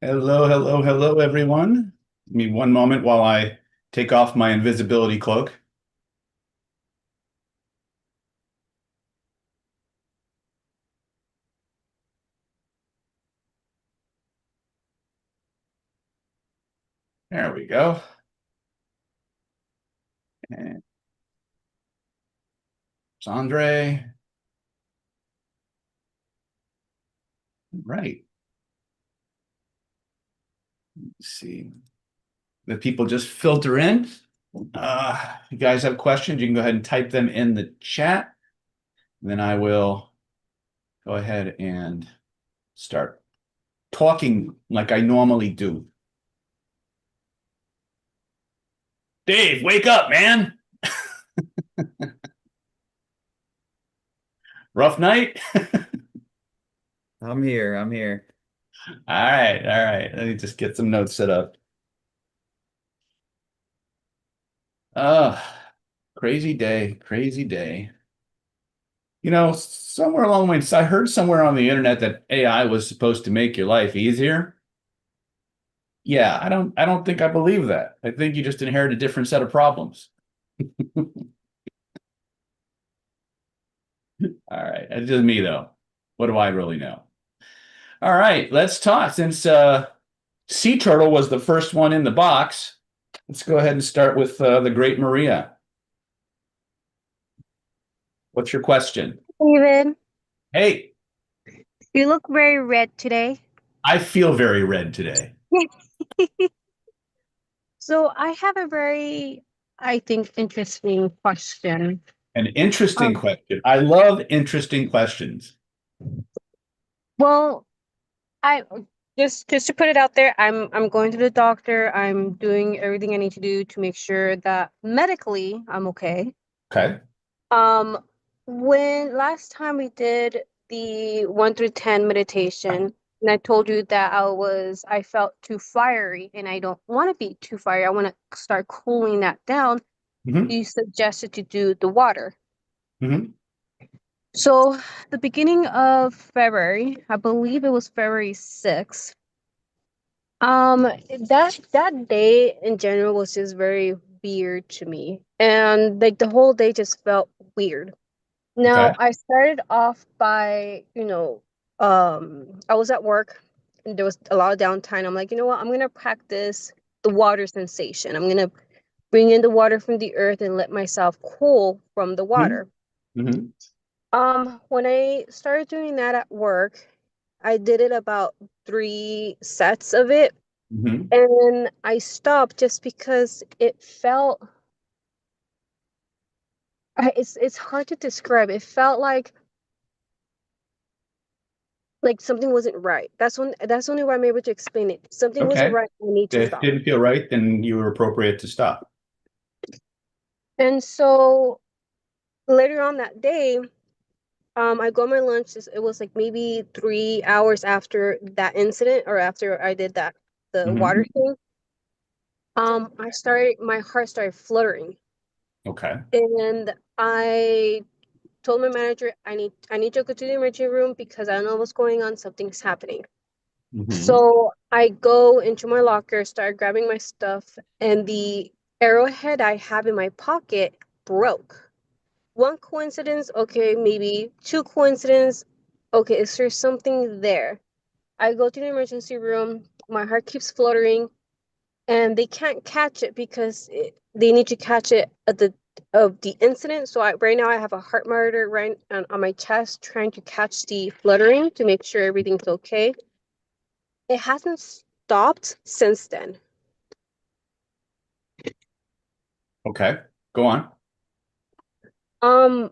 Hello, hello, hello, everyone. Give me one moment while I take off my invisibility cloak. There we go. And there's Andre. Right. Let's see. The people just filter in. If you guys have questions, you can go ahead and type them in the chat. And then I will go ahead and start talking like I normally do. Dave, wake up, man. Rough night? I'm here. I'm here. All right, all right. Let me just get some notes set up. Uh, crazy day, crazy day. Somewhere along the way, I heard somewhere on the internet that AI was supposed to make your life easier. Yeah, I don't think I believe that. I think you just inherit a different set of problems. All right, that's just me though. What do I really know? All right, let's talk. Since Sea Turtle was the first one in the box, let's go ahead and start with the Great Maria. What's your question? Steven, Hey, you look very red today. I feel very red today. So I have a very, I think, interesting question. An interesting Um, question. I love interesting questions. well, I just to put it out there, I'm going to the doctor. I'm doing everything I need to do to make sure that medically I'm okay. Okay. Um, when last time we did the 1 through 10 meditation, and I told you that I felt too fiery, and I don't want to be too fiery. I want to start cooling that down. hmm You suggested to do the water. hmm So the beginning of February, I believe it was February 6th. Um, that day in general was just very weird to me. And like the whole day just felt weird. Okay. Now, I started off by, I was at work and there was a lot of downtime. I'm like, you know what? I'm gonna practice the water sensation. I'm gonna bring in the water from the earth and let myself cool from the hmm water. hmm When I started doing that at work, I did it about 3 sets of it, hmm and I stopped just because it felt it's hard to describe. It felt like something wasn't right. That's only way I'm able to explain it. Something wasn't Okay. right. I need to If it stop. didn't feel right, then you were appropriate to stop. And so later on that day, I got my lunch. It was like maybe 3 hours after that incident or after I did the water hmm thing. My heart started fluttering, Okay. and I told my manager I need to go to the emergency room because I don't know what's going on. Something's happening. hmm So I go into my locker, start grabbing my stuff, and the arrowhead I have in my pocket broke. One coincidence, okay, maybe two coincidence. Okay, is there something there? I go to the emergency room. My heart keeps fluttering, and they can't catch it because they need to catch it at the of the incident. So right now I have a heart monitor right on my chest, trying to catch the fluttering to make sure everything's okay. It hasn't stopped since then. Okay. Go on.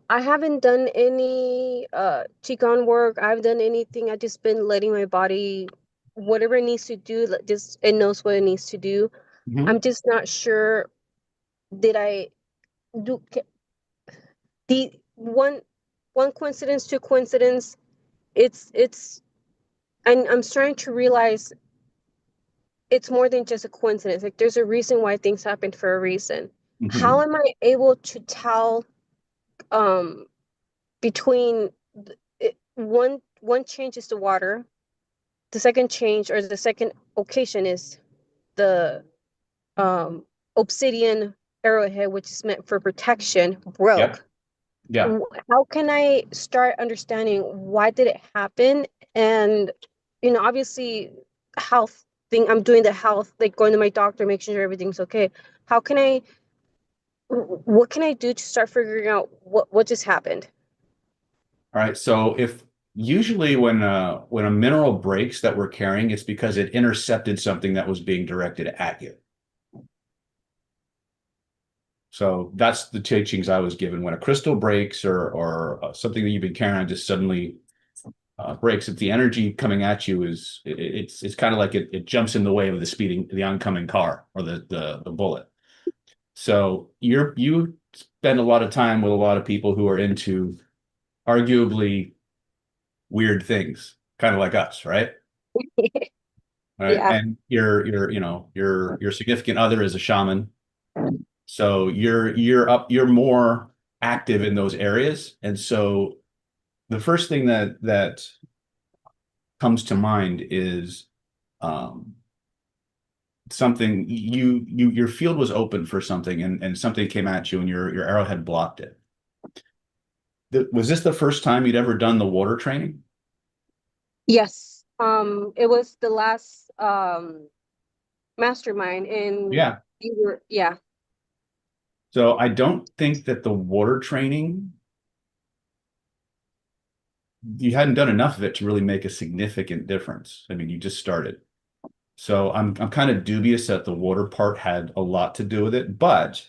I haven't done any Qigong work. I've done anything. I've just been letting my body whatever it needs to do, just it knows what it needs to do. I'm hmm just not sure did I do the one coincidence, two coincidence. It's I'm starting to realize it's more than just a coincidence. Like there's a reason why things happen for a reason. How hmm am I able to tell between one changes the water, the second change or the second occasion is the obsidian arrowhead, which is meant for protection, Yep. broke. Yeah. How can I start understanding why did it happen? And obviously health thing, I'm doing the health, like going to my doctor, making sure everything's okay. How can I what can I do to start figuring out what just happened? All right. So if usually when a mineral breaks that we're carrying, it's because it intercepted something that was being directed at you. So that's the teachings I was given. When a crystal breaks or something that you've been carrying on just suddenly breaks, if the energy coming at you it's kind of like it jumps in the way of the oncoming car or the bullet. So you spend a lot of time with a lot of people who are into arguably weird things, kind of like us, right? Right. Yeah. And your significant other is a shaman. So you're more active in those areas. And so the first thing that comes to mind is um, something your field was open for something and something came at you and your arrowhead blocked it. Was this the first time you'd ever done the water training? Yes. It was the last mastermind and Yeah. yeah. So I don't think that the water training, you hadn't done enough of it to really make a significant difference. I mean, you just started. So I'm kind of dubious that the water part had a lot to do with it, but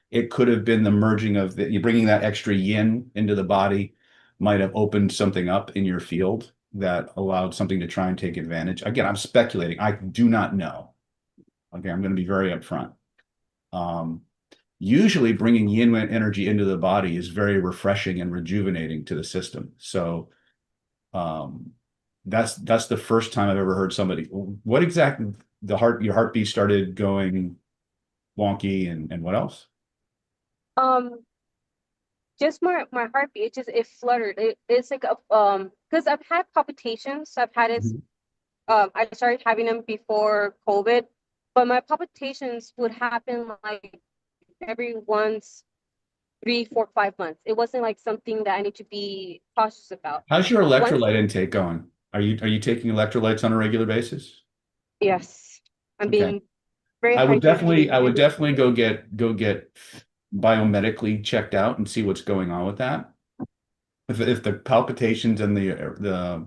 it could have been the merging of you bringing that extra yin into the body might have opened something up in your field that allowed something to try and take advantage. Again, I'm speculating. I do not know. Okay, I'm going to be very upfront. Um, Usually bringing yin energy into the body is very refreshing and rejuvenating to the system. So um, that's the first time I've ever heard somebody. What exactly your heartbeat started going wonky and what else? Um, just my heartbeat, it fluttered. It's like a because I've had palpitations. I've had it. Mhm. I started having them before COVID, but my palpitations would happen like every once 3, 4, 5 months. It wasn't like something that I need to be cautious about. How's your Once, electrolyte intake going? Are you taking electrolytes on a regular basis? yes, I'm Okay. being very I would hydrated. definitely go get biomedically checked out and see what's going on with that. If the palpitations and the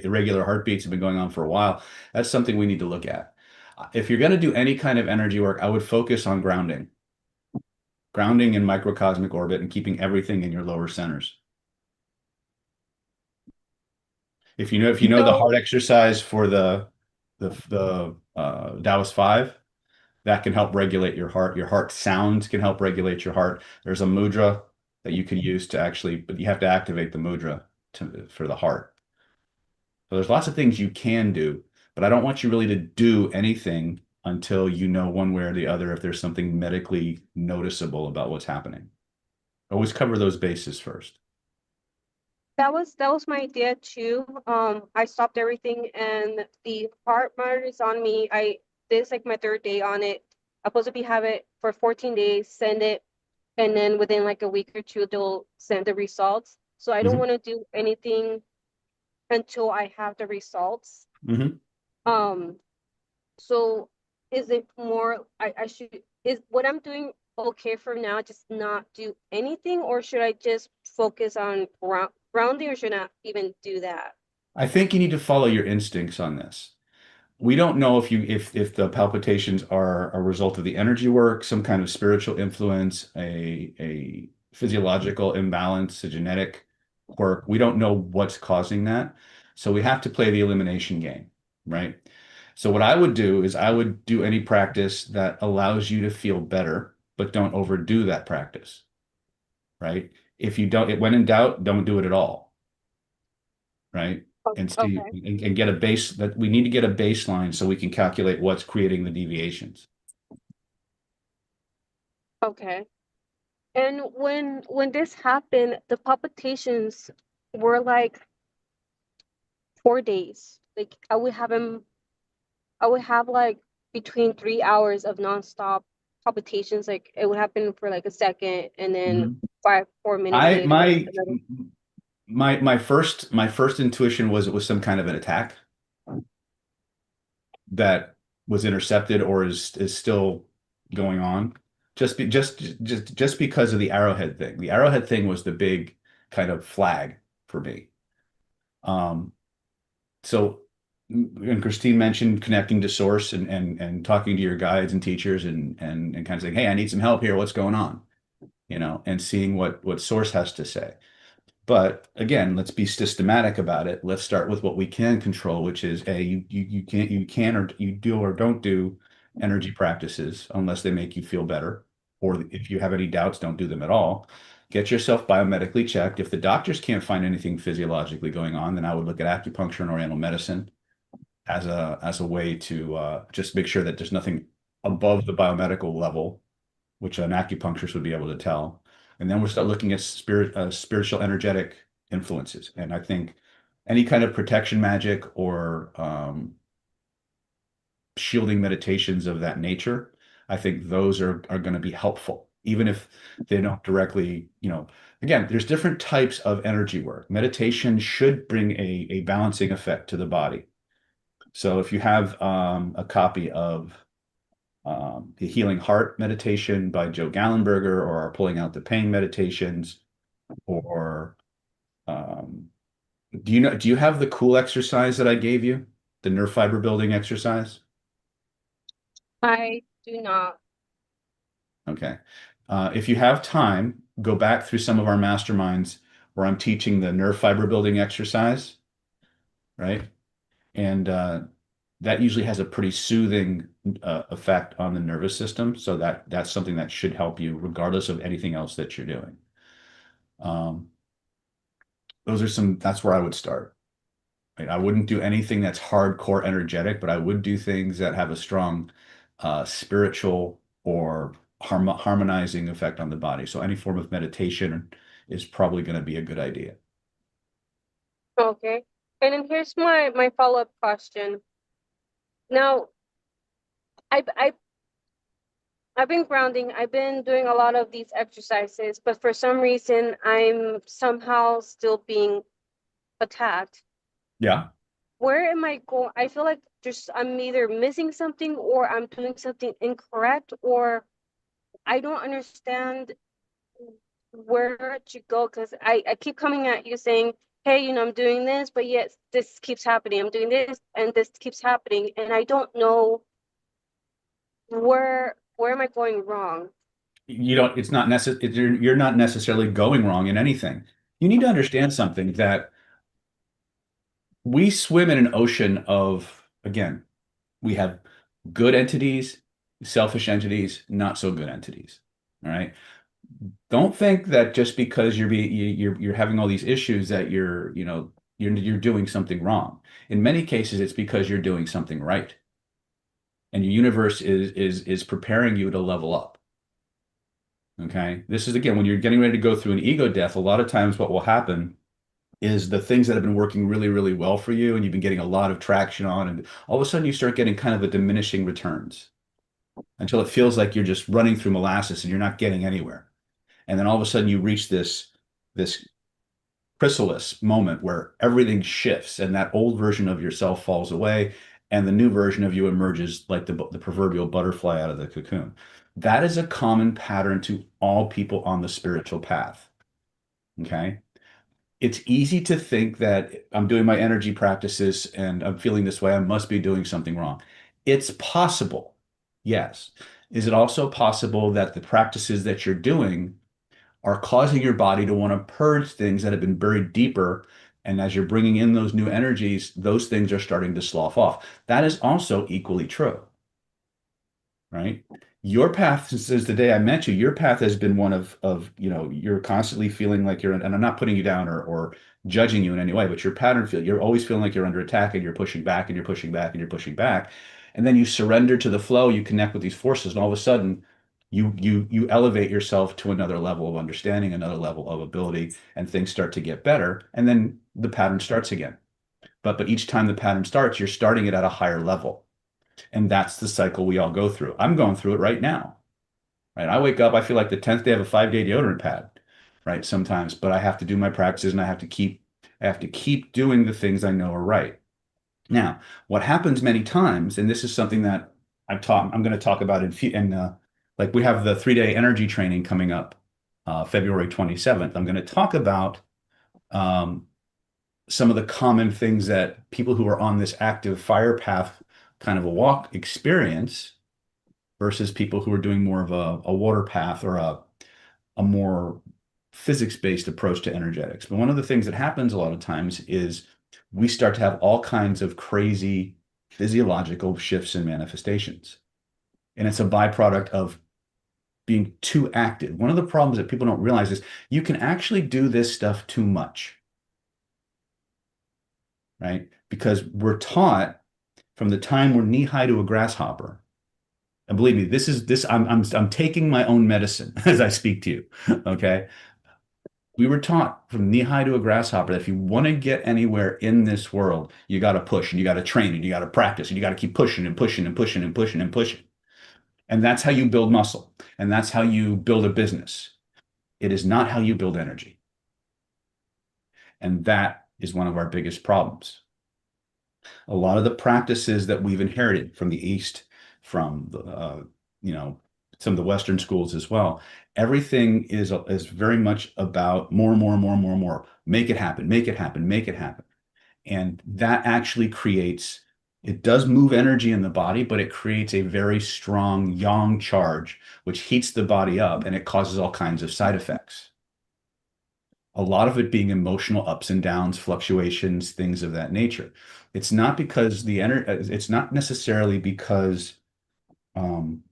irregular heartbeats have been going on for a while, that's something we need to look at. If you're going to do any kind of energy work, I would focus on grounding in microcosmic orbit and keeping everything in your lower centers. If you know the So, heart exercise for the Taoist five, that can help regulate your heart. Your heart sounds can help regulate your heart. There's a mudra that you can use to actually, but you have to activate the mudra for the heart. So there's lots of things you can do, but I don't want you really to do anything until you know one way or the other if there's something medically noticeable about what's happening. Always cover those bases first. that was my idea too. I stopped everything and the heart monitor is on me. This is like my third day on it. I'm supposed to be have it for 14 days, send it, and then within like a week or two they'll send the results. So I don't Mhm. want to do anything until I have the results. Mhm. Um, so is it more I should is what I'm doing okay for now, just not do anything, or should I just focus on grounding, or should I not even do that? I think you need to follow your instincts on this. We don't know if the palpitations are a result of the energy work, some kind of spiritual influence, a physiological imbalance, a genetic quirk. We don't know what's causing that. So we have to play the elimination game, right? So what I would do is I would do any practice that allows you to feel better, but don't overdo that practice, right? If you don't, when in doubt, don't do it at all, right? And see Okay. and get a base that we need to get a baseline so we can calculate what's creating the deviations. Okay. And when this happened, the palpitations were like 4 days. like I would have like between 3 hours of nonstop palpitations. Like it would happen for like a second, and then Mhm. 4 minutes I later, another. my first intuition was it was some kind of an attack that was intercepted or is still going on. Just because of the arrowhead thing. The arrowhead thing was the big kind of flag for me. Um, so and Christine mentioned connecting to source and talking to your guides and teachers and kind of saying, hey, I need some help here. What's going on? And seeing what source has to say. But again, let's be systematic about it. Let's start with what we can control, which is you can or you do or don't do energy practices unless they make you feel better. Or if you have any doubts, don't do them at all. Get yourself biomedically checked. If the doctors can't find anything physiologically going on, then I would look at acupuncture and oriental medicine as a way to just make sure that there's nothing above the biomedical level, which an acupuncturist would be able to tell. And then we'll start looking at spiritual energetic influences. And I think any kind of protection magic or shielding meditations of that nature, I think those are going to be helpful, even if they don't directly, again, there's different types of energy work. Meditation should bring a balancing effect to the body. So if you have a copy of the Healing Heart meditation by Joe Gallenberger, or our Pulling Out the Pain meditations, or do you have the cool exercise that I gave you? The nerve fiber building exercise? I do not. Okay. If you have time, go back through some of our masterminds where I'm teaching the nerve fiber building exercise, right? And that usually has a pretty soothing effect on the nervous system. So that's something that should help you regardless of anything else that you're doing. Um, that's where I would start. Right? I wouldn't do anything that's hardcore energetic, but I would do things that have a strong spiritual or harmonizing effect on the body. So any form of meditation is probably going to be a good idea. Okay. And then here's my follow-up question. Now, I I've been grounding. I've been doing a lot of these exercises, but for some reason, I'm somehow still being attacked. Yeah. Where am I going? I feel like just I'm either missing something or I'm doing something incorrect, or I don't understand where to go because I keep coming at you saying, hey, I'm doing this, but yet this keeps happening. I'm doing this and this keeps happening, and I don't know where am I going wrong? You don't, it's not necessary. You're not necessarily going wrong in anything. You need to understand something that we swim in an ocean of, again, we have good entities, selfish entities, not so good entities. All right. Don't think that just because you're having all these issues that you're doing something wrong. In many cases, it's because you're doing something right, and your universe is preparing you to level up. Okay. This is again when you're getting ready to go through an ego death. A lot of times, what will happen is the things that have been working really, really well for you, and you've been getting a lot of traction on, and all of a sudden you start getting kind of a diminishing returns until it feels like you're just running through molasses and you're not getting anywhere. And then all of a sudden you reach this chrysalis moment where everything shifts and that old version of yourself falls away and the new version of you emerges like the proverbial butterfly out of the cocoon. That is a common pattern to all people on the spiritual path. Okay. It's easy to think that I'm doing my energy practices and I'm feeling this way. I must be doing something wrong. It's possible. Yes. Is it also possible that the practices that you're doing are causing your body to want to purge things that have been buried deeper? And as you're bringing in those new energies, those things are starting to slough off. That is also equally true, right? Your path since the day I met you, your path has been one of you're constantly feeling like and I'm not putting you down or judging you in any way, but your pattern you're always feeling like you're under attack and you're pushing back and you're pushing back and you're pushing back. And then you surrender to the flow, you connect with these forces, and all of a sudden you elevate yourself to another level of understanding, another level of ability, and things start to get better, and then the pattern starts again. But each time the pattern starts, you're starting it at a higher level. And that's the cycle we all go through. I'm going through it right now. Right. I wake up, I feel like the 10th day of a 5-day deodorant pad, right? Sometimes, but I have to do my practices and I have to keep doing the things I know are right. Now, what happens many times, and this is something that I'm going to talk about like we have the 3-day energy training coming up, February 27th. I'm going to talk about um, some of the common things that people who are on this active fire path kind of a walk experience versus people who are doing more of a water path or a more physics-based approach to energetics. But one of the things that happens a lot of times is we start to have all kinds of crazy physiological shifts and manifestations. And it's a byproduct of being too active. One of the problems that people don't realize is you can actually do this stuff too much, right? Because we're taught from the time we're knee high to a grasshopper. And believe me, I'm taking my own medicine as I speak to you. Okay. We were taught from knee high to a grasshopper that if you want to get anywhere in this world, you got to push and you got to train and you got to practice and you got to keep pushing and pushing and pushing and pushing and pushing. And that's how you build muscle. And that's how you build a business. It is not how you build energy. And that is one of our biggest problems. A lot of the practices that we've inherited from the East, from you know, some of the Western schools as well, everything is very much about more, more, more, more, more. Make it happen, make it happen, make it happen. And that actually creates, it does move energy in the body, but it creates a very strong yang charge, which heats the body up and it causes all kinds of side effects. A lot of it being emotional ups and downs, fluctuations, things of that nature. It's not because it's not necessarily because um,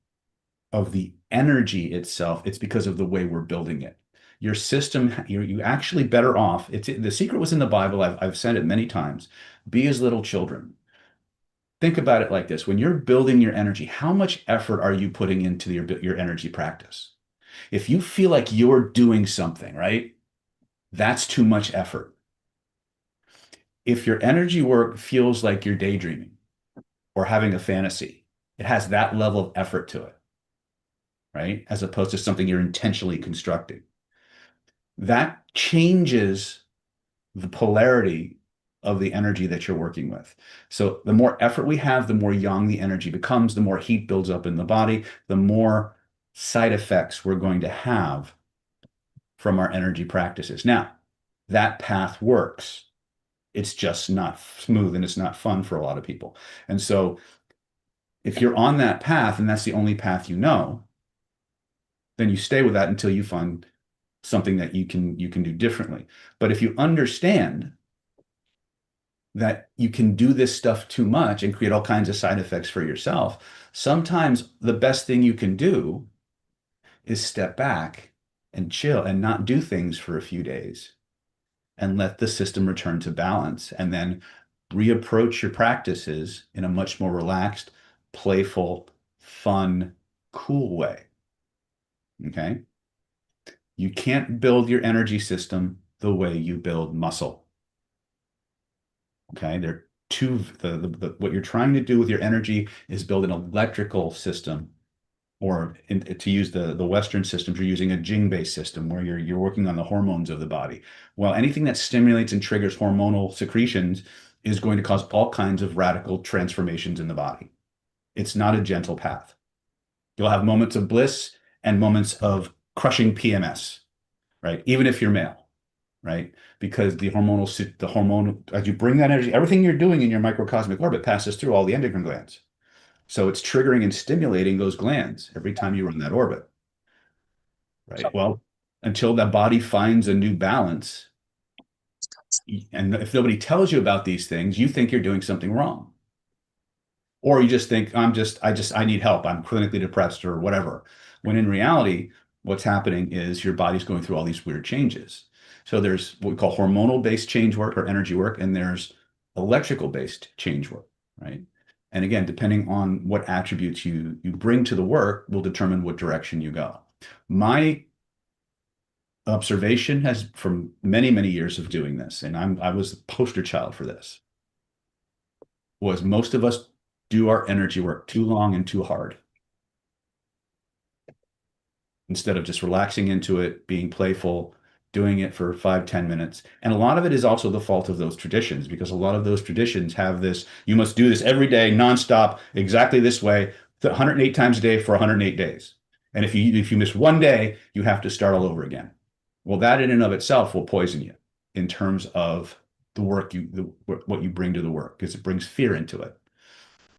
of the energy itself. It's because of the way we're building it. Your system, you actually better off. The secret was in the Bible. I've said it many times. Be as little children. Think about it like this. When you're building your energy, how much effort are you putting into your energy practice? If you feel like you're doing something, right? That's too much effort. If your energy work feels like you're daydreaming or having a fantasy, it has that level of effort to it, right? As opposed to something you're intentionally constructing. That changes the polarity of the energy that you're working with. So the more effort we have, the more yang the energy becomes, the more heat builds up in the body, the more side effects we're going to have from our energy practices. Now, that path works. It's just not smooth and it's not fun for a lot of people. And so if you're on that path and that's the only path you know, then you stay with that until you find something that you can do differently. But if you understand that you can do this stuff too much and create all kinds of side effects for yourself, sometimes the best thing you can do is step back and chill and not do things for a few days and let the system return to balance and then reapproach your practices in a much more relaxed, playful, fun, cool way. Okay? You can't build your energy system the way you build muscle. Okay? They're what you're trying to do with your energy is build an electrical system, or to use the Western systems, you're using a Jing-based system where you're working on the hormones of the body. Well, anything that stimulates and triggers hormonal secretions is going to cause all kinds of radical transformations in the body. It's not a gentle path. You'll have moments of bliss and moments of crushing PMS, right? Even if you're male, right? Because the hormonal, as you bring that energy, everything you're doing in your microcosmic orbit passes through all the endocrine glands. So it's triggering and stimulating those glands every time you run that orbit, right? Well, until that body finds a new balance, and if nobody tells you about these things, you think you're doing something wrong. Or you just think, I need help. I'm clinically depressed or whatever. When in reality, what's happening is your body's going through all these weird changes. So there's what we call hormonal-based change work or energy work, and there's electrical-based change work, right? And again, depending on what attributes you bring to the work will determine what direction you go. My observation has from many, many years of doing this, and I was the poster child for this. was most of us do our energy work too long and too hard instead of just relaxing into it, being playful, doing it for 5, 10 minutes. And a lot of it is also the fault of those traditions, because a lot of those traditions have this, you must do this every day, nonstop, exactly this way, 108 times a day for 108 days. And if you miss one day, you have to start all over again. Well, that in and of itself will poison you in terms of the work what you bring to the work, because it brings fear into it.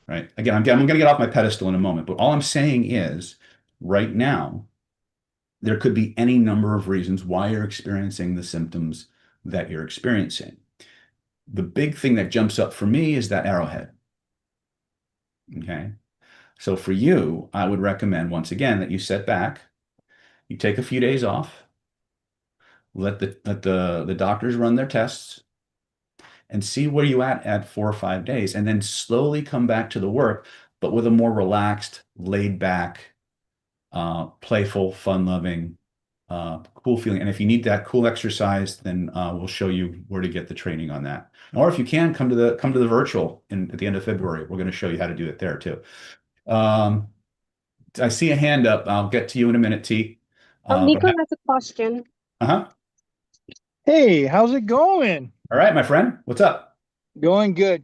Right. Again, I'm going to get off my pedestal in a moment, but all I'm saying is right now, there could be any number of reasons why you're experiencing the symptoms that you're experiencing. The big thing that jumps up for me is that arrowhead. Okay. So for you, I would recommend once again that you sit back, you take a few days off, let the doctors run their tests and see where you at 4 or 5 days, and then slowly come back to the work, but with a more relaxed, laid back, playful, fun-loving, cool feeling. And if you need that cool exercise, then we'll show you where to get the training on that. Or if you can, come to the virtual at the end of February. We're going to show you how to do it there too. I see a hand up. I'll get to you in a minute, T. Nico has a question. Uh-huh. Hey, how's it going? All right, my friend. What's up? Going good.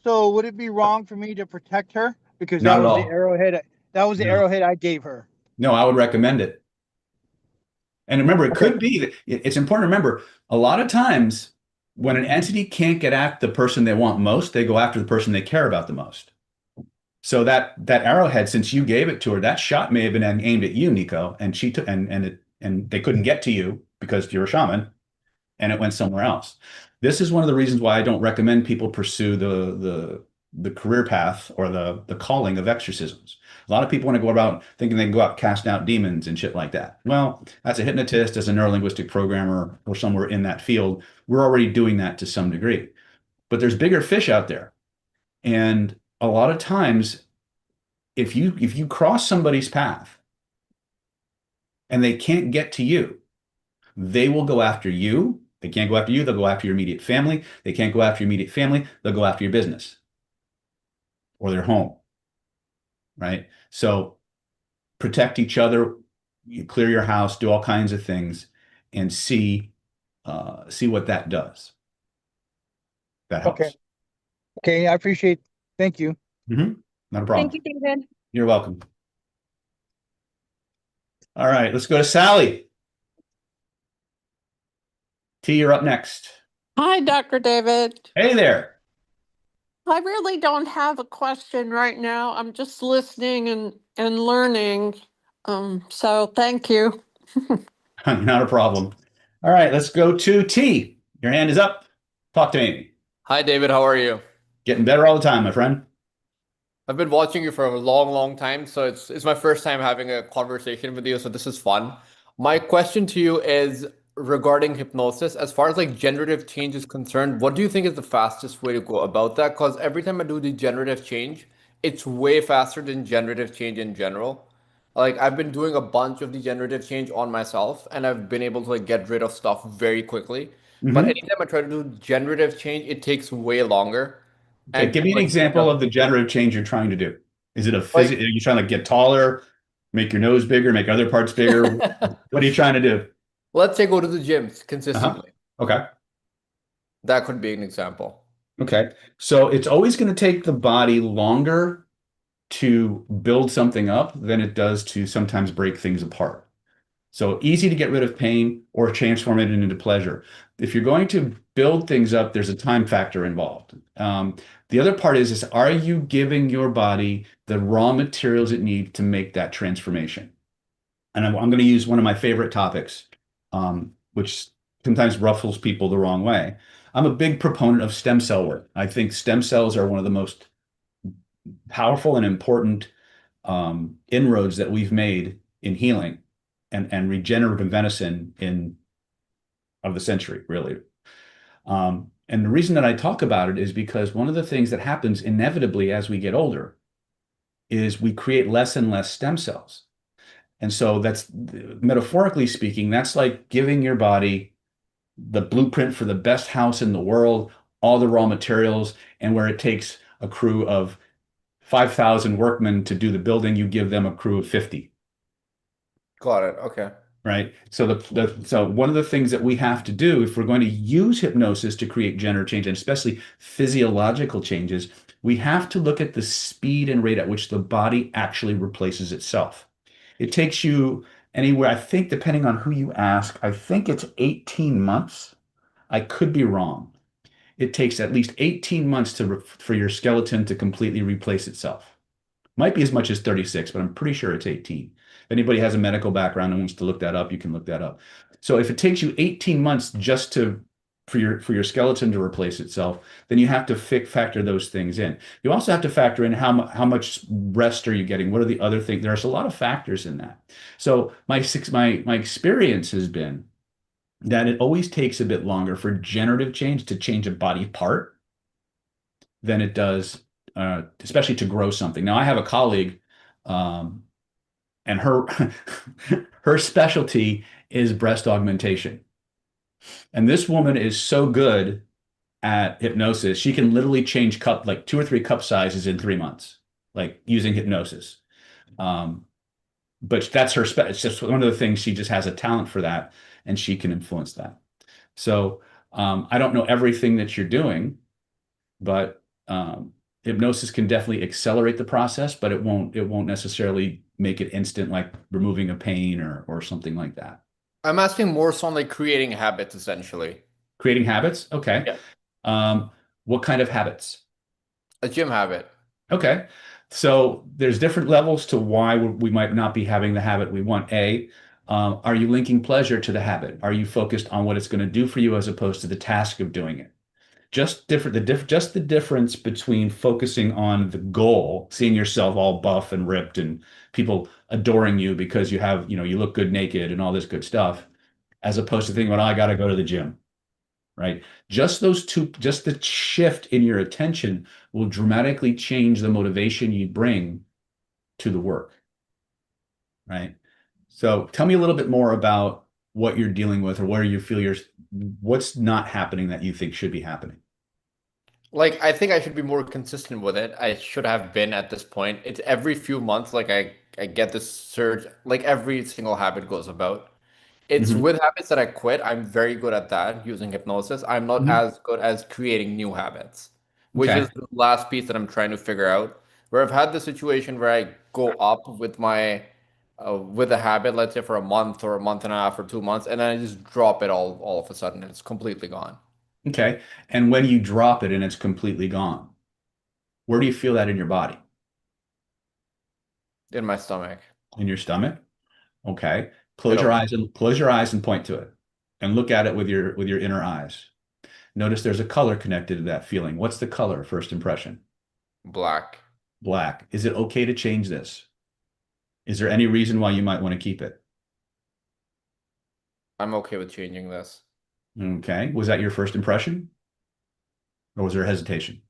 So would it be wrong for me to protect her? Because Not that at was the all. arrowhead. That was the No. arrowhead I gave her. No, I would recommend it. And remember, it Okay. could be that it's important to remember a lot of times when an entity can't get at the person they want most, they go after the person they care about the most. So that arrowhead, since you gave it to her, that shot may have been aimed at you, Nico, and she took and they couldn't get to you because you're a shaman, and it went somewhere else. This is one of the reasons why I don't recommend people pursue the career path or the calling of exorcisms. A lot of people want to go about thinking they can go out casting out demons and shit like that. Well, as a hypnotist, as a neurolinguistic programmer, or somewhere in that field, we're already doing that to some degree. But there's bigger fish out there. And a lot of times, if you cross somebody's path and they can't get to you, they will go after you. They can't go after you, they'll go after your immediate family. They can't go after your immediate family, they'll go after your business or their home. Right? So protect each other, you clear your house, do all kinds of things, and see what that does. That helps. Okay. Okay, I appreciate. Thank you. Not a problem. Thank you, David. You're welcome. All right, let's go to Sally. T, you're up next. Hi, Dr. David. Hey there. I really don't have a question right now. I'm just listening and learning. So thank you. Not a problem. All right, let's go to T. Your hand is up. Talk to me. Hi, David. How are you? Getting better all the time, my friend. I've been watching you for a long, long time, so it's my first time having a conversation with you, so this is fun. My question to you is regarding hypnosis. As far as like generative change is concerned, what do you think is the fastest way to go about that? Because every time I do the generative change, it's way faster than generative change in general. Like I've been doing a bunch of the generative change on myself, and I've been able to like get rid of stuff very quickly. But anytime I try to do generative change, it takes way longer. Okay, And give me an like, example of the generative change you're trying to do. Is it a like are you trying to get taller, make your nose bigger, make other parts bigger? What are you trying to do? let's say go to the gyms Uh-huh. consistently. Okay. That could be an example. Okay. So it's always going to take the body longer to build something up than it does to sometimes break things apart. So easy to get rid of pain or transform it into pleasure. If you're going to build things up, there's a time factor involved. The other part is are you giving your body the raw materials it needs to make that transformation? And I'm going to use one of my favorite topics, which sometimes ruffles people the wrong way. I'm a big proponent of stem cell work. I think stem cells are one of the most powerful and important inroads that we've made in healing and regenerative medicine of the century, really. And the reason that I talk about it is because one of the things that happens inevitably as we get older is we create less and less stem cells. And so that's, metaphorically speaking, that's like giving your body the blueprint for the best house in the world, all the raw materials, and where it takes a crew of 5,000 workmen to do the building, you give them a crew of 50. Got it. Okay. Right. So so one of the things that we have to do if we're going to use hypnosis to create generative change, and especially physiological changes, we have to look at the speed and rate at which the body actually replaces itself. It takes you anywhere, I think, depending on who you ask, I think it's 18 months. I could be wrong. It takes at least 18 months for your skeleton to completely replace itself. Might be as much as 36, but I'm pretty sure it's 18. If anybody has a medical background and wants to look that up, you can look that up. So if it takes you 18 months just for your skeleton to replace itself, then you have to factor those things in. You also have to factor in how much rest are you getting? What are the other things? There's a lot of factors in that. So my experience has been that it always takes a bit longer for generative change to change a body part than it does, especially to grow something. Now, I have a colleague, and her her specialty is breast augmentation. And this woman is so good at hypnosis, she can literally change cup like 2 or 3 cup sizes in 3 months, like using hypnosis. Um, but that's her it's just one of the things she just has a talent for that, and she can influence that. So I don't know everything that you're doing, but hypnosis can definitely accelerate the process, but it won't necessarily make it instant, like removing a pain or something like that. I'm asking more so on like creating habits essentially. Creating habits, okay. Yeah. What kind of habits? A gym habit. Okay. So there's different levels to why we might not be having the habit we want. Are you linking pleasure to the habit? Are you focused on what it's going to do for you as opposed to the task of doing it? Just just the difference between focusing on the goal, seeing yourself all buff and ripped and people adoring you because you look good naked and all this good stuff, as opposed to thinking, well, I got to go to the gym, right? Just those two, just the shift in your attention will dramatically change the motivation you bring to the work, right? So tell me a little bit more about what you're dealing with or where you feel what's not happening that you think should be happening. Like I think I should be more consistent with it. I should have been at this point. It's every few months, like I get this surge, like every single habit goes about. It's Mhm. with habits that I quit. I'm very good at that using hypnosis. I'm not Mhm. as good as creating new habits, which Okay. is the last piece that I'm trying to figure out. Where I've had the situation where I go up with my with a habit, let's say for a month or a month and a half or 2 months, and then I just drop it all of a sudden and it's completely gone Okay. And when you drop it and it's completely gone, where do you feel that in your body? in my stomach. In your stomach? Okay. It'll Close your eyes and point to it and look at it with your inner eyes. Notice there's a color connected to that feeling. What's the color, first impression? black. Black. Is it okay to change this? Is there any reason why you might want to keep it? I'm okay with changing this. Okay. Was that your first impression or was there hesitation?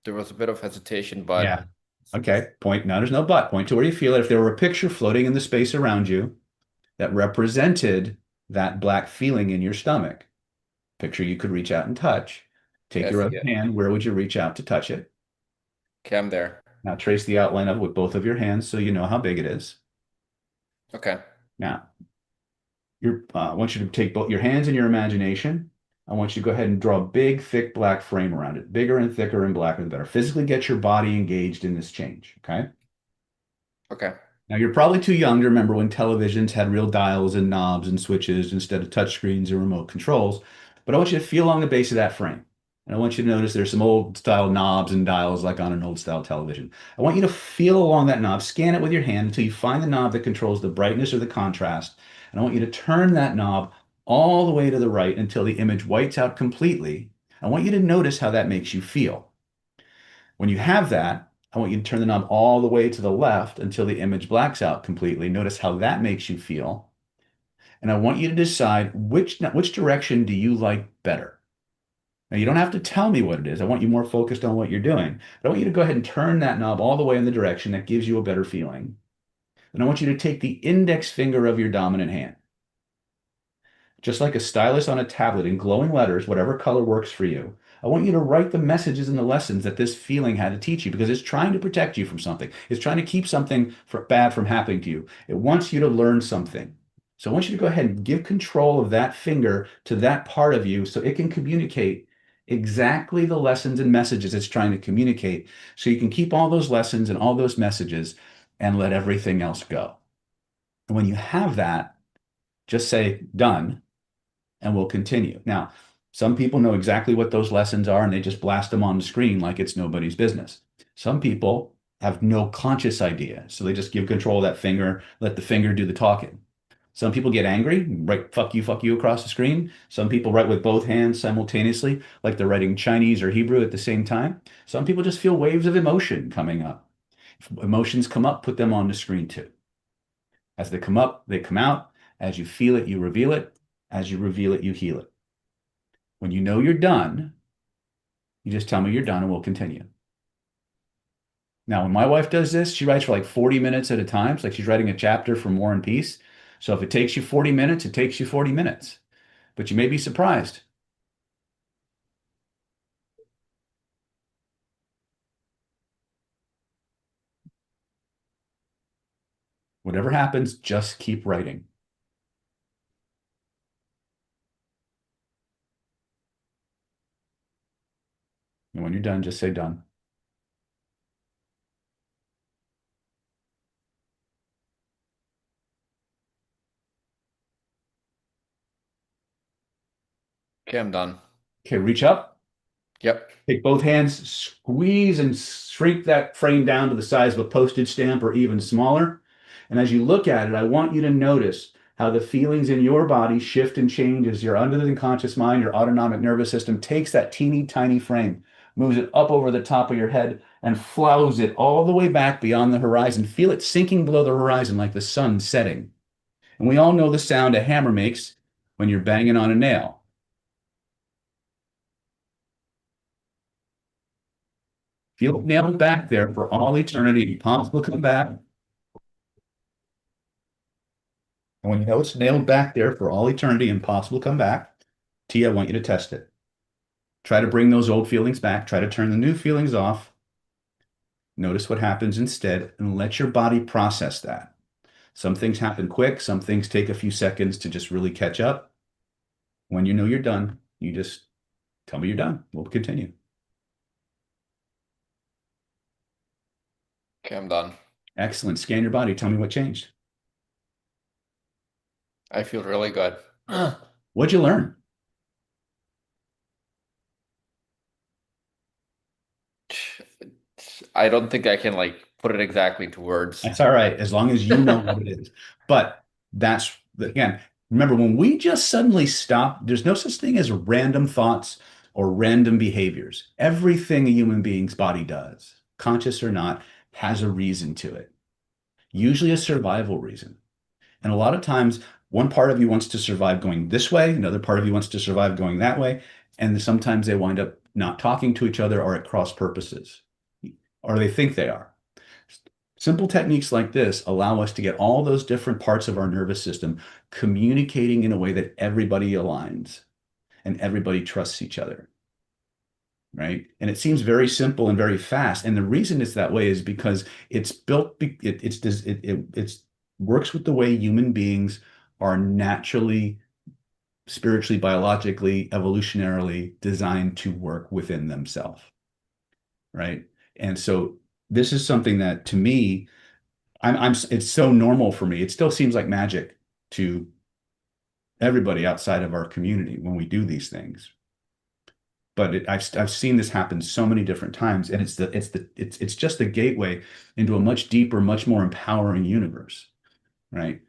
There was a bit of hesitation, Yeah. but Okay. Point. Now there's no but. Point to where you feel it. If there were a picture floating in the space around you that represented that black feeling in your stomach, picture you could reach out and touch. Take yeah, I your see other it. hand. Where would you reach out to touch it? Okay, I'm there. Now trace the outline of it with both of your hands so you know how big it is. Okay. Now, I want you to take both your hands and your imagination. I want you to go ahead and draw a big, thick black frame around it. Bigger and thicker and blacker the better. Physically get your body engaged in this change. Okay. Okay. Now, you're probably too young to remember when televisions had real dials and knobs and switches instead of touch screens and remote controls. But I want you to feel along the base of that frame. And I want you to notice there's some old style knobs and dials like on an old style television. I want you to feel along that knob, scan it with your hand until you find the knob that controls the brightness or the contrast. And I want you to turn that knob all the way to the right until the image whites out completely. I want you to notice how that makes you feel. When you have that, I want you to turn the knob all the way to the left until the image blacks out completely. Notice how that makes you feel. And I want you to decide which direction do you like better. Now, you don't have to tell me what it is. I want you more focused on what you're doing. But I want you to go ahead and turn that knob all the way in the direction that gives you a better feeling. And I want you to take the index finger of your dominant hand, just like a stylus on a tablet in glowing letters, whatever color works for you. I want you to write the messages and the lessons that this feeling had to teach you because it's trying to protect you from something. It's trying to keep something bad from happening to you. It wants you to learn something. So I want you to go ahead and give control of that finger to that part of you so it can communicate exactly the lessons and messages it's trying to communicate. So you can keep all those lessons and all those messages and let everything else go. And when you have that, just say done and we'll continue. Now, some people know exactly what those lessons are and they just blast them on the screen like it's nobody's business. Some people have no conscious idea. So they just give control of that finger, let the finger do the talking. Some people get angry, write fuck you across the screen. Some people write with both hands simultaneously, like they're writing Chinese or Hebrew at the same time. Some people just feel waves of emotion coming up. If emotions come up, put them on the screen too. As they come up, they come out. As you feel it, you reveal it. As you reveal it, you heal it. When you know you're done, you just tell me you're done and we'll continue. Now, when my wife does this, she writes for like 40 minutes at a time. It's like she's writing a chapter for War and Peace. So if it takes you 40 minutes, it takes you 40 minutes. But you may be surprised. Whatever happens, just keep writing. And when you're done, just say done. Okay, I'm done. Okay, reach up. Yep. Take both hands, squeeze and shrink that frame down to the size of a postage stamp or even smaller. And as you look at it, I want you to notice how the feelings in your body shift and change as your under the unconscious mind, your autonomic nervous system takes that teeny tiny frame, moves it up over the top of your head, and flows it all the way back beyond the horizon. Feel it sinking below the horizon like the sun setting. And we all know the sound a hammer makes when you're banging on a nail. Feel it nailed back there for all eternity. Possible come back. And when you know it's nailed back there for all eternity, impossible to come back, T, I want you to test it. Try to bring those old feelings back. Try to turn the new feelings off. Notice what happens instead and let your body process that. Some things happen quick. Some things take a few seconds to just really catch up. When you know you're done, you just tell me you're done. We'll continue. Okay, I'm done. Excellent. Scan your body. Tell me what changed. I feel really good. What'd you learn? I don't think I can like put it exactly to words. That's all right, as long as you know what it is. But that's, again, remember, when we just suddenly stop, there's no such thing as random thoughts or random behaviors. Everything a human being's body does, conscious or not, has a reason to it, usually a survival reason. And a lot of times, one part of you wants to survive going this way, another part of you wants to survive going that way. And sometimes they wind up not talking to each other or at cross purposes, or they think they are. Simple techniques like this allow us to get all those different parts of our nervous system communicating in a way that everybody aligns and everybody trusts each other, right? And it seems very simple and very fast. And the reason it's that way is because it's built, it works with the way human beings are naturally, spiritually, biologically, evolutionarily designed to work within themselves, right? And so this is something that to me, it's so normal for me. It still seems like magic to everybody outside of our community when we do these things. But I've seen this happen so many different times, and it's just the gateway into a much deeper, much more empowering universe, right?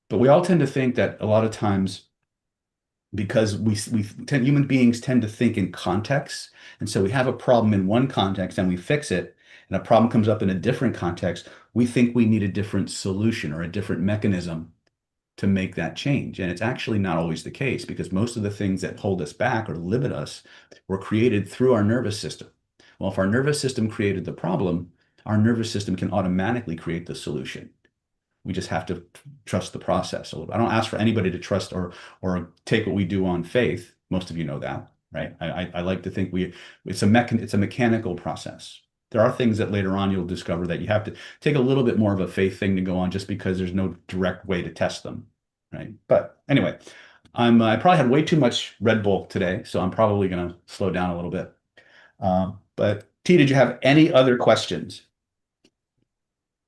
But we all tend to think that a lot of times, because human beings tend to think in context, and so we have a problem in one context and we fix it, and a problem comes up in a different context, we think we need a different solution or a different mechanism to make that change. And it's actually not always the case, because most of the things that hold us back or limit us were created through our nervous system. Well, if our nervous system created the problem, our nervous system can automatically create the solution. We just have to trust the process a little bit. I don't ask for anybody to trust or take what we do on faith. Most of you know that. right? I like to think it's a mechanical process. There are things that later on you'll discover that you have to take a little bit more of a faith thing to go on just because there's no direct way to test them, right? But anyway, I probably had way too much Red Bull today, so I'm probably going to slow down a little bit. But T, did you have any other questions?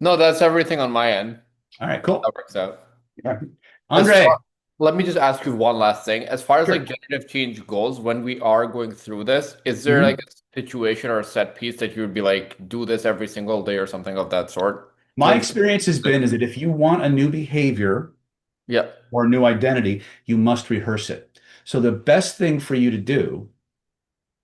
No, that's everything on my end. All right, cool. That works out. Yeah. As Andre, far, let me just ask you one last thing. As far as sure. like generative change goes, when we are going through this, is there Mhm. like a situation or a set piece that you would be like, do this every single day or something of that sort? My experience has been is that if you want a new behavior Yeah, or a new identity, you must rehearse it. So the best thing for you to do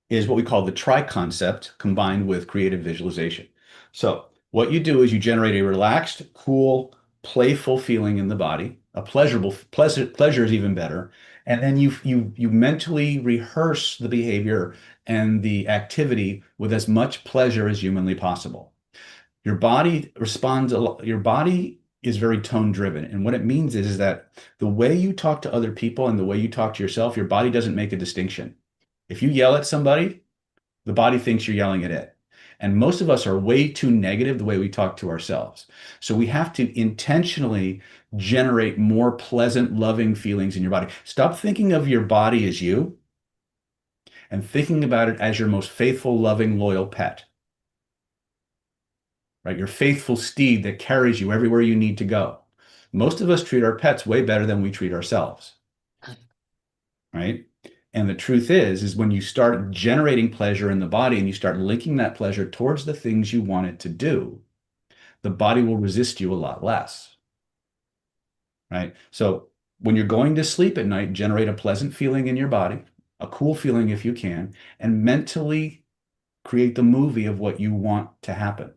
is what we call the try concept combined with creative visualization. So what you do is you generate a relaxed, cool, playful feeling in the body. A pleasure is even better. And then you mentally rehearse the behavior and the activity with as much pleasure as humanly possible. Your body responds a lot. Your body is very tone driven. And what it means is that the way you talk to other people and the way you talk to yourself, your body doesn't make a distinction. If you yell at somebody, the body thinks you're yelling at it. And most of us are way too negative the way we talk to ourselves. So we have to intentionally generate more pleasant, loving feelings in your body. Stop thinking of your body as you and thinking about it as your most faithful, loving, loyal pet, right? Your faithful steed that carries you everywhere you need to go. Most of us treat our pets way better than we treat ourselves, right? And the truth is when you start generating pleasure in the body and you start linking that pleasure towards the things you want it to do, the body will resist you a lot less, right? So when you're going to sleep at night, generate a pleasant feeling in your body, a cool feeling if you can, and mentally create the movie of what you want to happen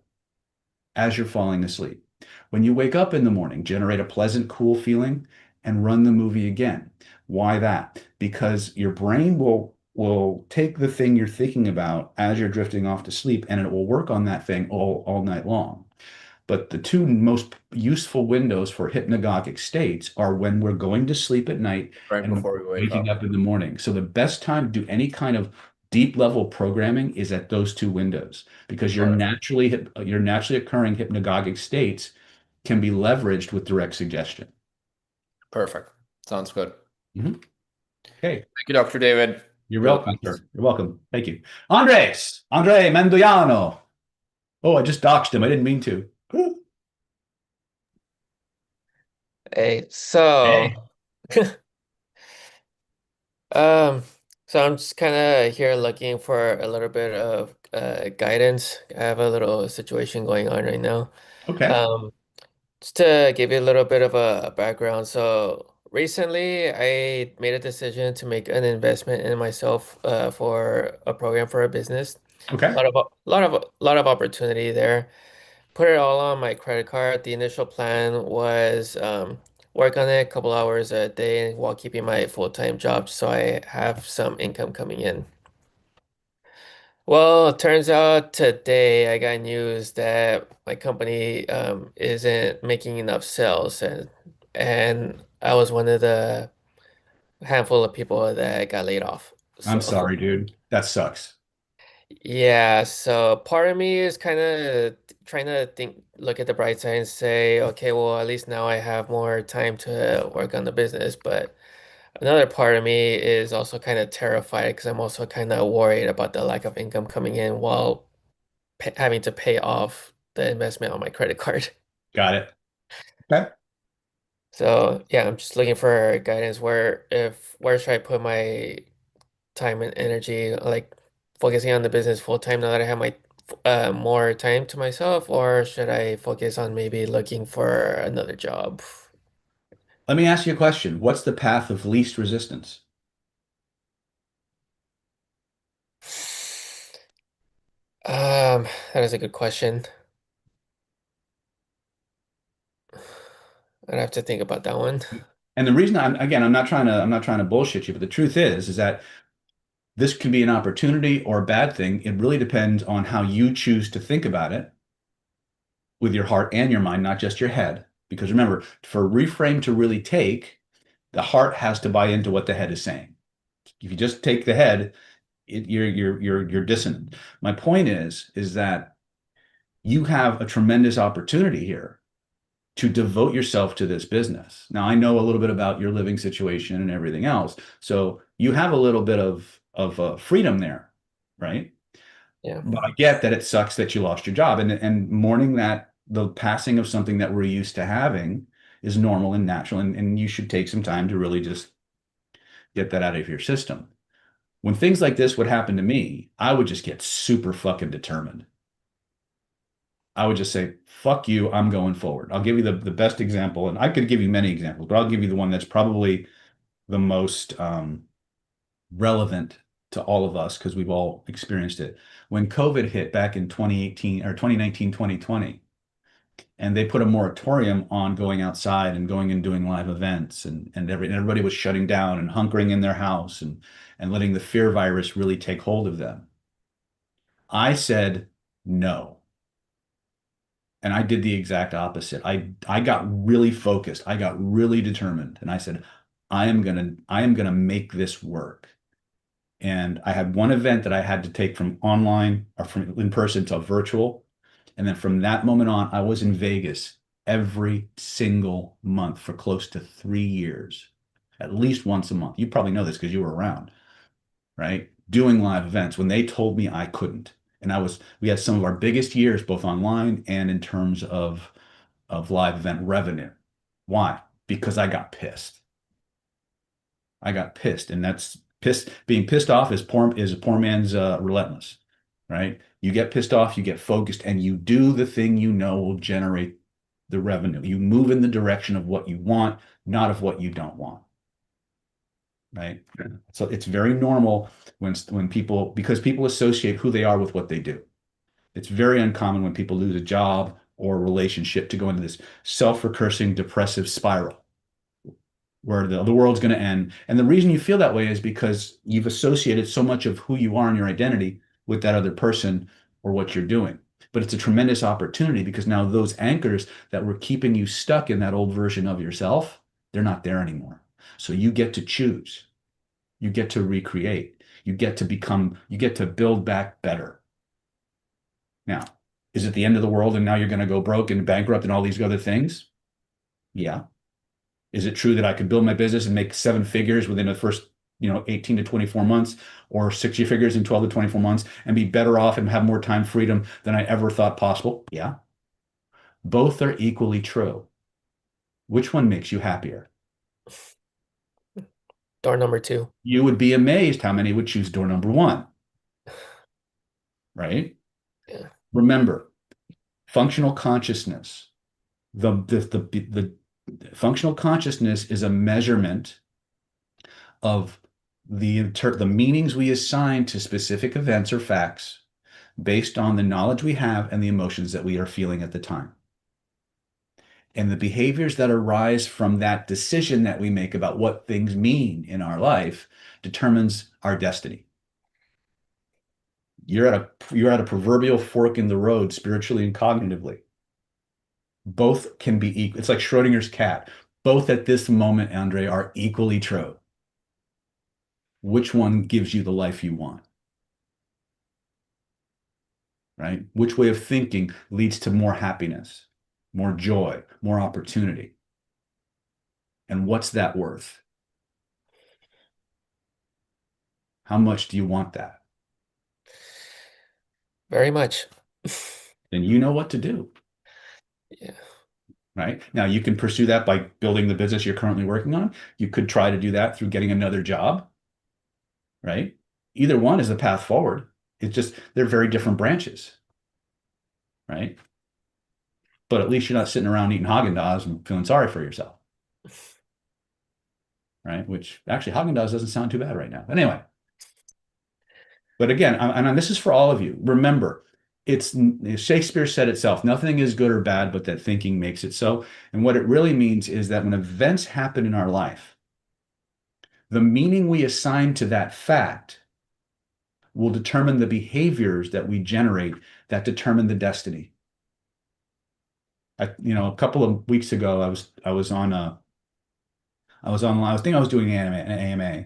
as you're falling asleep. When you wake up in the morning, generate a pleasant, cool feeling and run the movie again. Why that? Because your brain will take the thing you're thinking about as you're drifting off to sleep and it will work on that thing all night long. But the two most useful windows for hypnagogic states are when we're going to sleep at night right and when before we're we wake waking up. up in the morning. So the best time to do any kind of deep level programming is at those two windows because your Got it. naturally occurring hypnagogic states can be leveraged with direct suggestion. Perfect. Sounds good. Mhm. Okay. Thank you, Dr. David. You're Really welcome, sir. You're welcome. Thank you. Andre Mandoiano. Oh, I just doxed him. I didn't mean to. Hey, so Hey. um so I'm just kind of here looking for a little bit of guidance. I have a little situation going on right now. Okay. Um just to give you a little bit of a background. So recently I made a decision to make an investment in myself for a program for a business. Okay. Lot of opportunity there. Put it all on my credit card. The initial plan was work on it a couple hours a day while keeping my full-time job so I have some income coming in. Well, it turns out today I got news that my company isn't making enough sales and I was one of the handful of people that got laid off. I'm So sorry, dude. That sucks. yeah, so part of me is kind of trying to look at the bright side and say, okay, well, at least now I have more time to work on the business. But another part of me is also kind of terrified because I'm also kind of worried about the lack of income coming in while having to pay off the investment on my credit card. Got it. Okay. So yeah, I'm just looking for guidance where should I put my time and energy, like focusing on the business full time now that I have my more time to myself, or should I focus on maybe looking for another job? Let me ask you a question. What's the path of least resistance? That is a good question. I'd have to think about that one. And the reason I'm not trying to bullshit you, but the truth is that this can be an opportunity or a bad thing. It really depends on how you choose to think about it with your heart and your mind, not just your head. Because remember, for reframe to really take, the heart has to buy into what the head is saying. If you just take the head, you're dissonant. My point is that you have a tremendous opportunity here to devote yourself to this business. Now, I know a little bit about your living situation and everything else, so you have a little bit of freedom there, right? Yeah. But I get that it sucks that you lost your job, and mourning that the passing of something that we're used to having is normal and natural, and you should take some time to really just get that out of your system. When things like this would happen to me, I would just get super fucking determined. I would just say, fuck you, I'm going forward. I'll give you the best example, and I could give you many examples, but I'll give you the one that's probably the most relevant to all of us because we've all experienced it. When COVID hit back in 2018 or 2019, 2020, and they put a moratorium on going outside and going and doing live events, and everybody was shutting down and hunkering in their house and letting the fear virus really take hold of them. I said no. And I did the exact opposite. I got really focused. I got really determined. And I said, I am gonna make this work. And I had one event that I had to take from online or from in person to virtual. And then from that moment on, I was in Vegas every single month for close to 3 years, at least once a month. You probably know this because you were around, right? Doing live events when they told me I couldn't. And we had some of our biggest years, both online and in terms of live event revenue. Why? Because I got pissed. I got pissed, and that's pissed. Being pissed off is a poor man's relentless, right? You get pissed off, you get focused, and you do the thing you know will generate the revenue. You move in the direction of what you want, not of what you don't want. Right. So it's very normal when people, because people associate who they are with what they do. It's very uncommon when people lose a job or a relationship to go into this self-recursing depressive spiral where the world's going to end. And the reason you feel that way is because you've associated so much of who you are and your identity with that other person or what you're doing. But it's a tremendous opportunity because now those anchors that were keeping you stuck in that old version of yourself, they're not there anymore. So you get to choose. You get to recreate. You get to build back better. Now, is it the end of the world and now you're going to go broke and bankrupt and all these other things? Yeah. Is it true that I could build my business and make 7 figures within the first, 18 to 24 months or 60 figures in 12 to 24 months and be better off and have more time freedom than I ever thought possible? Yeah. Both are equally true. Which one makes you happier? Door number 2. You would be amazed how many would choose door number 1. Right? Yeah. Remember, functional consciousness. The functional consciousness is a measurement of the meanings we assign to specific events or facts based on the knowledge we have and the emotions that we are feeling at the time. And the behaviors that arise from that decision that we make about what things mean in our life determines our destiny. You're at a proverbial fork in the road, spiritually and cognitively. Both can be equal. It's like Schrodinger's cat. Both at this moment, Andre, are equally true. Which one gives you the life you want? Right? Which way of thinking leads to more happiness, more joy, more opportunity? And what's that worth? How much do you want that? Very much. Then you know what to do. Yeah. Right? Now you can pursue that by building the business you're currently working on. You could try to do that through getting another job. Right? Either one is the path forward. It's just they're very different branches. Right? But at least you're not sitting around eating Haagen-Dazs and feeling sorry for yourself. Right? Which actually Haagen-Dazs doesn't sound too bad right now. But anyway. But again, and this is for all of you. Remember, Shakespeare said itself, nothing is good or bad, but that thinking makes it so. And what it really means is that when events happen in our life, the meaning we assign to that fact will determine the behaviors that we generate that determine the destiny. A couple of weeks ago, I was doing an AMA,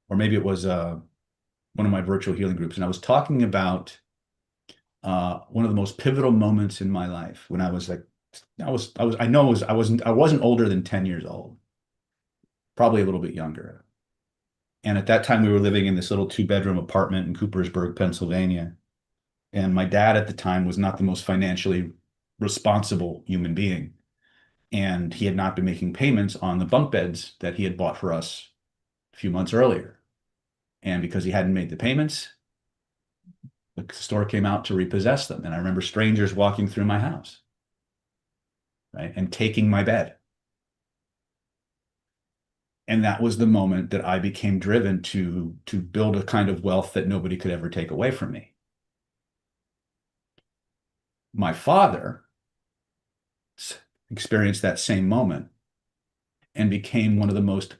or maybe it was one of my virtual healing groups, and I was talking about one of the most pivotal moments in my life when I was like, I wasn't older than 10 years old, probably a little bit younger. And at that time, we were living in this little 2-bedroom apartment in Coopersburg, Pennsylvania. And my dad at the time was not the most financially responsible human being. And he had not been making payments on the bunk beds that he had bought for us a few months earlier. And because he hadn't made the payments, the store came out to repossess them. And I remember strangers walking through my house, right, and taking my bed. And that was the moment that I became driven to build a kind of wealth that nobody could ever take away from me. My father experienced that same moment and became one of the most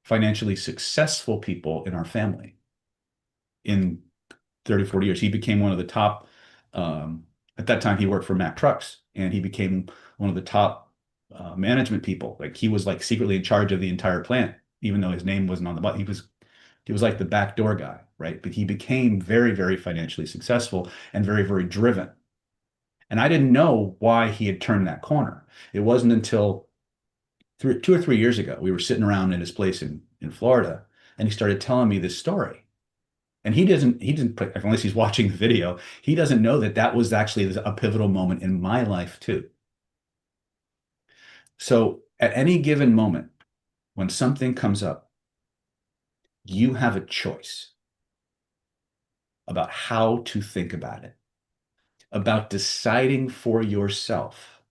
financially successful people in our family in 30, 40 years. He became one of the top, at that time he worked for Mack Trucks, and he became one of the top management people. Like he was like secretly in charge of the entire plant, even though his name wasn't on the button. He was like the backdoor guy, right? But he became very, very financially successful and very, very driven. And I didn't know why he had turned that corner. It wasn't until 2 or 3 years ago, we were sitting around in his place in Florida, and he started telling me this story. And he didn't, unless he's watching the video, he doesn't know that that was actually a pivotal moment in my life too. So at any given moment, when something comes up, you have a choice about how to think about it, about deciding for yourself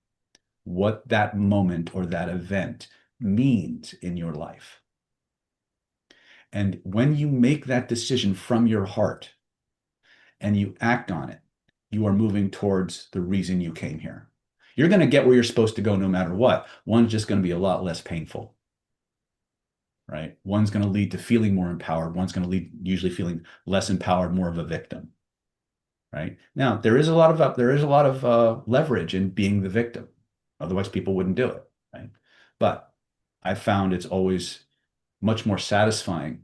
what that moment or that event means in your life. And when you make that decision from your heart and you act on it, you are moving towards the reason you came here. You're going to get where you're supposed to go no matter what. One's just going to be a lot less painful, right? One's going to lead to feeling more empowered. One's going to lead usually feeling less empowered, more of a victim, right? Now, there is a lot of leverage in being the victim. Otherwise, people wouldn't do it, right? But I found it's always much more satisfying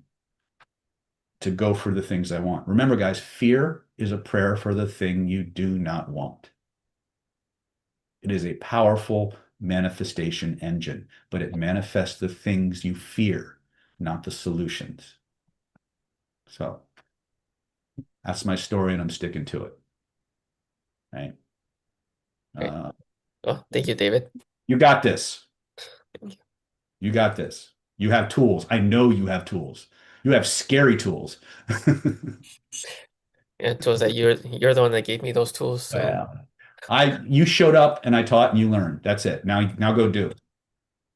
to go for the things I want. Remember, guys, fear is a prayer for the thing you do not want. It is a powerful manifestation engine, but it manifests the things you fear, not the solutions. So that's my story, and I'm sticking to it. Right? Great. Oh, thank you, David. You got this. Thank you. You got this. You have tools. I know you have tools. You have scary tools. Yeah, tools that you're the one that gave me those tools. So You showed up and I taught and you learned. That's it. Now go do it.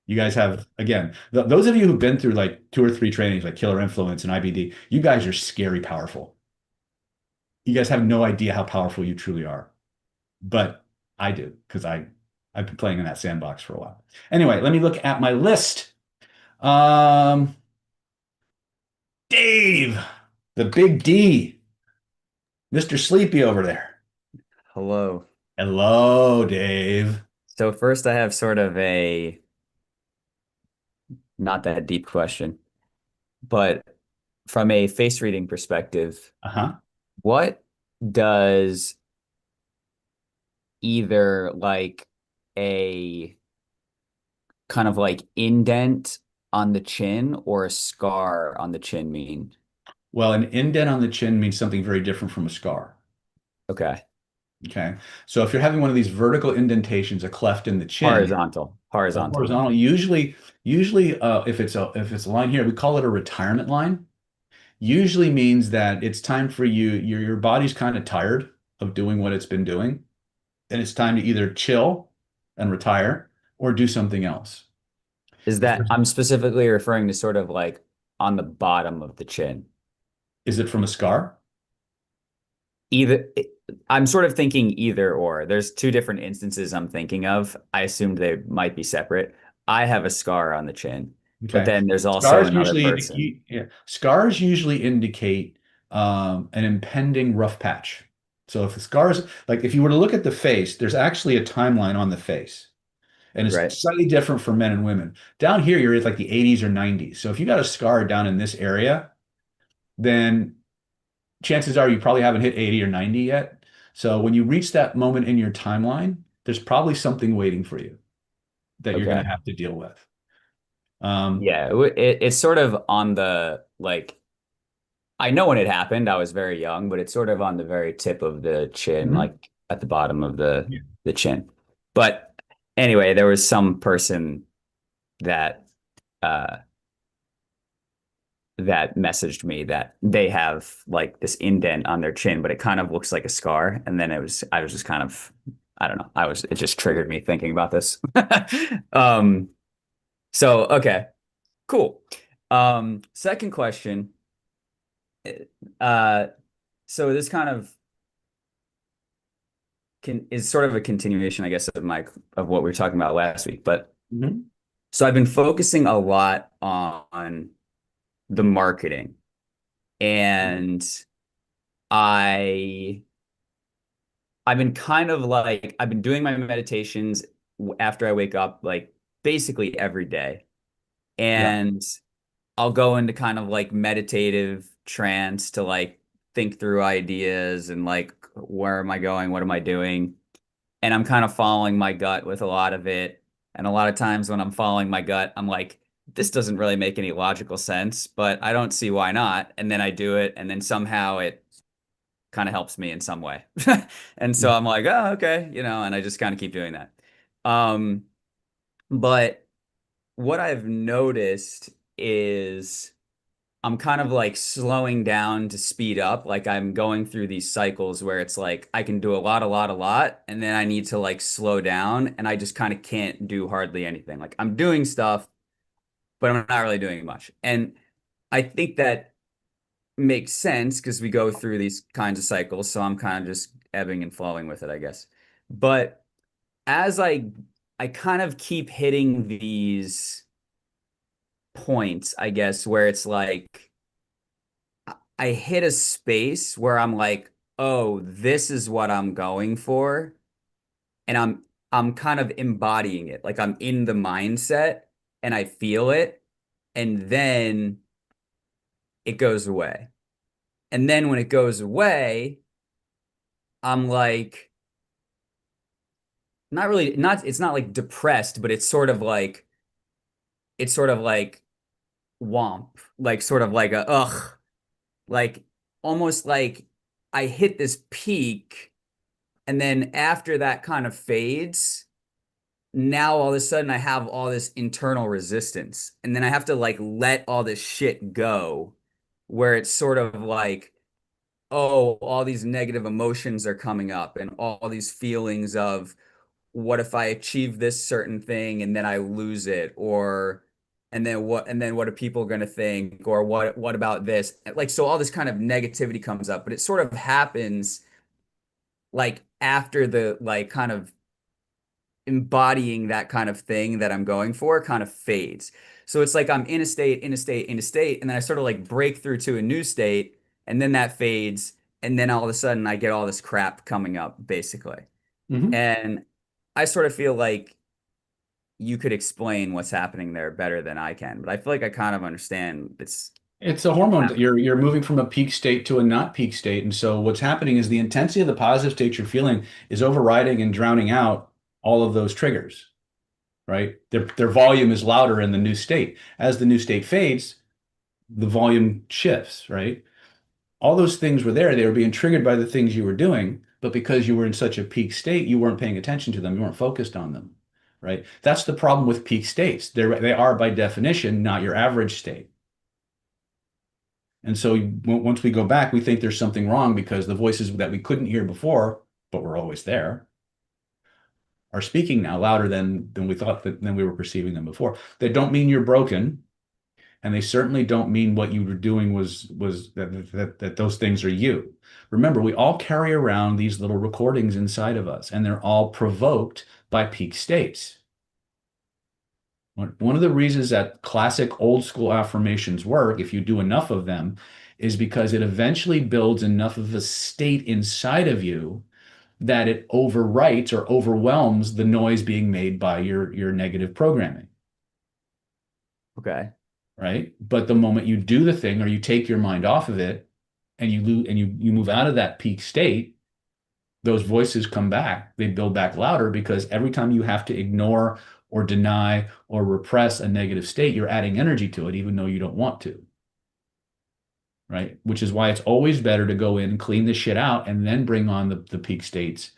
You guys have, again, those of you who've been through like 2 or 3 trainings like Killer Influence and IBD, you guys are scary powerful. You guys have no idea how powerful you truly are. But I do, because I've been playing in that sandbox for a while. Anyway, let me look at my list. Dave, the big D, Mr. Sleepy over there. Hello. Hello, Dave. So first I have sort of a not that deep question, but from a face reading perspective, what does either like a kind of like indent on the chin or a scar on the chin mean? Well, an indent on the chin means something very different from a scar. Okay. Okay. So if you're having one of these vertical indentations, a cleft in the chin, Horizontal. Usually, if it's a line here, we call it a retirement line. Usually means that it's time for you. Your body's kind of tired of doing what it's been doing, and it's time to either chill and retire or do something else. Is that I'm specifically referring to sort of like on the bottom of the chin? Is it from a scar? Either I'm sort of thinking either or. There's 2 different instances I'm thinking of. I assumed they might be separate. I have a scar on the chin, but then there's also another person. Scars usually indicate an impending rough patch. So if the scars, like if you were to look at the face, there's actually a timeline on the face. And it's slightly different for men and women. Down here, you're at like the 80s or 90s. So if you got a scar down in this area, then chances are you probably haven't hit 80 or 90 yet. So when you reach that moment in your timeline, there's probably something waiting for you that you're going Okay. to have to deal with. Yeah, it's sort of on the like I know when it happened, I was very young, but it's sort of on the very tip of the chin, Mhm. like at the bottom of Yeah. the chin. But anyway, there was some person that uh that messaged me that they have like this indent on their chin, but it kind of looks like a scar. And then I was just kind of, I don't know, it just triggered me thinking about this. Um, so okay, cool. Second question. Uh, so this kind of is sort of a continuation, I guess, of what we were talking about last week. But Mhm. so I've been focusing a lot on the marketing, and I I've been kind of like I've been doing my meditations after I wake up, like basically every day, Yeah. and I'll go into kind of like meditative trance to like think through ideas and like where am I going, what am I doing? And I'm kind of following my gut with a lot of it. And a lot of times when I'm following my gut, I'm like, this doesn't really make any logical sense, but I don't see why not. And then I do it, and then somehow it kind of helps me in some way. And so I'm like, oh, okay, and I just kind of keep doing that. Um, but what I've noticed is I'm kind of like slowing down to speed up. Like I'm going through these cycles where it's like I can do a lot, and then I need to like slow down, and I just kind of can't do hardly anything. Like I'm doing stuff, but I'm not really doing much. And I think that makes sense because we go through these kinds of cycles. So I'm kind of just ebbing and flowing with it, I guess. But as I kind of keep hitting these points, I guess, where it's like I hit a space where I'm like, oh, this is what I'm going for. And I'm kind of embodying it. Like I'm in the mindset and I feel it. And then it goes away. And then when it goes away, I'm like, not really, not, it's not like depressed, but it's sort of like womp, like sort of like a ugh, like almost like I hit this peak. And then after that kind of fades, now all of a sudden I have all this internal resistance. And then I have to like let all this shit go, where it's sort of like, oh, all these negative emotions are coming up and all these feelings of what if I achieve this certain thing and then I lose it? Or and then what are people going to think? Or what about this? Like so all this kind of negativity comes up, but it sort of happens like after the like kind of embodying that kind of thing that I'm going for kind of fades. So it's like I'm in a state, in a state, in a state, and then I sort of like break through to a new state, and then that fades, and then all of a sudden I get all this crap coming up, basically. Mhm. And I sort of feel like you could explain what's happening there better than I can, but I feel like I kind of understand It's a hormone that happening. you're moving from a peak state to a not peak state. And so what's happening is the intensity of the positive state you're feeling is overriding and drowning out all of those triggers, right? Their volume is louder in the new state. As the new state fades, the volume shifts, right? All those things were there. They were being triggered by the things you were doing, but because you were in such a peak state, you weren't paying attention to them. You weren't focused on them, right? That's the problem with peak states. They are by definition not your average state. And so once we go back, we think there's something wrong because the voices that we couldn't hear before, but were always there, are speaking now louder than we thought than we were perceiving them before. They don't mean you're broken, and they certainly don't mean what you were doing was that those things are you. Remember, we all carry around these little recordings inside of us, and they're all provoked by peak states. One of the reasons that classic old school affirmations work, if you do enough of them, is because it eventually builds enough of a state inside of you that it overwrites or overwhelms the noise being made by your negative programming, Okay. right? But the moment you do the thing or you take your mind off of it and you lose and you move out of that peak state, those voices come back. They build back louder because every time you have to ignore or deny or repress a negative state, you're adding energy to it, even though you don't want to. Right? Which is why it's always better to go in and clean the shit out and then bring on the peak states,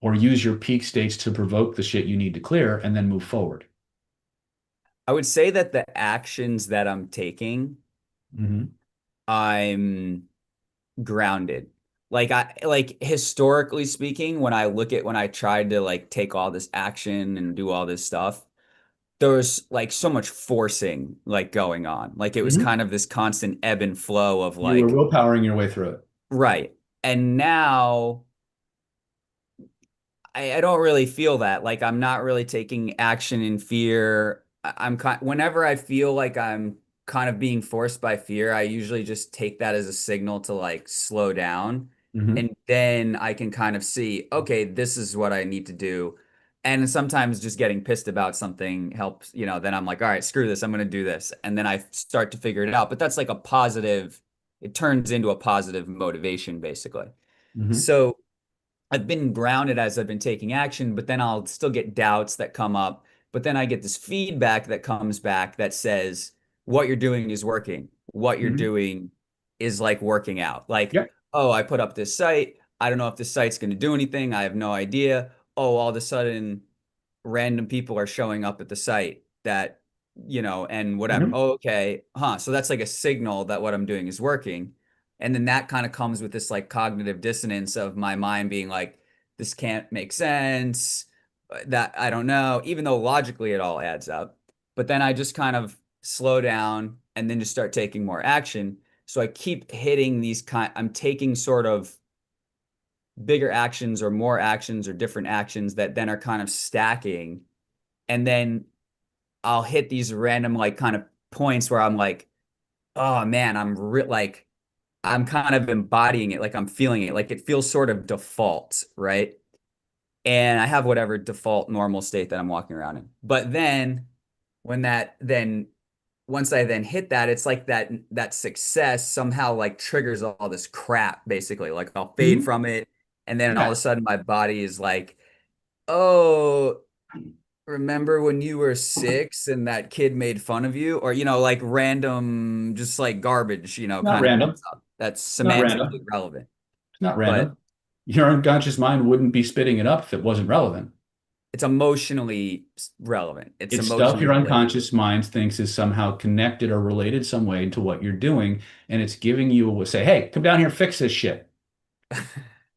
or use your peak states to provoke the shit you need to clear and then move forward. I would say that the actions that I'm taking, I'm grounded. Like historically speaking, when I tried to like take all this action and do all this stuff, there was like so much forcing like going on. Like it was kind of this constant ebb and flow of You were like, willpowering your way through it. right. And now I don't really feel that. Like I'm not really taking action in fear. Whenever I feel like I'm kind of being forced by fear, I usually just take that as a signal to like slow down. And then I can kind of see, okay, this is what I need to do. And sometimes just getting pissed about something helps, then I'm like, all right, screw this, I'm going to do this. And then I start to figure it out. But that's like it turns into a positive motivation, basically. So I've been grounded as I've been taking action, but then I'll still get doubts that come up. But then I get this feedback that comes back that says, what you're doing is working. What you're doing is like working out. Like, oh, I put up this site. I don't know if this site's going to do anything. I have no idea. Oh, all of a sudden, random people are showing up at the site that, and whatever. Oh, okay. So that's like a signal that what I'm doing is working. And then that kind of comes with this like cognitive dissonance of my mind being like, this can't make sense, that I don't know, even though logically it all adds up. But then I just kind of slow down and then just start taking more action. So I keep hitting I'm taking sort of bigger actions or more actions or different actions that then are kind of stacking. And then I'll hit these random like kind of points where I'm like, oh man, I'm kind of embodying it, like I'm feeling it, like it feels sort of default, right? And I have whatever default normal state that I'm walking around in. But then when that then once I then hit that, it's like that success somehow like triggers all this crap, basically. Like I'll fade from it, and then all of a sudden my body is like, oh, remember when you were 6 and that kid made fun of you? Or, like random, just like garbage, Not kind of random. comes up. That's Not semantically random. relevant. It's not But random. Your unconscious mind wouldn't be spitting it up if it wasn't relevant. it's emotionally relevant. It's It's stuff emotionally your related. unconscious mind thinks is somehow connected or related some way to what you're doing. And it's giving you a say, hey, come down here, fix this shit.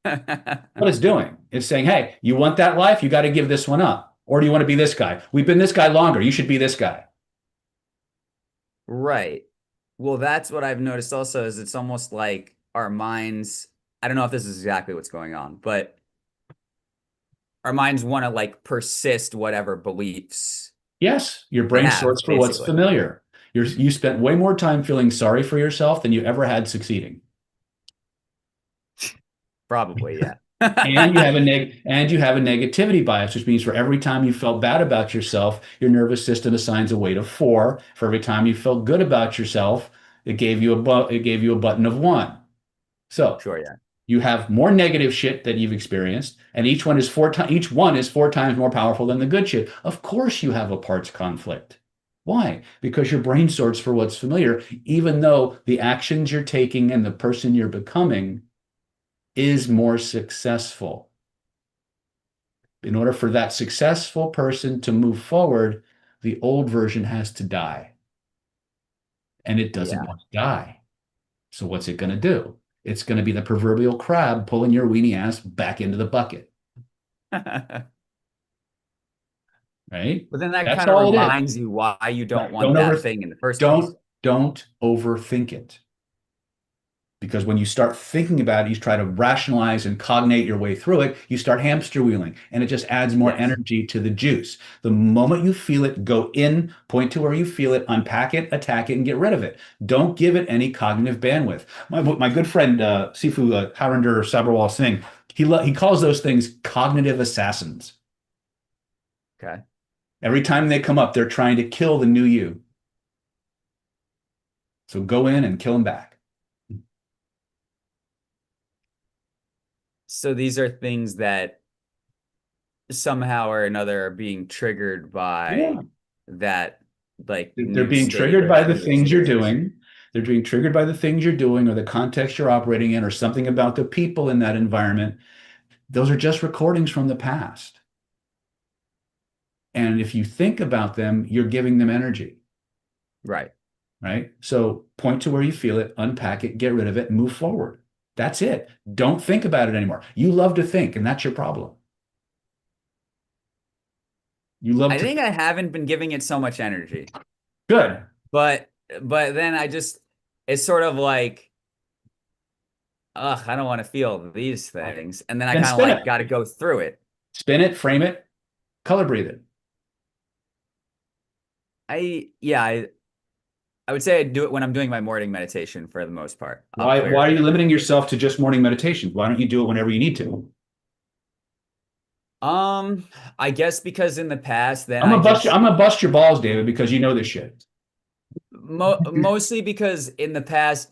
What it's doing, it's saying, hey, you want that life? You got to give this one up. Or do you want to be this guy? We've been this guy longer. You should be this guy. Right. Well, that's what I've noticed also is it's almost like our minds, I don't know if this is exactly what's going on, but our minds want to like persist whatever beliefs Yes, your they brain have, sorts for what's basically. familiar. You spent way more time feeling sorry for yourself than you ever had succeeding. Probably, yeah. And you have a negativity bias, which means for every time you felt bad about yourself, your nervous system assigns a weight of 4. For every time you felt good about yourself, it gave you a button of 1. So Sure, yeah. you have more negative shit that you've experienced, and each one is 4 times more powerful than the good shit. Of course, you have a parts conflict. Why? Because your brain sorts for what's familiar, even though the actions you're taking and the person you're becoming is more successful. In order for that successful person to move forward, the old version has to die. And it doesn't want to die. So what's it going to do? It's going to be the proverbial crab pulling your weenie ass back into the bucket. Right? But then that That's kind of all it is. reminds you why you don't want Don't that over, thing in the first place. don't overthink it. Because when you start thinking about it, you try to rationalize and cognate your way through it, you start hamster wheeling, and it just adds more energy to the juice. The moment you feel it, go in, point to where you feel it, unpack it, attack it, and get rid of it. Don't give it any cognitive bandwidth. My good friend, Sifu Harinder Sabharwal Singh, he calls those things cognitive assassins. Okay. Every time they come up, they're trying to kill the new you. So go in and kill them back. So these are things that somehow or another are being triggered by Yeah. that like They're new being state triggered or by the change things you're experience. doing. They're being triggered by the things you're doing or the context you're operating in or something about the people in that environment. Those are just recordings from the past. And if you think about them, you're giving them energy. Right. Right. So point to where you feel it, unpack it, get rid of it, and move forward. That's it. Don't think about it anymore. You love to think, and that's your problem. You love I to think I haven't been giving it so much energy. Good. But then it's sort of like, ugh, I don't want to feel these things. And then I Then kind of spin like it. got to go through it. Spin it, frame it, color breathe it. I would say I do it when I'm doing my morning meditation for the most part. I'll Why clear are it. you limiting yourself to just morning meditation? Why don't you do it whenever you need to? I guess because in the past, then I'm gonna bust your balls, David, because you know this shit. mostly because in the past,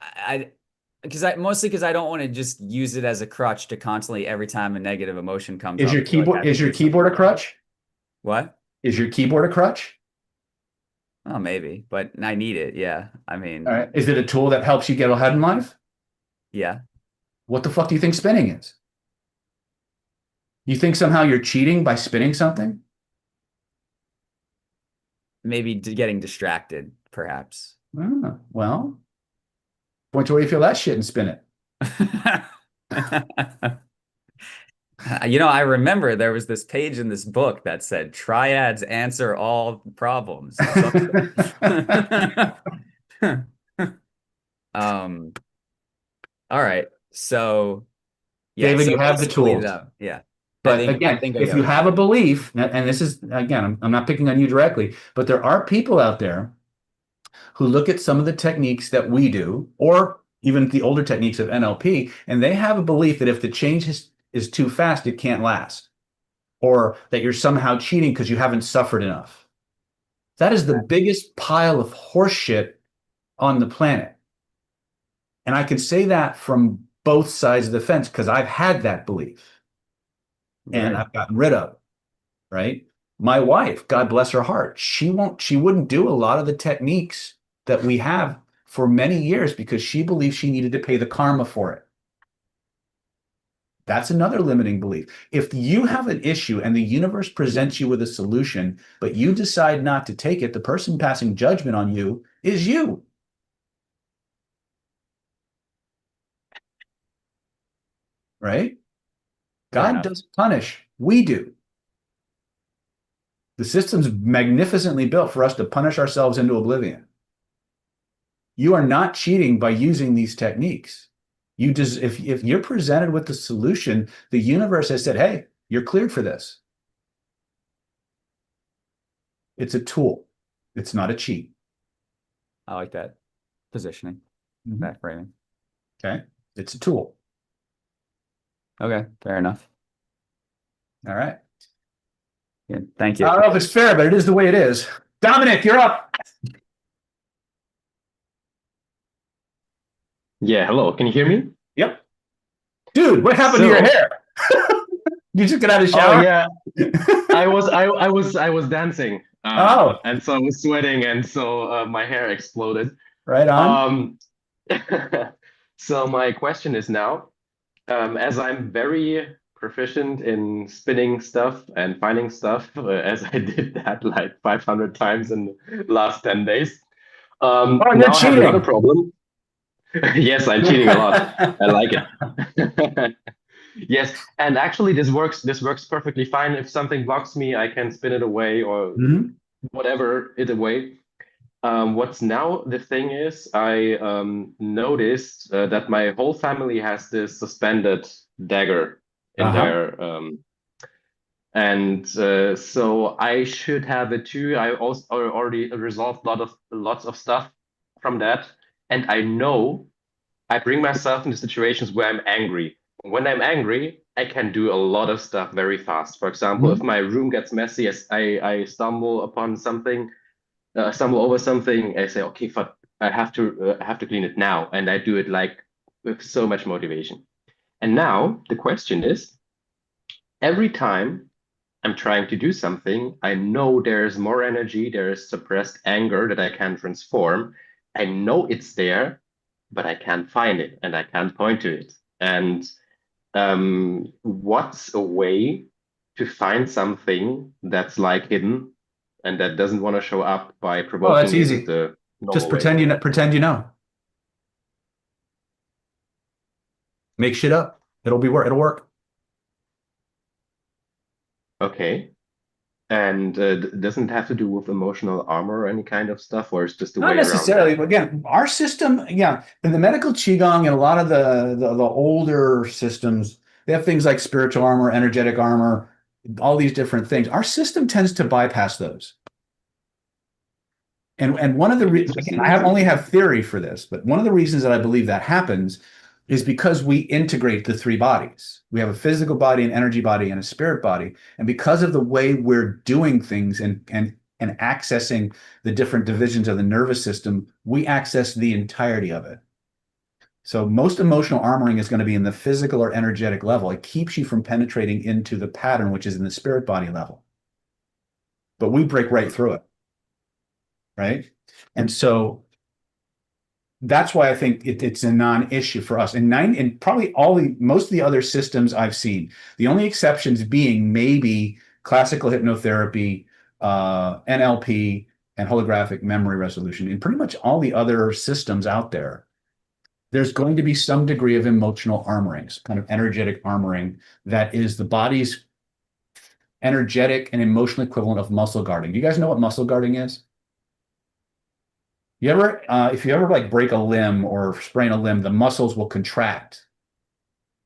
I because I don't want to just use it as a crutch to constantly every time a negative emotion comes Is up, your feel like I keyboard have to is your do something keyboard a about it. crutch? What? Is your keyboard a crutch? Oh, maybe, but I need it. Yeah. I All mean, right. Is it a tool that helps you get ahead in life? yeah, What the fuck do you think spinning is? You think somehow you're cheating by spinning something? maybe getting distracted, perhaps. Well, point to where you feel that shit and spin it. I remember there was this page in this book that said triads answer all problems. Um, all right. So yeah, David, so you have the basically tools. though, yeah. But I again, think I if get you what you're have a saying. belief, and this is, again, I'm not picking on you directly, but there are people out there who look at some of the techniques that we do, or even the older techniques of NLP, and they have a belief that if the change is too fast, it can't last, or that you're somehow cheating because you haven't suffered enough. That is the biggest pile of horseshit on the planet. And I can say that from both sides of the fence because I've had that belief and Right. I've gotten rid of it, right? My wife, God bless her heart, she wouldn't do a lot of the techniques that we have for many years because she believed she needed to pay the karma for it. That's another limiting belief. If you have an issue and the universe presents you with a solution, but you decide not to take it, the person passing judgment on you is you. Right? Fair God enough. doesn't punish, we do. The system's magnificently built for us to punish ourselves into oblivion. You are not cheating by using these techniques. If you're presented with the solution, the universe has said, hey, you're cleared for this. It's a tool. It's not a cheat. I like that positioning, Mhm. that framing. Okay. It's a tool. Okay, fair enough. All right. Yeah, thank I you. don't know if it's fair, but it is the way it is. Dominic, you're up. Yeah, hello. Can you hear me? Yep. Dude, what happened to your So, hair? You just get out of the oh shower? yeah, I was dancing, Oh, and so I was sweating, and so my hair exploded. right on. Um, so my question is now, as I'm very proficient in spinning stuff and finding stuff, as I did that like 500 times in the last 10 days, Oh, you're now I have another cheating. problem. Yes, I'm cheating a lot. I like it. Yes, and actually this works perfectly fine. If something blocks me, I can spin it away or Mhm. whatever it away. What's now the thing is, I noticed that my whole family has this suspended dagger in Uh-huh. their and so I should have it too. I also already resolved lots of stuff from that, and I know I bring myself into situations where I'm angry. When I'm angry, I can do a lot of stuff very fast. For example, if Mhm. my room gets messy, I stumble upon something, stumble over something, I say, okay, fuck, I have to clean it now, and I do it like with so much motivation. And now the question is, every time I'm trying to do something, I know there's more energy, there's suppressed anger that I can transform. I know it's there, but I can't find it and I can't point to it. And what's a way to find something that's like hidden and that doesn't want to show up by Oh, that's provoking it easy. the Just normal way? pretend you know. Make shit up. It'll work. Okay. And doesn't it have to do with emotional armor or any kind of stuff, or is just a Not way around necessarily, that? but again, our system, yeah, in the medical qigong and a lot of the older systems, they have things like spiritual armor, energetic armor, all these different things. Our system tends to bypass those. And one of the Maybe it's just again, an I have only intuitive. have theory for this, but one of the reasons that I believe that happens is because we integrate the three bodies. We have a physical body, an energy body, and a spirit body. And because of the way we're doing things and accessing the different divisions of the nervous system, we access the entirety of it. So most emotional armoring is going to be in the physical or energetic level. It keeps you from penetrating into the pattern, which is in the spirit body level. But we break right through it. Right. And so that's why I think it's a non-issue for us. And probably most of the other systems I've seen, the only exceptions being maybe classical hypnotherapy, NLP, and holographic memory resolution. In pretty much all the other systems out there, there's going to be some degree of emotional armoring, kind of energetic armoring that is the body's energetic and emotional equivalent of muscle guarding. Do you guys know what muscle guarding is? If you ever like break a limb or sprain a limb, the muscles will contract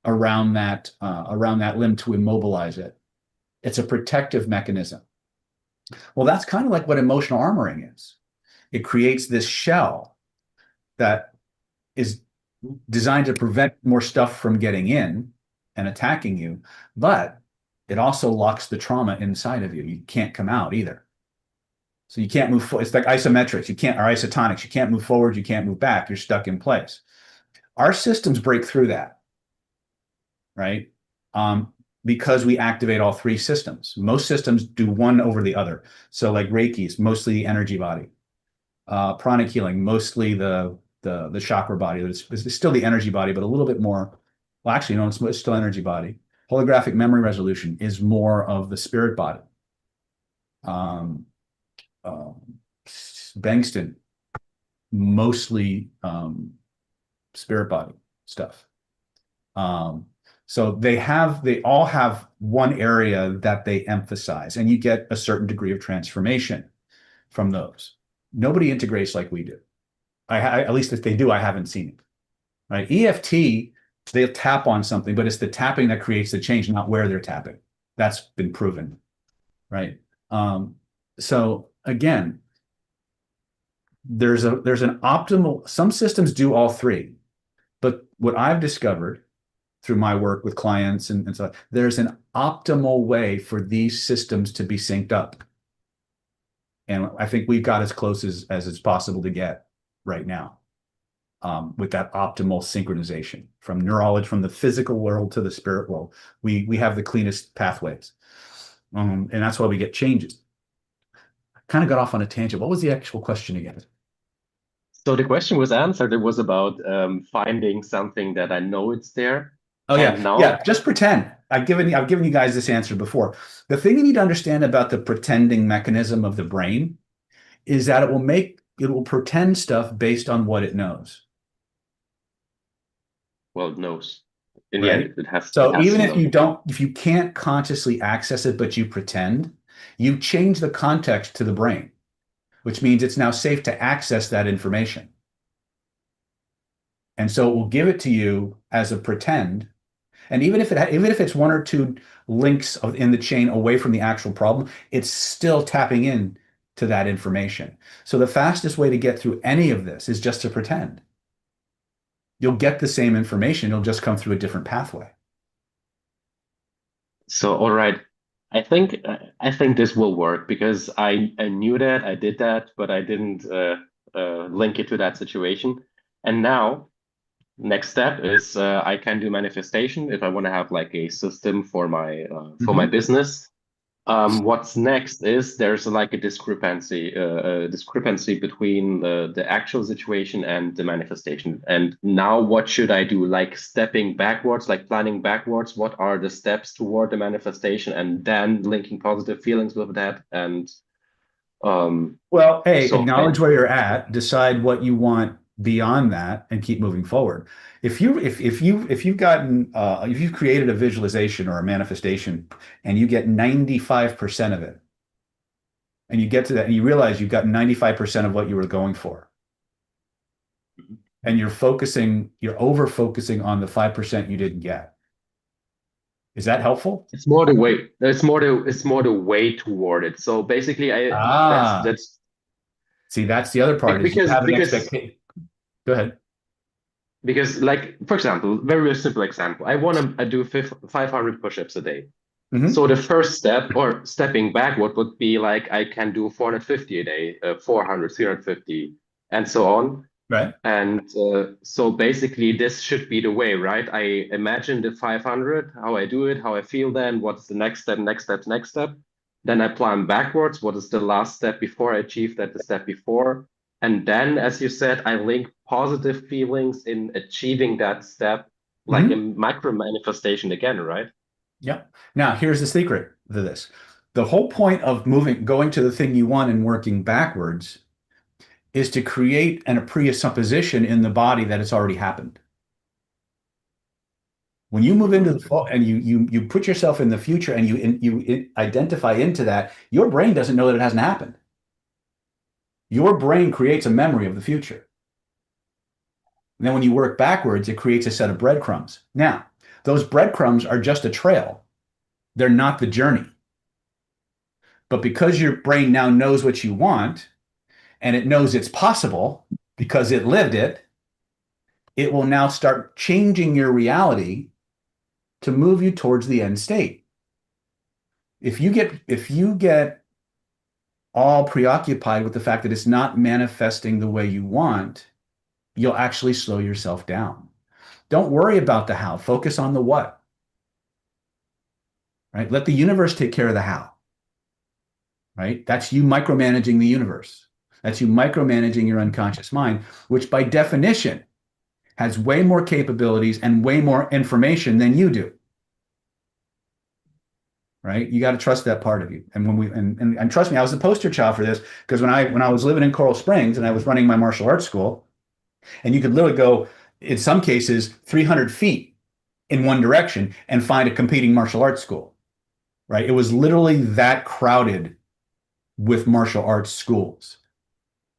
around that limb to immobilize it. It's a protective mechanism. Well, that's kind of like what emotional armoring is. It creates this shell that is designed to prevent more stuff from getting in and attacking you, but it also locks the trauma inside of you. You can't come out either. So you can't move forward. It's like isometrics. Or isotonics. You can't move forward. You can't move back. You're stuck in place. Our systems break through that, right? Because we activate all three systems. Most systems do one over the other. So like Reiki is mostly the energy body. Pranic healing, mostly the chakra body. It's still the energy body, but a little bit more. Well, actually, no, it's still energy body. Holographic memory resolution is more of the spirit body. Bengston, mostly spirit body stuff. So they all have one area that they emphasize, and you get a certain degree of transformation from those. Nobody integrates like we do. At least if they do, I haven't seen it. Right? EFT, they'll tap on something, but it's the tapping that creates the change, not where they're tapping. That's been proven. Right? So again, there's an optimal. Some systems do all three, but what I've discovered through my work with clients and so there's an optimal way for these systems to be synced up. And I think we've got as close as it's possible to get right now with that optimal synchronization from neurology, from the physical world to the spirit world. We have the cleanest pathways. And that's why we get changes. Kind of got off on a tangent. What was the actual question again? So the question was answered. It was about finding something that I know it's there. Oh yeah, And now, yeah. Just pretend. I've given you guys this answer before. The thing you need to understand about the pretending mechanism of the brain is that it will pretend stuff based on what it knows. well, it knows. In the Right? end, it has So even to know. if you can't consciously access it, but you pretend, you change the context to the brain, which means it's now safe to access that information. And so it will give it to you as a pretend. And even if it's one or two links in the chain away from the actual problem, it's still tapping in to that information. So the fastest way to get through any of this is just to pretend. You'll get the same information. It'll just come through a different pathway. So, all right. I think this will work because I knew that I did that, but I didn't link it to that situation. And now next step is I can do manifestation if I want to have like a system for my business. What's next is there's like a discrepancy between the actual situation and the manifestation. And now what should I do? Like stepping backwards, like planning backwards, what are the steps toward the manifestation, and then linking positive feelings with that. And Well, hey, so I, acknowledge where you're at, decide what you want beyond that, and keep moving forward. If you've created a visualization or a manifestation and you get 95% of it, and you get to that and you realize you've got 95% of what you were going for, and you're over focusing on the 5% you didn't get. Is that helpful? it's more the way. It's more the way toward it. So basically, that's See, that's the other part is you because have an because expectation. Go ahead. because like for example, very simple example. I want to do 500 push-ups a day. Mhm. So the first step or stepping backward would be like I can do 450 a day, 400, 350, and so on. Right. And so basically, this should be the way, right? I imagine the 500, how I do it, how I feel then, what's the next step, next step, next step. Then I plan backwards. What is the last step before I achieve that, the step before? And then, as you said, I link positive feelings in achieving that step, like a micro manifestation again, right? Yeah. Now, here's the secret to this. The whole point of going to the thing you want and working backwards is to create a presupposition in the body that it's already happened. When you move into the and you put yourself in the future and you identify into that, your brain doesn't know that it hasn't happened. Your brain creates a memory of the future. And then when you work backwards, it creates a set of breadcrumbs. Now, those breadcrumbs are just a trail. They're not the journey. But because your brain now knows what you want and it knows it's possible because it lived it, it will now start changing your reality to move you towards the end state. If you get all preoccupied with the fact that it's not manifesting the way you want, you'll actually slow yourself down. Don't worry about the how, focus on the what. Right? Let the universe take care of the how. Right? That's you micromanaging the universe. That's you micromanaging your unconscious mind, which by definition has way more capabilities and way more information than you do. Right? You got to trust that part of you. And and trust me, I was the poster child for this because when I was living in Coral Springs and I was running my martial arts school, and you could literally go, in some cases, 300 feet in one direction and find a competing martial arts school. Right? It was literally that crowded with martial arts schools.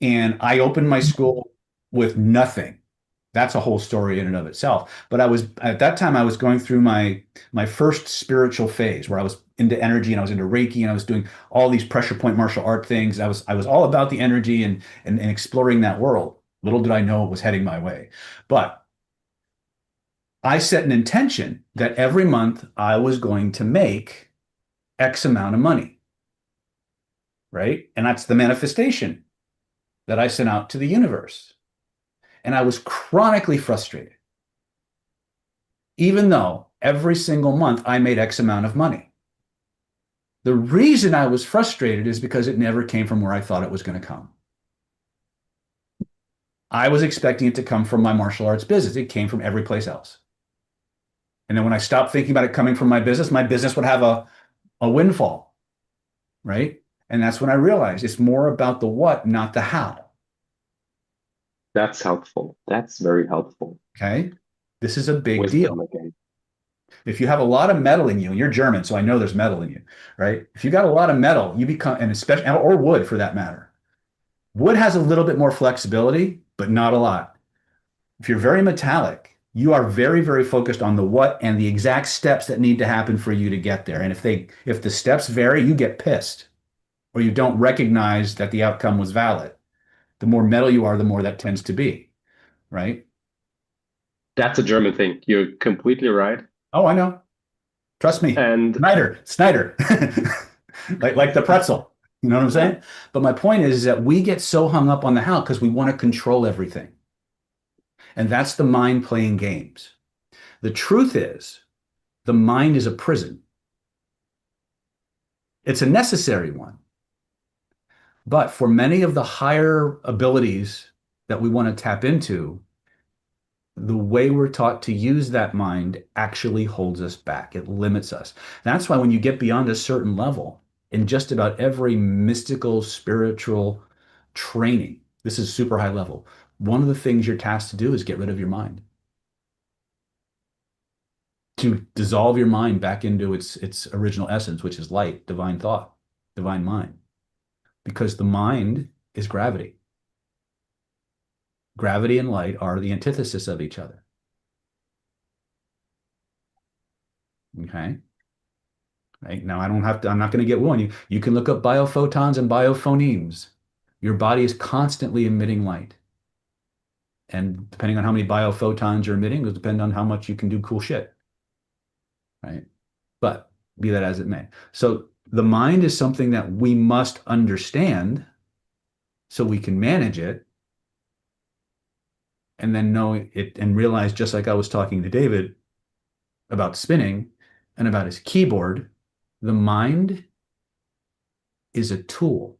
And I opened my school with nothing. That's a whole story in and of itself. But at that time I was going through my first spiritual phase where I was into energy and I was into Reiki and I was doing all these pressure point martial art things. I was all about the energy and exploring that world. Little did I know it was heading my way. But I set an intention that every month I was going to make X amount of money. Right? And that's the manifestation that I sent out to the universe. And I was chronically frustrated, even though every single month I made X amount of money. The reason I was frustrated is because it never came from where I thought it was going to come. I was expecting it to come from my martial arts business. It came from every place else. And then when I stopped thinking about it coming from my business would have a windfall, right? And that's when I realized it's more about the what, not the how. That's helpful. That's very helpful. Okay. This is a big Wisdom deal. again. If you have a lot of metal in you, and you're German, so I know there's metal in you, right? If you got a lot of metal, you become, and especially, or wood for that matter. Wood has a little bit more flexibility, but not a lot. If you're very metallic, you are very, very focused on the what and the exact steps that need to happen for you to get there. And if the steps vary, you get pissed, or you don't recognize that the outcome was valid. The more metal you are, the more that tends to be, right? That's a German thing. You're completely right. Oh, I know. Trust me. And Snyder, like the pretzel. You know what I'm saying? But my point is that we get so hung up on the how because we want to control everything. And that's the mind playing games. The truth is, the mind is a prison. It's a necessary one. But for many of the higher abilities that we want to tap into, the way we're taught to use that mind actually holds us back. It limits us. That's why when you get beyond a certain level, in just about every mystical, spiritual training, this is super high level. One of the things you're tasked to do is get rid of your mind. To dissolve your mind back into its original essence, which is light, divine thought, divine mind. Because the mind is gravity. Gravity and light are the antithesis of each other. Okay. Right now, I'm not going to get one. You can look up biophotons and biophonemes. Your body is constantly emitting light. And depending on how many biophotons you're emitting, will depend on how much you can do cool shit. Right. But be that as it may. So the mind is something that we must understand so we can manage it, and then know it and realize, just like I was talking to David about spinning and about his keyboard, the mind is a tool.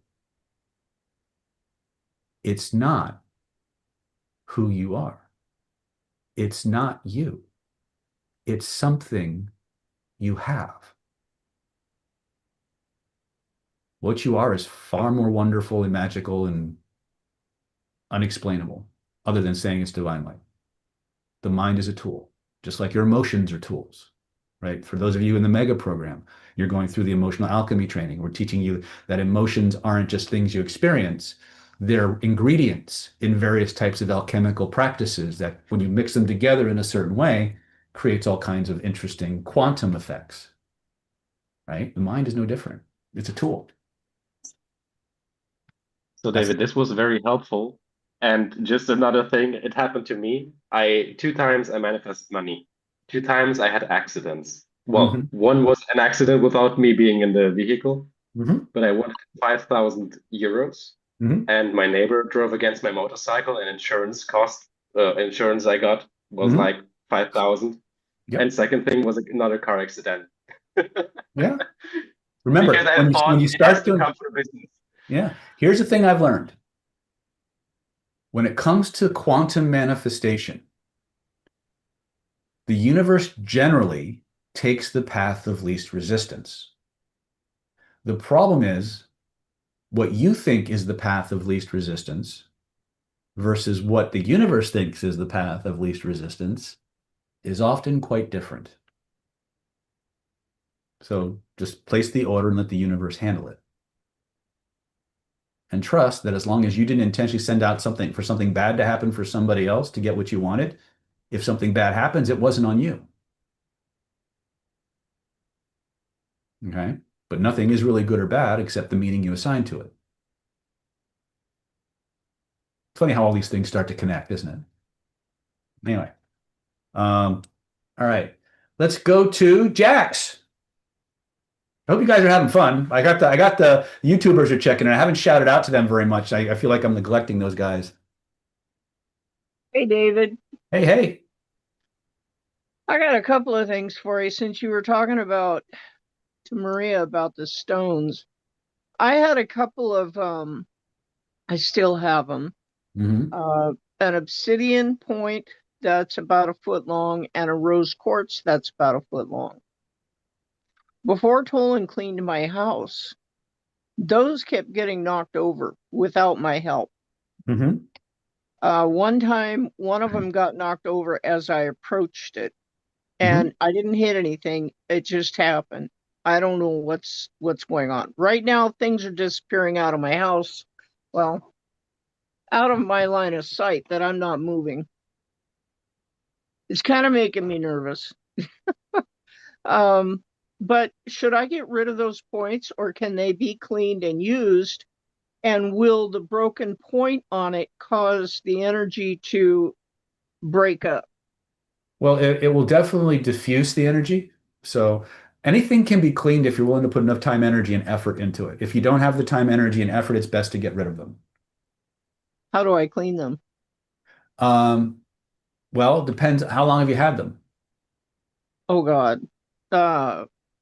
It's not who you are. It's not you. It's something you have. What you are is far more wonderful and magical and unexplainable, other than saying it's divine light. The mind is a tool, just like your emotions are tools, right? For those of you in the mega program, you're going through the emotional alchemy training. We're teaching you that emotions aren't just things you experience. They're ingredients in various types of alchemical practices that, when you mix them together in a certain way, creates all kinds of interesting quantum effects, right? The mind is no different. It's a tool. So David, this was very helpful. And just another thing, it happened to me. 2 times I manifested money. 2 times I had accidents. Well, one was an accident without me being in the vehicle, but I won 5,000 euros. And my neighbor drove against my motorcycle, and insurance I got was like 5,000. Yep. And second thing was another car accident. Yeah. Remember, Because I thought when you it start has to to come from business. Yeah. Here's the thing I've learned. When it comes to quantum manifestation, the universe generally takes the path of least resistance. The problem is what you think is the path of least resistance versus what the universe thinks is the path of least resistance is often quite different. So just place the order and let the universe handle it. And trust that as long as you didn't intentionally send out something for something bad to happen for somebody else to get what you wanted, if something bad happens, it wasn't on you. Okay? But nothing is really good or bad except the meaning you assign to it. It's funny how all these things start to connect, isn't it? Anyway. All right. Let's go to Jax. I hope you guys are having fun. I got the YouTubers are checking in. I haven't shouted out to them very much. I feel like I'm neglecting those guys. Hey, David. Hey. I got a couple of things for you since you were talking to Maria about the stones. I had a couple of, I still have them. An obsidian point that's about 1 foot long and a rose quartz that's about 1 foot long. Before Tolan cleaned my house, those kept getting knocked over without my help. One time, one of them got knocked over as I approached it, and I didn't hit anything. It just happened. I don't know what's going on. Right now, things are disappearing out of my house. Well, out of my line of sight that I'm not moving. It's kind of making me nervous. But should I get rid of those points, or can they be cleaned and used? And will the broken point on it cause the energy to break up? Well, it will definitely diffuse the energy. So anything can be cleaned if you're willing to put enough time, energy, and effort into it. If you don't have the time, energy, and effort, it's best to get rid of them. How do I clean them? Well, it depends. How long have you had them? Oh God.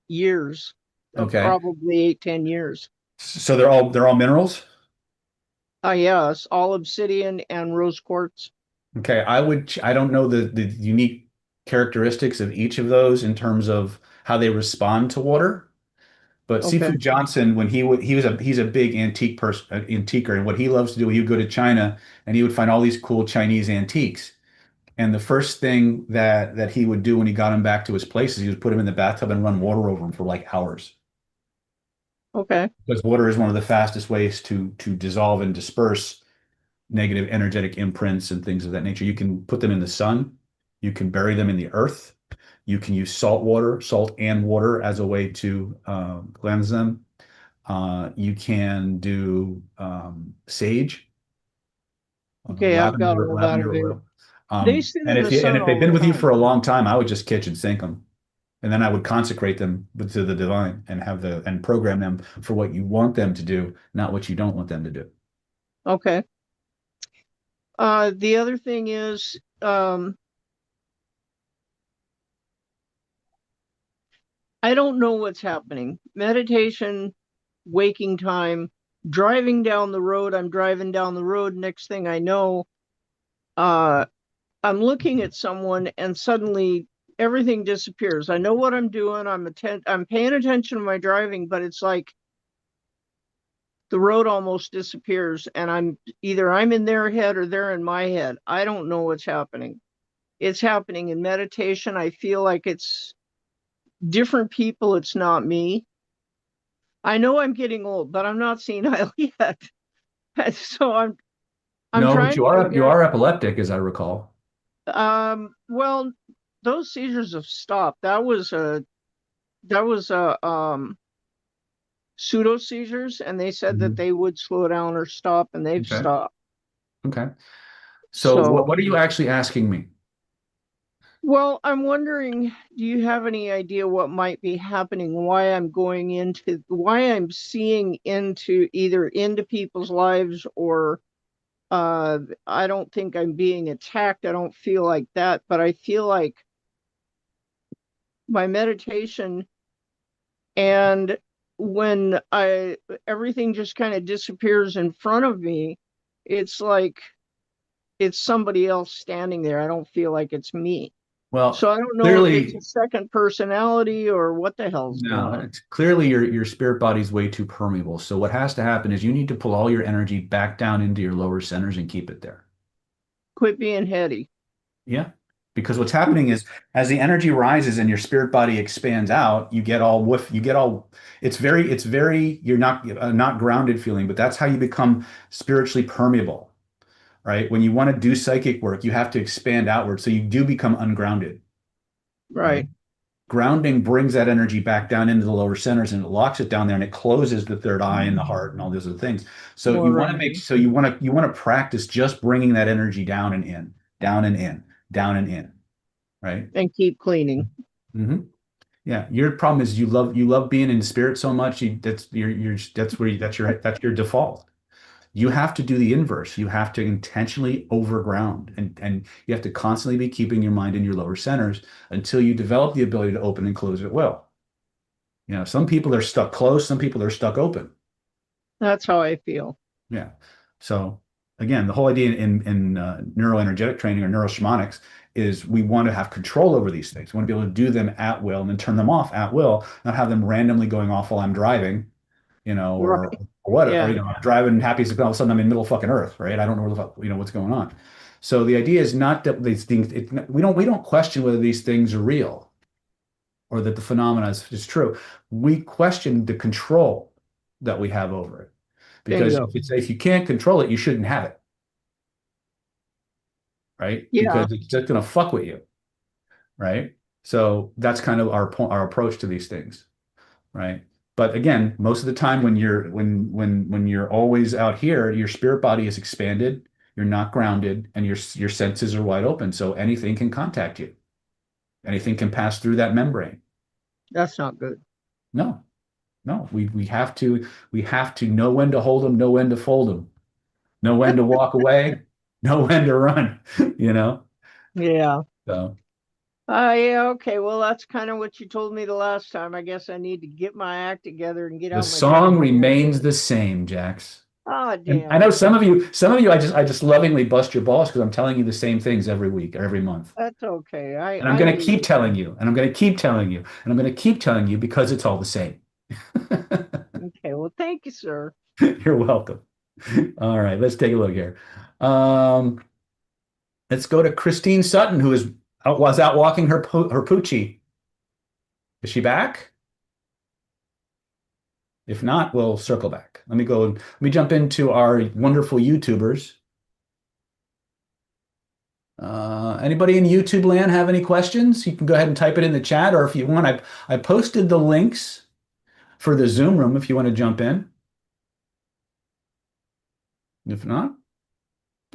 Years. Okay. Probably 8, 10 years. So they're all minerals? Yes, all obsidian and rose quartz. Okay. I don't know the unique characteristics of each of those in terms of how they respond to water. But Okay. Seafood Johnson, when he's a big antique person, antiquer, and what he loves to do, he would go to China and he would find all these cool Chinese antiques. And the first thing that he would do when he got him back to his place is he would put him in the bathtub and run water over him for like hours. Okay. Because water is one of the fastest ways to dissolve and disperse negative energetic imprints and things of that nature. You can put them in the sun, you can bury them in the earth, you can use salt and water as a way to cleanse them. You can do sage, Okay, I've got all that lavender available. oil. They sit And in the sun if they've all been the with you time. for a long time, I would just kitchen sink them, and then I would consecrate them to the divine and program them for what you want them to do, not what you don't want them to do. Okay. The other thing is, I don't know what's happening. Meditation, waking time, driving down the road. I'm driving down the road. Next thing I know, I'm looking at someone and suddenly everything disappears. I know what I'm doing. I'm paying attention to my driving, but it's like the road almost disappears and I'm in their head or they're in my head. I don't know what's happening. It's happening in meditation. I feel like it's different people. It's not me. I know I'm getting old, but I'm not senile yet. So I'm No, but trying to you figure are epileptic, as I recall. well, those seizures have stopped. That was a pseudo seizures, and they said that Mhm. they would slow down or stop, and they've Okay. stopped. Okay. So So, what are you actually asking me? well, I'm wondering, do you have any idea what might be happening? Why I'm seeing into people's lives, or I don't think I'm being attacked. I don't feel like that, but I feel like my meditation and when I everything just kind of disappears in front of me, it's like it's somebody else standing there. I don't feel like it's me. Well, So I don't know if it's a clearly, second personality or what the hell's going no, on. it's clearly your spirit body's way too permeable. So what has to happen is you need to pull all your energy back down into your lower centers and keep it there. Quit being heady. Yeah. Because what's happening is as the energy rises and your spirit body expands out, you get all, it's very, you're not grounded feeling, but that's how you become spiritually permeable, right? When you want to do psychic work, you have to expand outward. So you do become ungrounded, right? Right. Grounding brings that energy back down into the lower centers and it locks it down there and it closes the third eye and the heart and all those other things. So More you want to make, rounding so you want to practice just bringing that energy down and in, down and in, down and in, right? and keep cleaning. Hmm. Yeah. Your problem is you love being in spirit so much. That's your default. You have to do the inverse. You have to intentionally overground and you have to constantly be keeping your mind in your lower centers until you develop the ability to open and close at will. You know, some people are stuck closed, some people are stuck open. That's how I feel. Yeah. So again, the whole idea in neuroenergetic training or neuroshamanics is we want to have control over these things. We want to be able to do them at will and then turn them off at will, not have them randomly going off while I'm driving, you know, Right. or what, or, Yeah. you know, I'm driving happy as all of a sudden I'm in middle of fucking earth, right? I don't know where the fuck, you know, what's going on. So the idea is not that these things, we don't question whether these things are real or that the phenomena is true. We question the control that we have over it. Because Bingo. if you can't control it, you shouldn't have it, right? Yeah. Because it's just going to fuck with you, right? So that's kind of our approach to these things, right? But again, most of the time when you're always out here, your spirit body is expanded, you're not grounded, and your senses are wide open. So anything can contact you. Anything can pass through that membrane. That's not good. No, no, we have to know when to hold them, know when to fold them, know when to walk away, know when to run, you know? Yeah. So Yeah, okay. Well, that's kind of what you told me the last time. I guess I need to get my act together and get the out my song journal. remains the same, Jax. Oh, And I damn. know some of you, I just lovingly bust your balls because I'm telling you the same things every week or every month. That's okay. And I'm I going to knew keep you. telling you, and I'm going to keep telling you, and I'm going to keep telling you because it's all the same. Okay. Well, thank you, sir. You're welcome. All right, let's take a look here. Um, let's go to Christine Sutton, who was out walking her poochie. Is she back? If not, we'll circle back. Let me jump into our wonderful YouTubers. Anybody in YouTube land have any questions? You can go ahead and type it in the chat, or if you want, I posted the links for the Zoom room if you want to jump in. If not,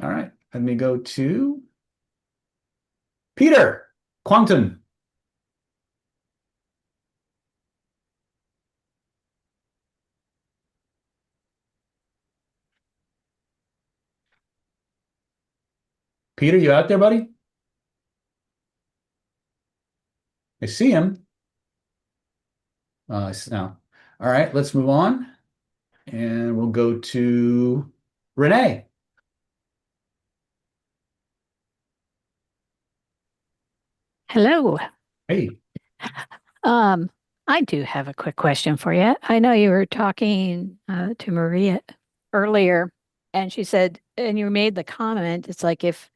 all right, let me go to Peter Quantum. Peter, you out there, buddy? I see him. No. All right, let's move on. And we'll go to Renee. Hello. Hey. I do have a quick question for you. I know you were talking to Maria earlier, and she said, and you made the comment, it's like if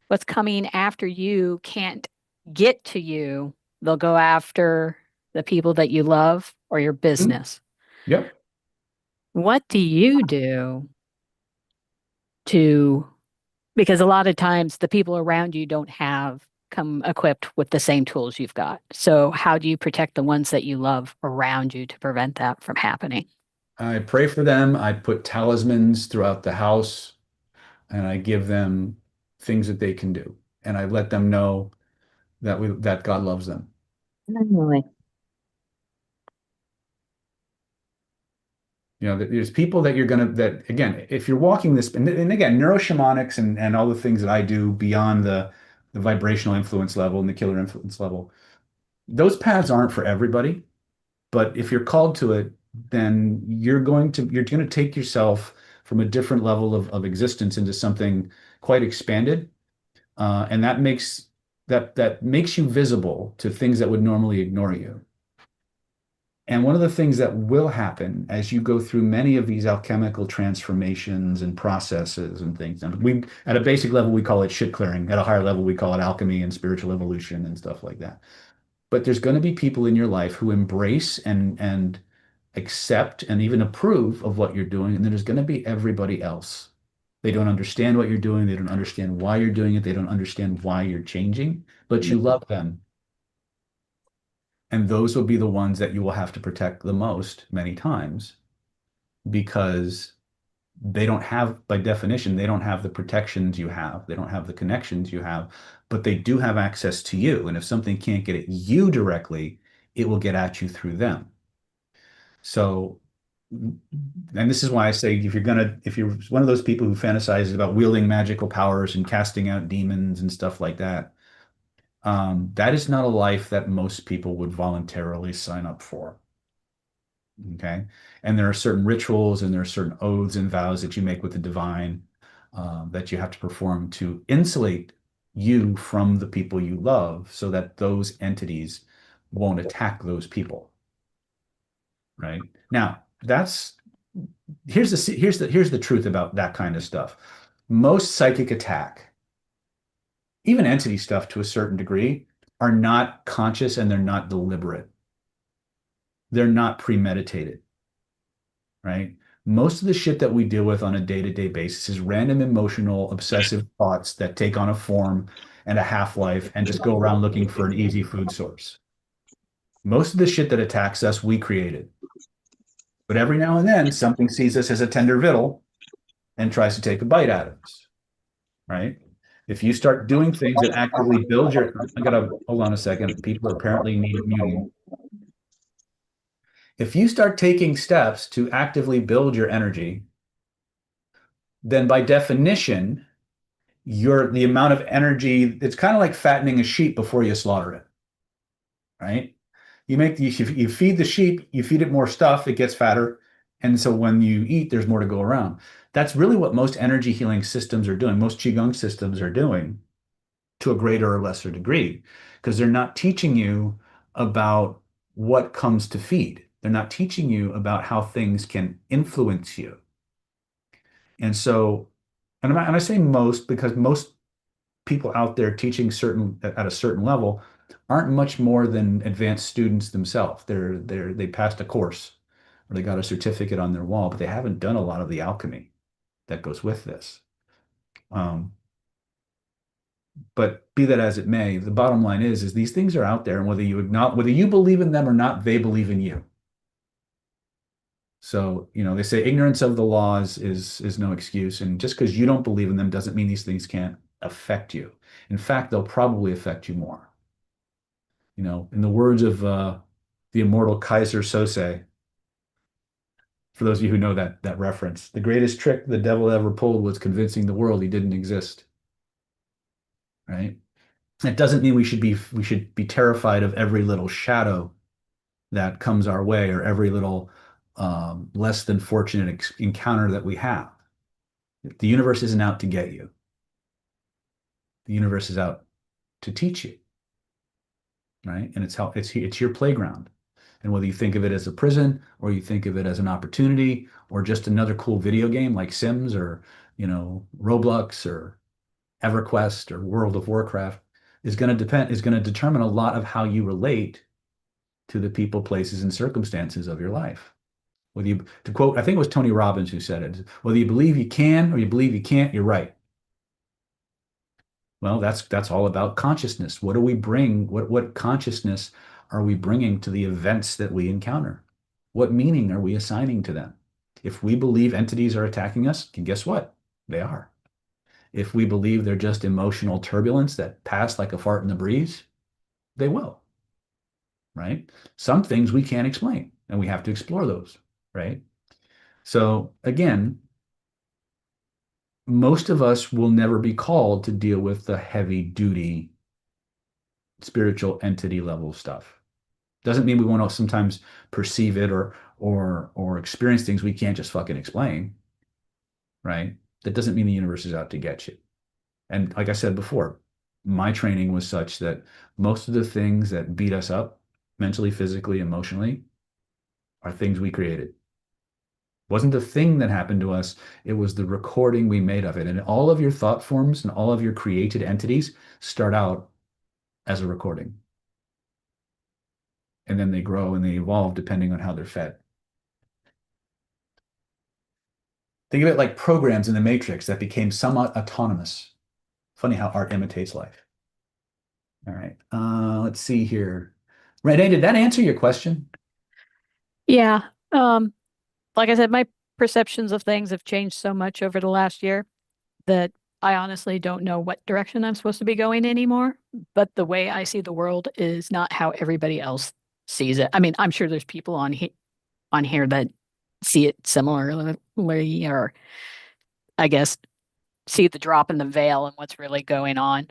what's coming after you can't get to you, they'll go after the people that you love or your business. Yep. What do you do to, because a lot of times the people around you don't have come equipped with the same tools you've got. So how do you protect the ones that you love around you to prevent that from happening? I pray for them. I put talismans throughout the house and I give them things that they can do. And I let them know that God loves them. Really? You know, there's people that that again, if you're walking this, and again, neuroshamanics and all the things that I do beyond the vibrational influence level and the killer influence level, those paths aren't for everybody. But if you're called to it, then you're going to take yourself from a different level of existence into something quite expanded. And that makes you visible to things that would normally ignore you. And one of the things that will happen as you go through many of these alchemical transformations and processes and things, and we at a basic level we call it shit clearing. At a higher level, we call it alchemy and spiritual evolution and stuff like that. But there's going to be people in your life who embrace and accept and even approve of what you're doing, and then there's going to be everybody else. They don't understand what you're doing. They don't understand why you're doing it. They don't understand why you're changing, but you love them. And those will be the ones that you will have to protect the most many times because they don't have, by definition, they don't have the protections you have. They don't have the connections you have, but they do have access to you. And if something can't get at you directly, it will get at you through them. So, and this is why I say if you're one of those people who fantasizes about wielding magical powers and casting out demons and stuff like that, that is not a life that most people would voluntarily sign up for. Okay. And there are certain rituals and there are certain oaths and vows that you make with the divine that you have to perform to insulate you from the people you love so that those entities won't attack those people. Right. Now, here's the truth about that kind of stuff. Most psychic attack, even entity stuff to a certain degree, are not conscious and they're not deliberate. They're not premeditated, right? Most of the shit that we deal with on a day-to-day basis is random emotional, obsessive thoughts that take on a form and a half-life and just go around looking for an easy food source. Most of the shit that attacks us, we created. But every now and then, something sees us as a tender victual and tries to take a bite out of us, right? If you start doing things that actively build I gotta hold on a second. People apparently need muting. If you start taking steps to actively build your energy, then by definition, the amount of energy, it's kind of like fattening a sheep before you slaughter it, right? You feed the sheep, you feed it more stuff, it gets fatter. And so when you eat, there's more to go around. That's really what most energy healing systems are doing. Most Qigong systems are doing to a greater or lesser degree, because they're not teaching you about what comes to feed. They're not teaching you about how things can influence you. And so, and I say most because most people out there teaching at a certain level aren't much more than advanced students themselves. They passed a course or they got a certificate on their wall, but they haven't done a lot of the alchemy that goes with this. But be that as it may, the bottom line is these things are out there, and whether you believe in them or not, they believe in you. So, they say ignorance of the laws is no excuse. And just because you don't believe in them doesn't mean these things can't affect you. In fact, they'll probably affect you more. In the words of the immortal Kaiser Sose, for those of you who know that reference, the greatest trick the devil ever pulled was convincing the world he didn't exist. Right? That doesn't mean we should be terrified of every little shadow that comes our way or every little less than fortunate encounter that we have. The universe isn't out to get you. The universe is out to teach you, right? And it's your playground. And whether you think of it as a prison or you think of it as an opportunity or just another cool video game like Sims or, Roblox or EverQuest or World of Warcraft is going to determine a lot of how you relate to the people, places, and circumstances of your life. To quote, I think it was Tony Robbins who said it, whether you believe you can or you believe you can't, you're right. Well, that's all about consciousness. What do we bring? What consciousness are we bringing to the events that we encounter? What meaning are we assigning to them? If we believe entities are attacking us, guess what? They are. If we believe they're just emotional turbulence that pass like a fart in the breeze, they will. Right? Some things we can't explain, and we have to explore those. Right? So again, most of us will never be called to deal with the heavy duty spiritual entity level stuff. Doesn't mean we won't sometimes perceive it or experience things we can't just fucking explain. Right? That doesn't mean the universe is out to get you. And like I said before, my training was such that most of the things that beat us up mentally, physically, emotionally are things we created. Wasn't the thing that happened to us, it was the recording we made of it. And all of your thought forms and all of your created entities start out as a recording. And then they grow and they evolve depending on how they're fed. Think of it like programs in the Matrix that became somewhat autonomous. Funny how art imitates life. All right. Let's see here. Renee, did that answer your question? Yeah. Like I said, my perceptions of things have changed so much over the last year that I honestly don't know what direction I'm supposed to be going anymore. But the way I see the world is not how everybody else sees it. I mean, I'm sure there's people on here that see it similarly, or I guess see the drop in the veil and what's really going on.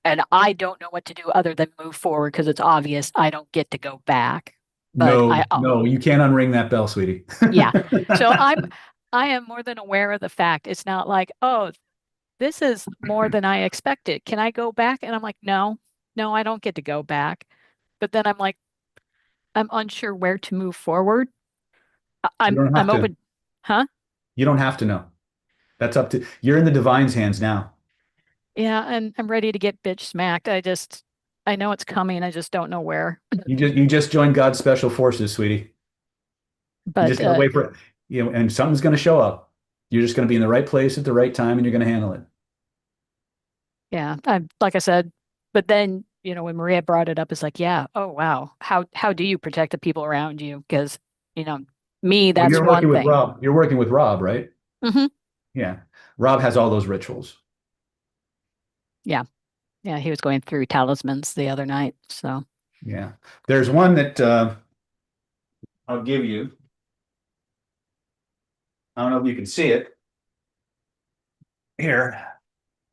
And I don't know what to do other than move forward because it's obvious I don't get to go back. But No, you can't unring that bell, sweetie. Yeah. So I am more than aware of the fact. It's not like, oh, this is more than I expected. Can I go back? And I'm like, no, I don't get to go back. But then I'm like, I'm unsure where to move forward. You don't have I'm to. open. Huh? You don't have to know. That's up to you're in the divine's hands now. Yeah, and I'm ready to get bitch smacked. I know it's coming. I just don't know where. You just joined God's special forces, sweetie. You But just gotta wait for it, and something's gonna show up. You're just gonna be in the right place at the right time, and you're gonna handle it. yeah, like I said, but then, when Maria brought it up, it's like, yeah, oh wow. How do you protect the people around you? Because, me, Well, that's you're working one with thing. Rob. You're working with Rob, right? Hmm. Yeah. Rob has all those rituals. Yeah. Yeah, he was going through talismans the other night. So Yeah. There's one that I'll give you. I don't know if you can see it. Here.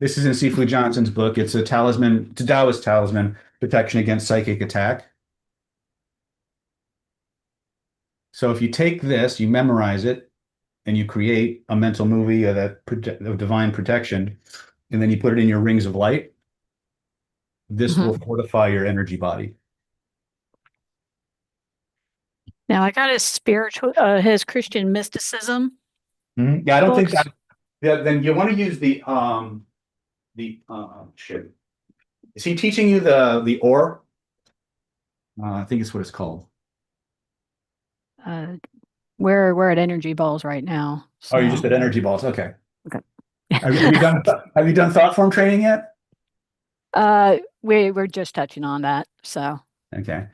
This is in Sifu Johnson's book. It's a talisman, it's a Taoist talisman, protection against psychic attack. So if you take this, you memorize it, and you create a mental movie of divine protection, and then you put it in your rings of light, this will fortify your energy body. Now I got his Christian mysticism. Yeah, I don't think books. that. Yeah, then you want to use the shit. Is he teaching you the or? I think it's what it's called. We're at energy balls right now. Oh, you're just so- at energy balls. Okay. Okay. Have you done thought form training yet? We're just touching on that. So Okay.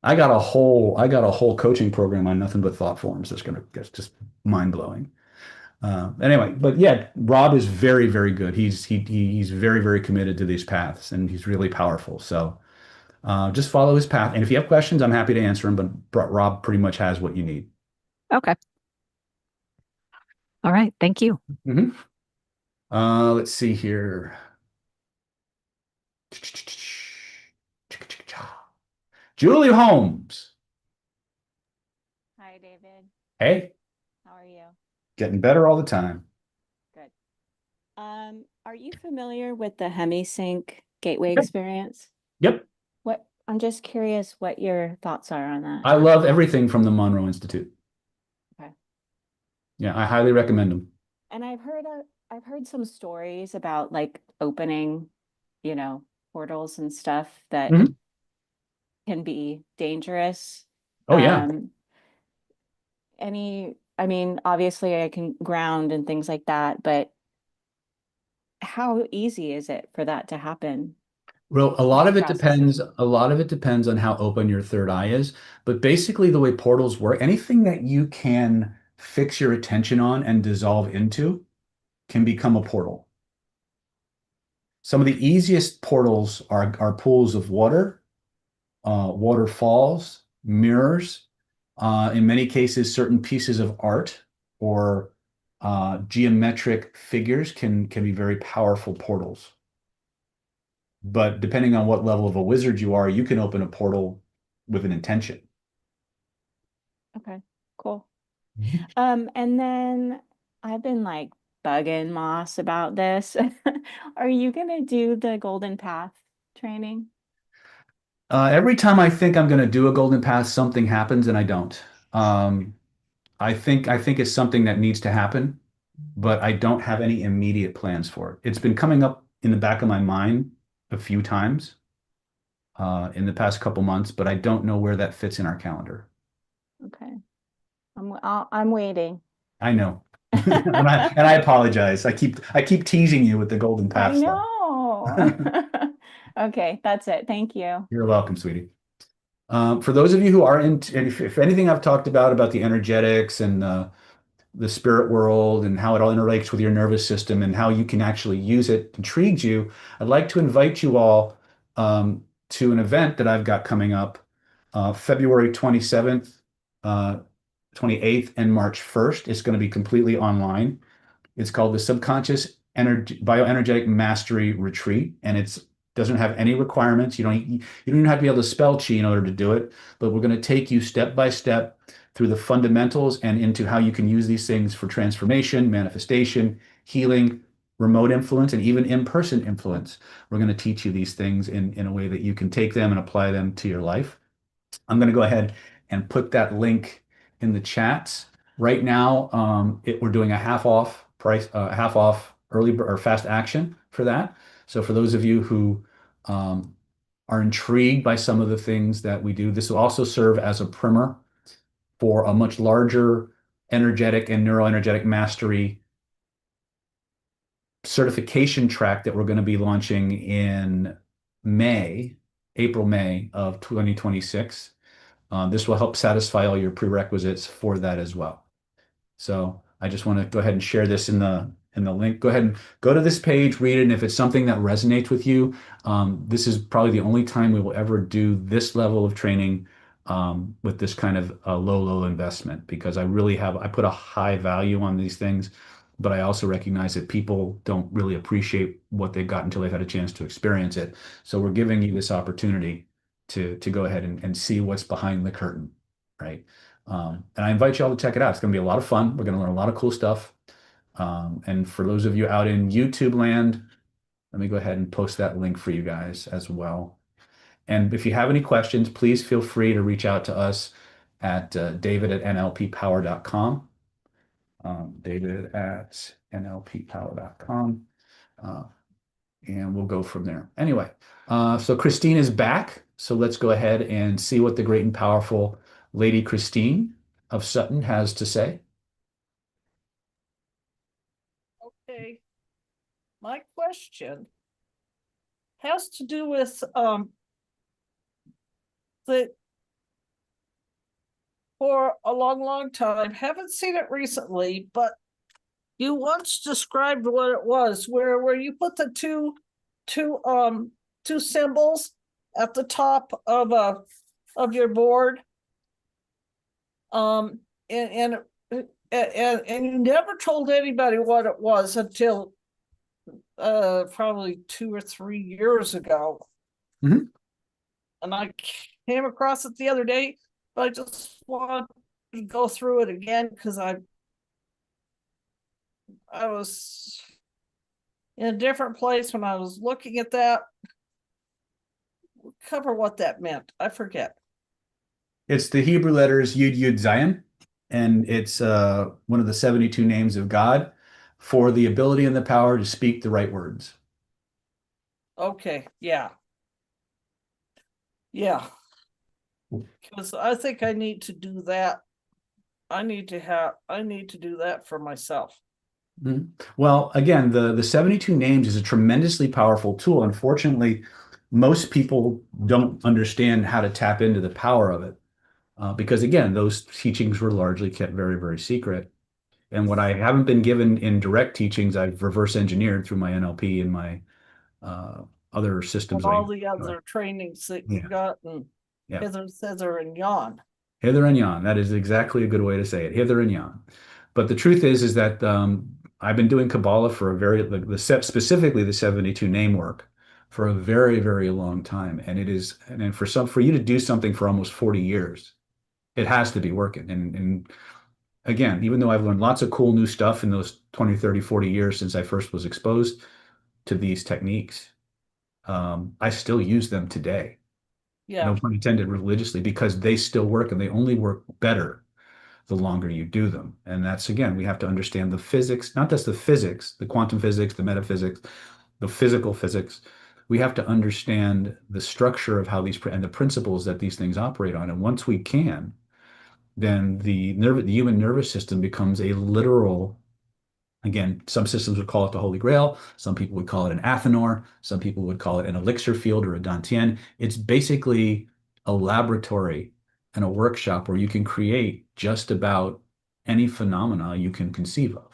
I got a whole coaching program on nothing but thought forms. That's just mind blowing. Anyway, but yeah, Rob is very, very good. He's very, very committed to these paths, and he's really powerful. So just follow his path. And if you have questions, I'm happy to answer them. But Rob pretty much has what you need. okay. All right. Thank you. Mm-hmm. Let's see here. Julie Holmes. Hi, David. Hey, How are you? getting better all the time. Good. Are you familiar with the HemiSync gateway experience? Yep. I'm just curious what your thoughts are on that. I love everything from the Monroe Institute. Okay. Yeah, I highly recommend them. And I've heard some stories about like opening, portals and stuff that Mhm. can be dangerous. Oh, yeah. Obviously I can ground and things like that, but how easy is it for that to happen? Well, a lot of it Process. depends. A lot of it depends on how open your third eye is. But basically, the way portals work, anything that you can fix your attention on and dissolve into can become a portal. Some of the easiest portals are pools of water, waterfalls, mirrors, in many cases, certain pieces of art or geometric figures can be very powerful portals. But depending on what level of a wizard you are, you can open a portal with an intention. Okay, cool. And then I've been like bugging Moss about this. Are you gonna do the Golden Path training? Every time I think I'm going to do a golden path, something happens and I don't. I think it's something that needs to happen, but I don't have any immediate plans for it. It's been coming up in the back of my mind a few times in the past couple months, but I don't know where that fits in our calendar. Okay. I'm waiting. I know. And I apologize. I keep teasing you with the golden I path stuff. know. Okay, that's it. Thank you. You're welcome, sweetie. For those of you who are into, and if anything I've talked about the energetics and the spirit world and how it all interrelates with your nervous system and how you can actually use it intrigues you, I'd like to invite you all to an event that I've got coming up February 27th, 28th, and March 1st. It's going to be completely online. It's called the Subconscious Bioenergetic Mastery Retreat, and it's doesn't have any requirements. You don't even have to be able to spell chi in order to do it, but we're going to take you step by step through the fundamentals and into how you can use these things for transformation, manifestation, healing, remote influence, and even in-person influence. We're going to teach you these things in a way that you can take them and apply them to your life. I'm going to go ahead and put that link in the chats. Right now, we're doing a half off price, half off early or fast action for that. So for those of you who are intrigued by some of the things that we do, this will also serve as a primer for a much larger energetic and neuroenergetic mastery certification track that we're going to be launching in April, May of 2026. This will help satisfy all your prerequisites for that as well. So I just want to go ahead and share this in the link. Go ahead and go to this page, read it, and if it's something that resonates with you, this is probably the only time we will ever do this level of training with this kind of low investment, because I put a high value on these things. but I also recognize that people don't really appreciate what they've got until they've had a chance to experience it. So we're giving you this opportunity to go ahead and see what's behind the curtain, right? And I invite you all to check it out. It's going to be a lot of fun. We're going to learn a lot of cool stuff. And for those of you out in YouTube land, let me go ahead and post that link for you guys as well. And if you have any questions, please feel free to reach out to us at david@nlppower.com. David@nlppower.com. And we'll go from there. Anyway, so Christine is back. So let's go ahead and see what the great and powerful Lady Christine of Sutton has to say. Okay. My question has to do with the for a long time, haven't seen it recently, but you once described what it was, where you put the two symbols at the top of your board, and you never told anybody what it was until probably 2 or 3 years ago. Mm-hmm. And I came across it the other day, but I just want to go through it again because I was in a different place when I was looking at that. Cover what that meant. I forget. It's the Hebrew letters Yud Yud Zion, and it's one of the 72 names of God for the ability and the power to speak the right words. Okay, yeah. Yeah. Because I think I need to do that. I need to do that for myself. Mm-hmm. Well, again, the 72 names is a tremendously powerful tool. Unfortunately, most people don't understand how to tap into the power of it because, again, those teachings were largely kept very, very secret. And what I haven't been given in direct teachings, I've reverse engineered through my NLP and my other systems. And all the other trainings that you got, and hither and yon. Hither and yon. That is exactly a good way to say it. Hither and yon. But the truth is that I've been doing Kabbalah for specifically the 72 name work for a very, very long time. And it is, and for you to do something for almost 40 years, it has to be working. And again, even though I've learned lots of cool new stuff in those 20, 30, 40 years since I first was exposed to these techniques, I still use them today. Yeah. No pun intended, religiously, because they still work and they only work better the longer you do them. And that's, again, we have to understand the physics, not just the physics, the quantum physics, the metaphysics, the physical physics. We have to understand the structure of how these and the principles that these things operate on. And once we can, then the human nervous system becomes a literal, again, some systems would call it the Holy Grail. Some people would call it an Athanor. Some people would call it an elixir field or a Dantian. It's basically a laboratory and a workshop where you can create just about any phenomena you can conceive of,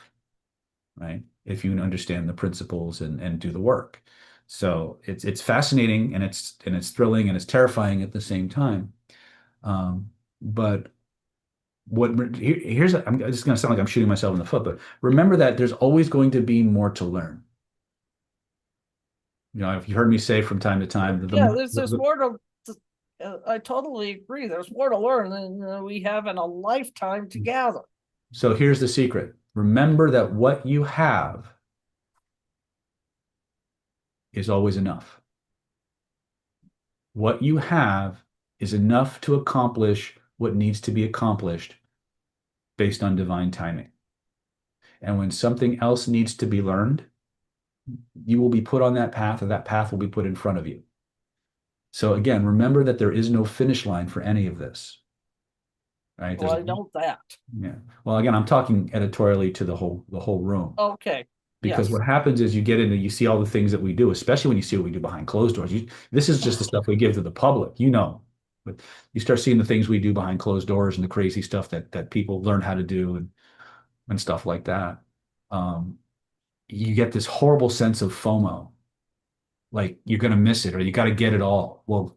right? If you understand the principles and do the work. So it's fascinating and it's thrilling and it's terrifying at the same time. But here's I'm just going to sound like I'm shooting myself in the foot, but remember that there's always going to be more to learn. You know, if you heard me say from time to time, there's more to. I totally agree. There's more to learn than we have in a lifetime together. So here's the secret. Remember that what you have is always enough. What you have is enough to accomplish what needs to be accomplished based on divine timing. And when something else needs to be learned, you will be put on that path, or that path will be put in front of you. So again, remember that there is no finish line for any of this. Right? Well, I know that. Yeah. Well, again, I'm talking editorially to the whole room. Okay. Because what happens is you get into, you see all the things that we do, especially when you see what we do behind closed doors. This is just the stuff we give to the public, you know. But you start seeing the things we do behind closed doors and the crazy stuff that people learn how to do and stuff like that. You get this horrible sense of FOMO, like you're going to miss it or you got to get it all. Well,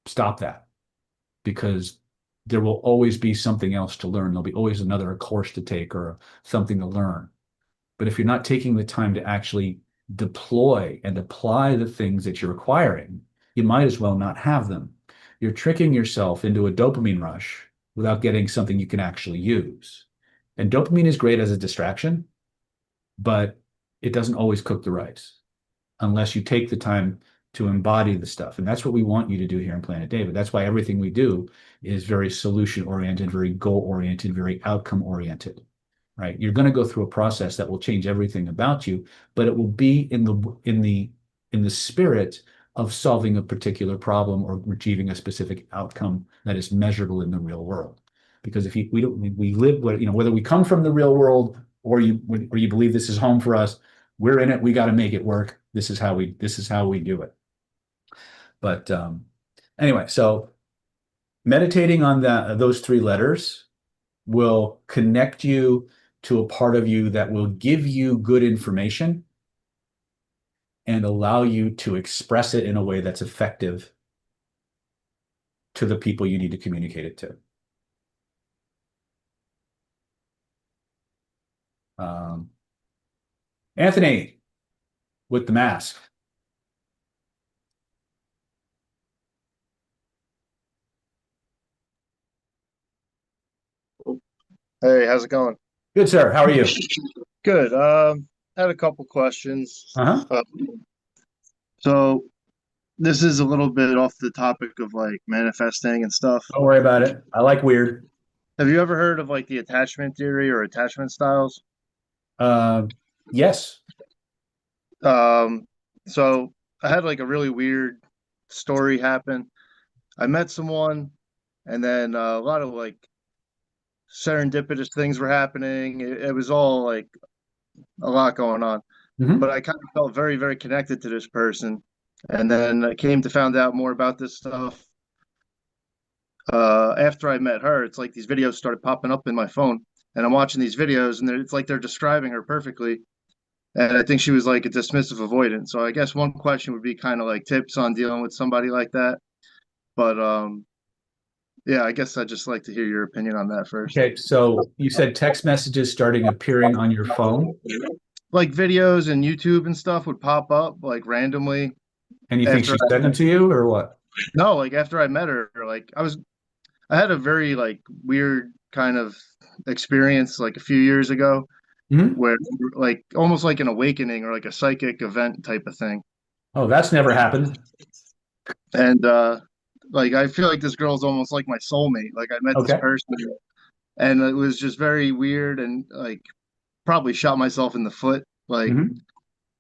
stop that, because there will always be something else to learn. There'll be always another course to take or something to learn. But if you're not taking the time to actually deploy and apply the things that you're requiring, you might as well not have them. You're tricking yourself into a dopamine rush without getting something you can actually use. And dopamine is great as a distraction, but it doesn't always cook the rice unless you take the time to embody the stuff. And that's what we want you to do here in Planet David. That's why everything we do is very solution oriented, very goal oriented, very outcome oriented, right? You're going to go through a process that will change everything about you, but it will be in the spirit of solving a particular problem or achieving a specific outcome that is measurable in the real world. Because if we live, whether we come from the real world or you believe this is home for us, we're in it. We got to make it work. This is how we do it. But anyway, so meditating on those 3 letters will connect you to a part of you that will give you good information and allow you to express it in a way that's effective to the people you need to communicate it to. Anthony, with the mask. Hey, how's it going? Good, sir. How are you? Good. Had a couple questions. Uh-huh. So this is a little bit off the topic of like manifesting and stuff. Don't worry about it. I like weird. Have you ever heard of like the attachment theory or attachment styles? Yes. So I had like a really weird story happen. I met someone, and then a lot of like serendipitous things were happening. It was all like a lot going on. Mhm. But I kind of felt very, very connected to this person. And then I came to find out more about this stuff. After I met her, it's like these videos started popping up in my phone, and I'm watching these videos, and it's like they're describing her perfectly. And I think she was like a dismissive avoidant. So I guess one question would be kind of like tips on dealing with somebody like that. But yeah, I guess I'd just like to hear your opinion on that first. Okay, so you said text messages starting appearing on your phone, Like videos and YouTube and stuff would pop up like randomly. and you think After she sent them to you or what? No, like after I met her, like I had a very like weird kind of experience like a few years ago Mhm. where like almost like an awakening or like a psychic event type of thing. Oh, that's never happened. And like I feel like this girl's almost like my soulmate. Like I met this Okay. person and it was just very weird and like probably shot myself in the foot like Mhm.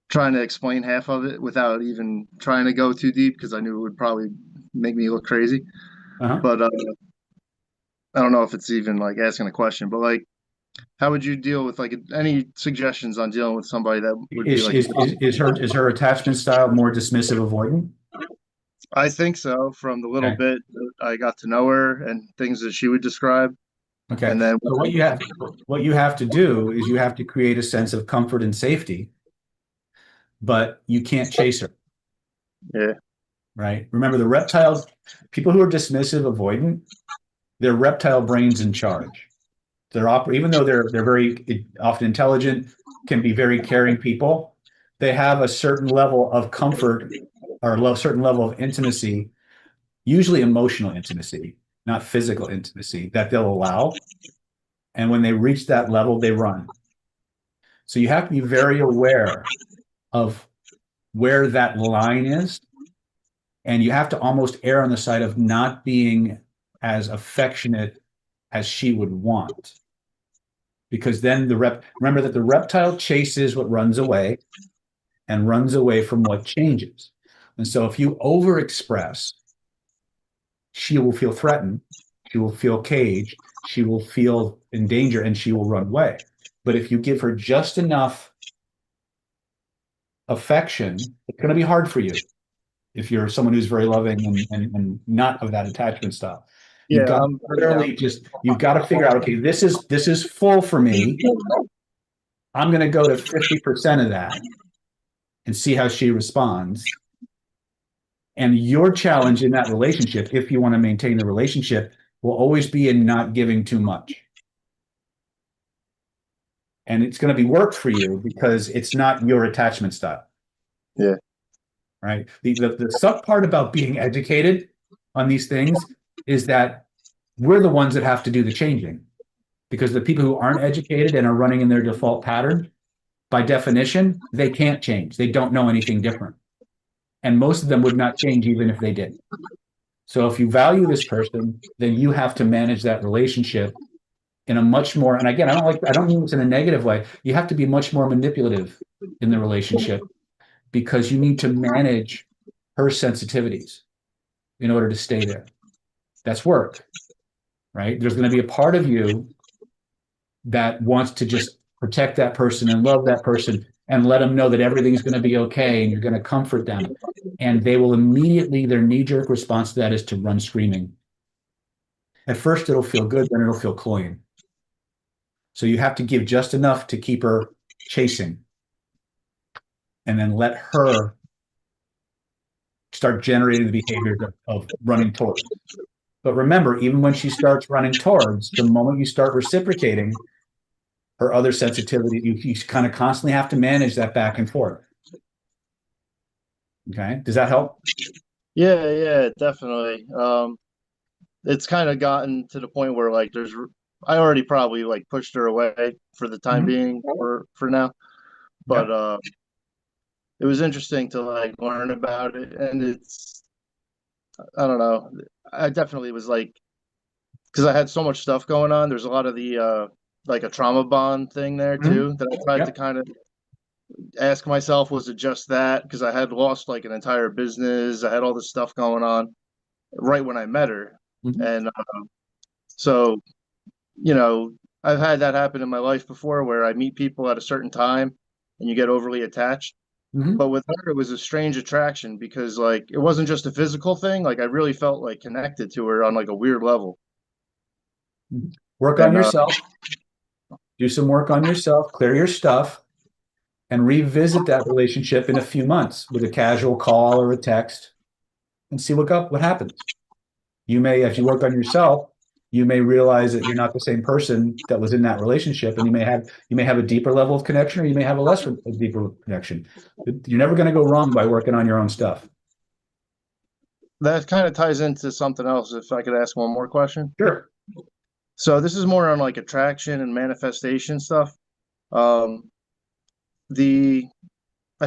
trying to explain half of it without even trying to go too deep because I knew it would probably make me look crazy. Uh-huh. But I don't know if it's even like asking a question, but like how would you deal with like any suggestions on dealing with somebody that would be Is like her attachment style more dismissive avoidant? I think so from the little Okay. bit that I got to know her and things that she would describe. Okay. And then So what you have to do is you have to create a sense of comfort and safety, but you can't chase her. Yeah. Right? Remember the reptiles, people who are dismissive avoidant, their reptile brain's in charge. Even though they're very often intelligent, can be very caring people, they have a certain level of comfort or a certain level of intimacy, usually emotional intimacy, not physical intimacy, that they'll allow. And when they reach that level, they run. So you have to be very aware of where that line is. And you have to almost err on the side of not being as affectionate as she would want. Because then remember that the reptile chases what runs away and runs away from what changes. And so if you overexpress, she will feel threatened, she will feel caged, she will feel in danger, and she will run away. But if you give her just enough affection, it's going to be hard for you if you're someone who's very loving and not of that attachment style. You've got to literally you've got to figure out, okay, this is full for me. I'm going to go to 50% of that and see how she responds. And your challenge in that relationship, if you want to maintain the relationship, will always be in not giving too much. And it's going to be work for you because it's not your attachment style. Yeah. Right. The suck part about being educated on these things is that we're the ones that have to do the changing, because the people who aren't educated and are running in their default pattern, by definition, they can't change. They don't know anything different. And most of them would not change even if they did. So if you value this person, then you have to manage that relationship in a much more, and again, I don't mean this in a negative way. You have to be much more manipulative in the relationship, because you need to manage her sensitivities in order to stay there. That's work, right? There's going to be a part of you that wants to just protect that person and love that person and let them know that everything's going to be okay and you're going to comfort them. And they will immediately, their knee-jerk response to that is to run screaming. At first, it'll feel good, then it'll feel cloying. So you have to give just enough to keep her chasing, and then let her start generating the behaviors of running towards. But remember, even when she starts running towards, the moment you start reciprocating her other sensitivity, you kind of constantly have to manage that back and forth. Okay. Does that help? Yeah, definitely. It's kind of gotten to the point where like I already probably like pushed her away for the time being for now. But it was interesting to like learn about it, and I don't know. I definitely was like, because I had so much stuff going on. There's a lot of the like a trauma bond thing there too that I tried to kind of ask myself, was it just that? Because I had lost like an entire business. I had all this stuff going on right when I met her. And so, you know, I've had that happen in my life before where I meet people at a certain time and you get overly attached. But with her, it was a strange attraction because like it wasn't just a physical thing. Like I really felt like connected to her on like a weird level. Work on yourself. Do some work on yourself, clear your stuff, and revisit that relationship in a few months with a casual call or a text and see what happens. You may, as you work on yourself, you may realize that you're not the same person that was in that relationship, and you may have a deeper level of connection, or you may have a deeper connection. You're never going to go wrong by working on your own stuff. That kind of ties into something else. If I could ask one more question. Sure. So this is more on like attraction and manifestation stuff. I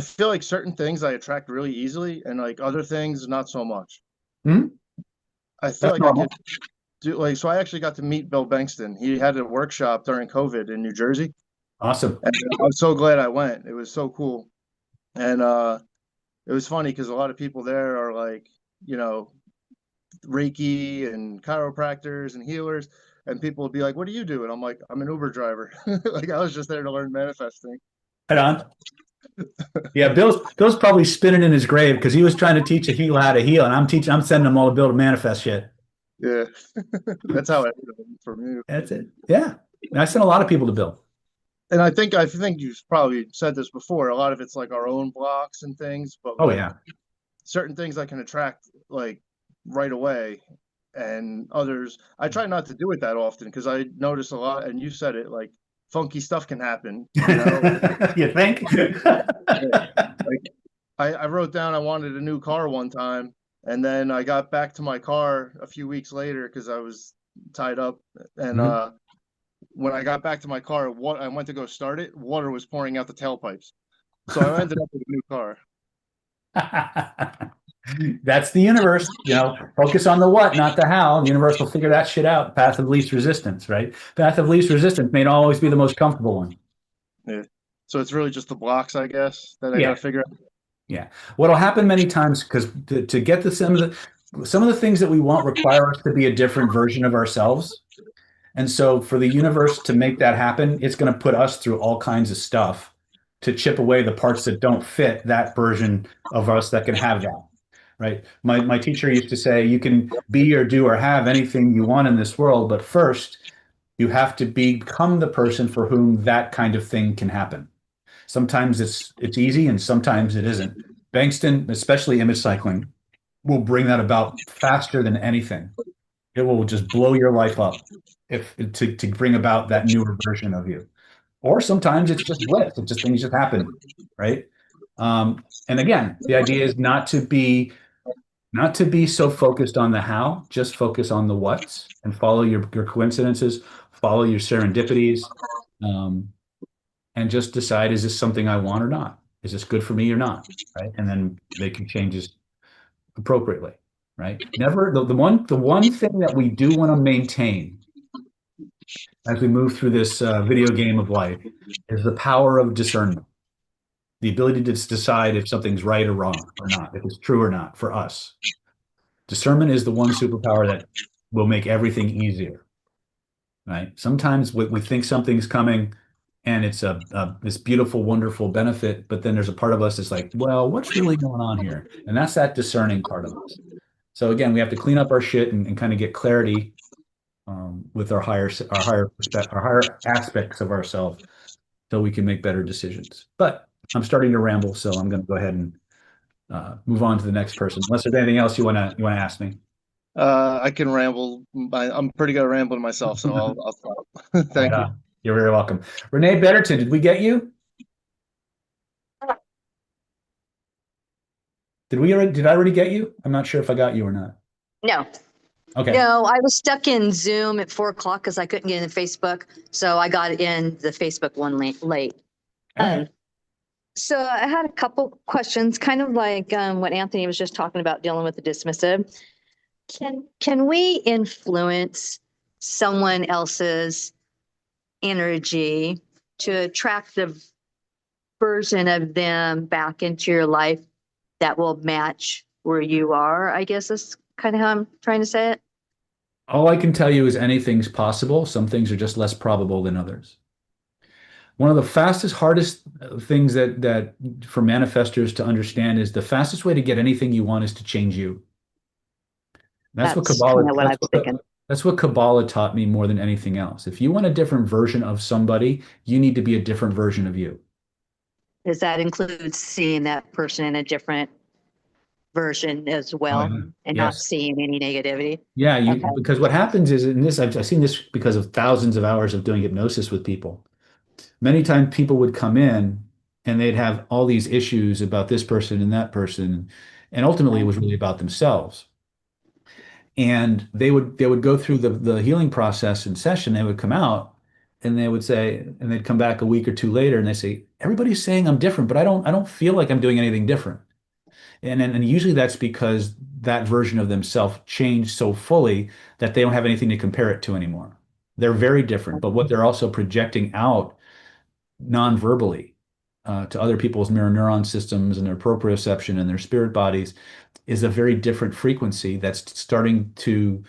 feel like certain things I attract really easily, and like other things not so much. I feel like I could do like, so I actually got to meet Bill Bankston. He had a workshop during COVID in New Jersey. Awesome. And I was so glad I went. It was so cool. And it was funny because a lot of people there are like, you know, Reiki and chiropractors and healers. And people would be like, "What do you do?" And I'm like, "I'm an Uber driver." Like I was just there to learn manifesting. Right on. Yeah, Bill's probably spinning in his grave because he was trying to teach a healer how to heal, and I'm sending him all to Bill to manifest shit. Yeah, that's how it for me. That's it. Yeah, and I sent a lot of people to Bill. And I think you've probably said this before. A lot of it's like our own blocks and things, but oh like, yeah, certain things I can attract like right away, and others I try not to do it that often because I notice a lot. And you said it, like funky stuff can happen. You know, you think? like I wrote down I wanted a new car one time, and then I got back to my car a few weeks later because I was tied up, and when I got back to my car, I went to go start it. Water was pouring out the tailpipes, so I ended up with a new car. That's the universe, focus on the what, not the how. The universe will figure that shit out. Path of least resistance, right? Path of least resistance may not always be the most comfortable one. Yeah. So it's really just the blocks, I guess, that I got to figure out. Yeah. What'll happen many times, because to get to some of the things that we want require us to be a different version of ourselves. And so for the universe to make that happen, it's going to put us through all kinds of stuff to chip away the parts that don't fit that version of us that can have that. Right. My teacher used to say, you can be or do or have anything you want in this world, but first you have to become the person for whom that kind of thing can happen. Sometimes it's easy and sometimes it isn't. Bankston, especially image cycling, will bring that about faster than anything. It will just blow your life up to bring about that newer version of you. Or sometimes it's just bliss. It's just things just happen, right? And again, the idea is not to be so focused on the how, just focus on the what's and follow your coincidences, follow your serendipities, um, and just decide, is this something I want or not? Is this good for me or not? Right. And then making changes appropriately. Right. Never the one thing that we do want to maintain as we move through this video game of life is the power of discernment, the ability to decide if something's right or wrong or not, if it's true or not for us. Discernment is the one superpower that will make everything easier, right? Sometimes we think something's coming and it's this beautiful, wonderful benefit, but then there's a part of us that's like, well, what's really going on here? And that's that discerning part of us. So again, we have to clean up our shit and kind of get clarity with our higher aspects of ourselves, so we can make better decisions. But I'm starting to ramble, so I'm going to go ahead and move on to the next person. Unless there's anything else you want to ask me. I can ramble. I'm pretty good at rambling myself, so I'll stop. Thank you. You're very welcome. Renee Betterton, did we get you? Did I already get you? I'm not sure if I got you or not. No. Okay. No, I was stuck in Zoom at 4 o'clock because I couldn't get in Facebook. So I got in the Facebook one late. So I had a couple questions, kind of like what Anthony was just talking about, dealing with the dismissive. Can we influence someone else's energy to attract the version of them back into your life that will match where you are? I guess that's kind of how I'm trying to say it. All I can tell you is anything's possible. Some things are just less probable than others. One of the fastest, hardest things that for manifestors to understand is the fastest way to get anything you want is to change you. That's what Kabbalah taught me more than anything else. If you want a different version of somebody, you need to be a different version of you. Does that include seeing that person in a different version as well, and not seeing any negativity? Yeah, because what happens is, in this, I've seen this because of thousands of hours of doing hypnosis with people. Many times people would come in and they'd have all these issues about this person and that person, and ultimately it was really about themselves. And they would go through the healing process in session. They would come out and they would say, and they'd come back a week or two later and they say, everybody's saying I'm different, but I don't feel like I'm doing anything different. And usually that's because that version of themselves changed so fully that they don't have anything to compare it to anymore. They're very different, but what they're also projecting out non-verbally to other people's mirror neuron systems and their proprioception and their spirit bodies is a very different frequency that's starting to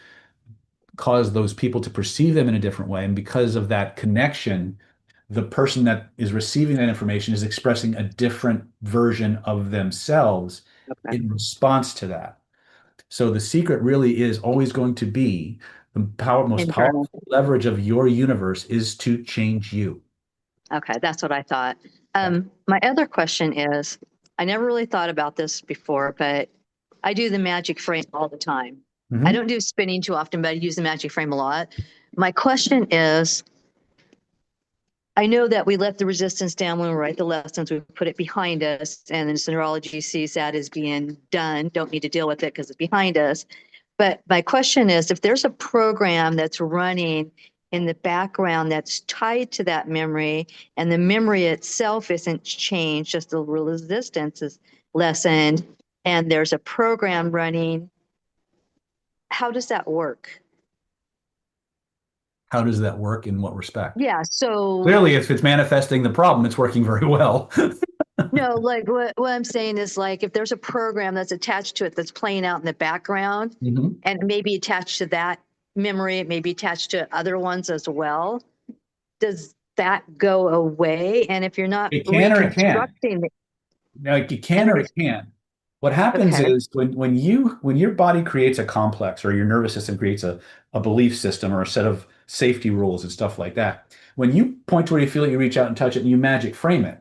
cause those people to perceive them in a different way. And because of that connection, the person that is receiving that information is expressing a different version of themselves in response to that. So the secret really is always going to be the most powerful leverage of your universe is to change you. Okay, that's what I thought. My other question is, I never really thought about this before, but I do the magic frame all the time. I don't do spinning too often, but I use the magic frame a lot. My question is, I know that we let the resistance down when we write the lessons, we put it behind us, and then neurology sees that as being done, don't need to deal with it because it's behind us. But my question is, if there's a program that's running in the background that's tied to that memory, and the memory itself isn't changed, just the resistance is lessened, and there's a program running, how does that work? How does that work? In what respect? Yeah, so clearly, if it's manifesting the problem, it's working very well. No, like what I'm saying is, like, if there's a program that's attached to it that's playing out in the background, and maybe attached to that memory, it may be attached to other ones as well, does that go away? And if you're not reconstructing it, no, it can or it can. What happens is when your body creates a complex, or your nervous system creates a belief system or a set of safety rules and stuff like that, when you point to where you feel it, you reach out and touch it and you magic frame it.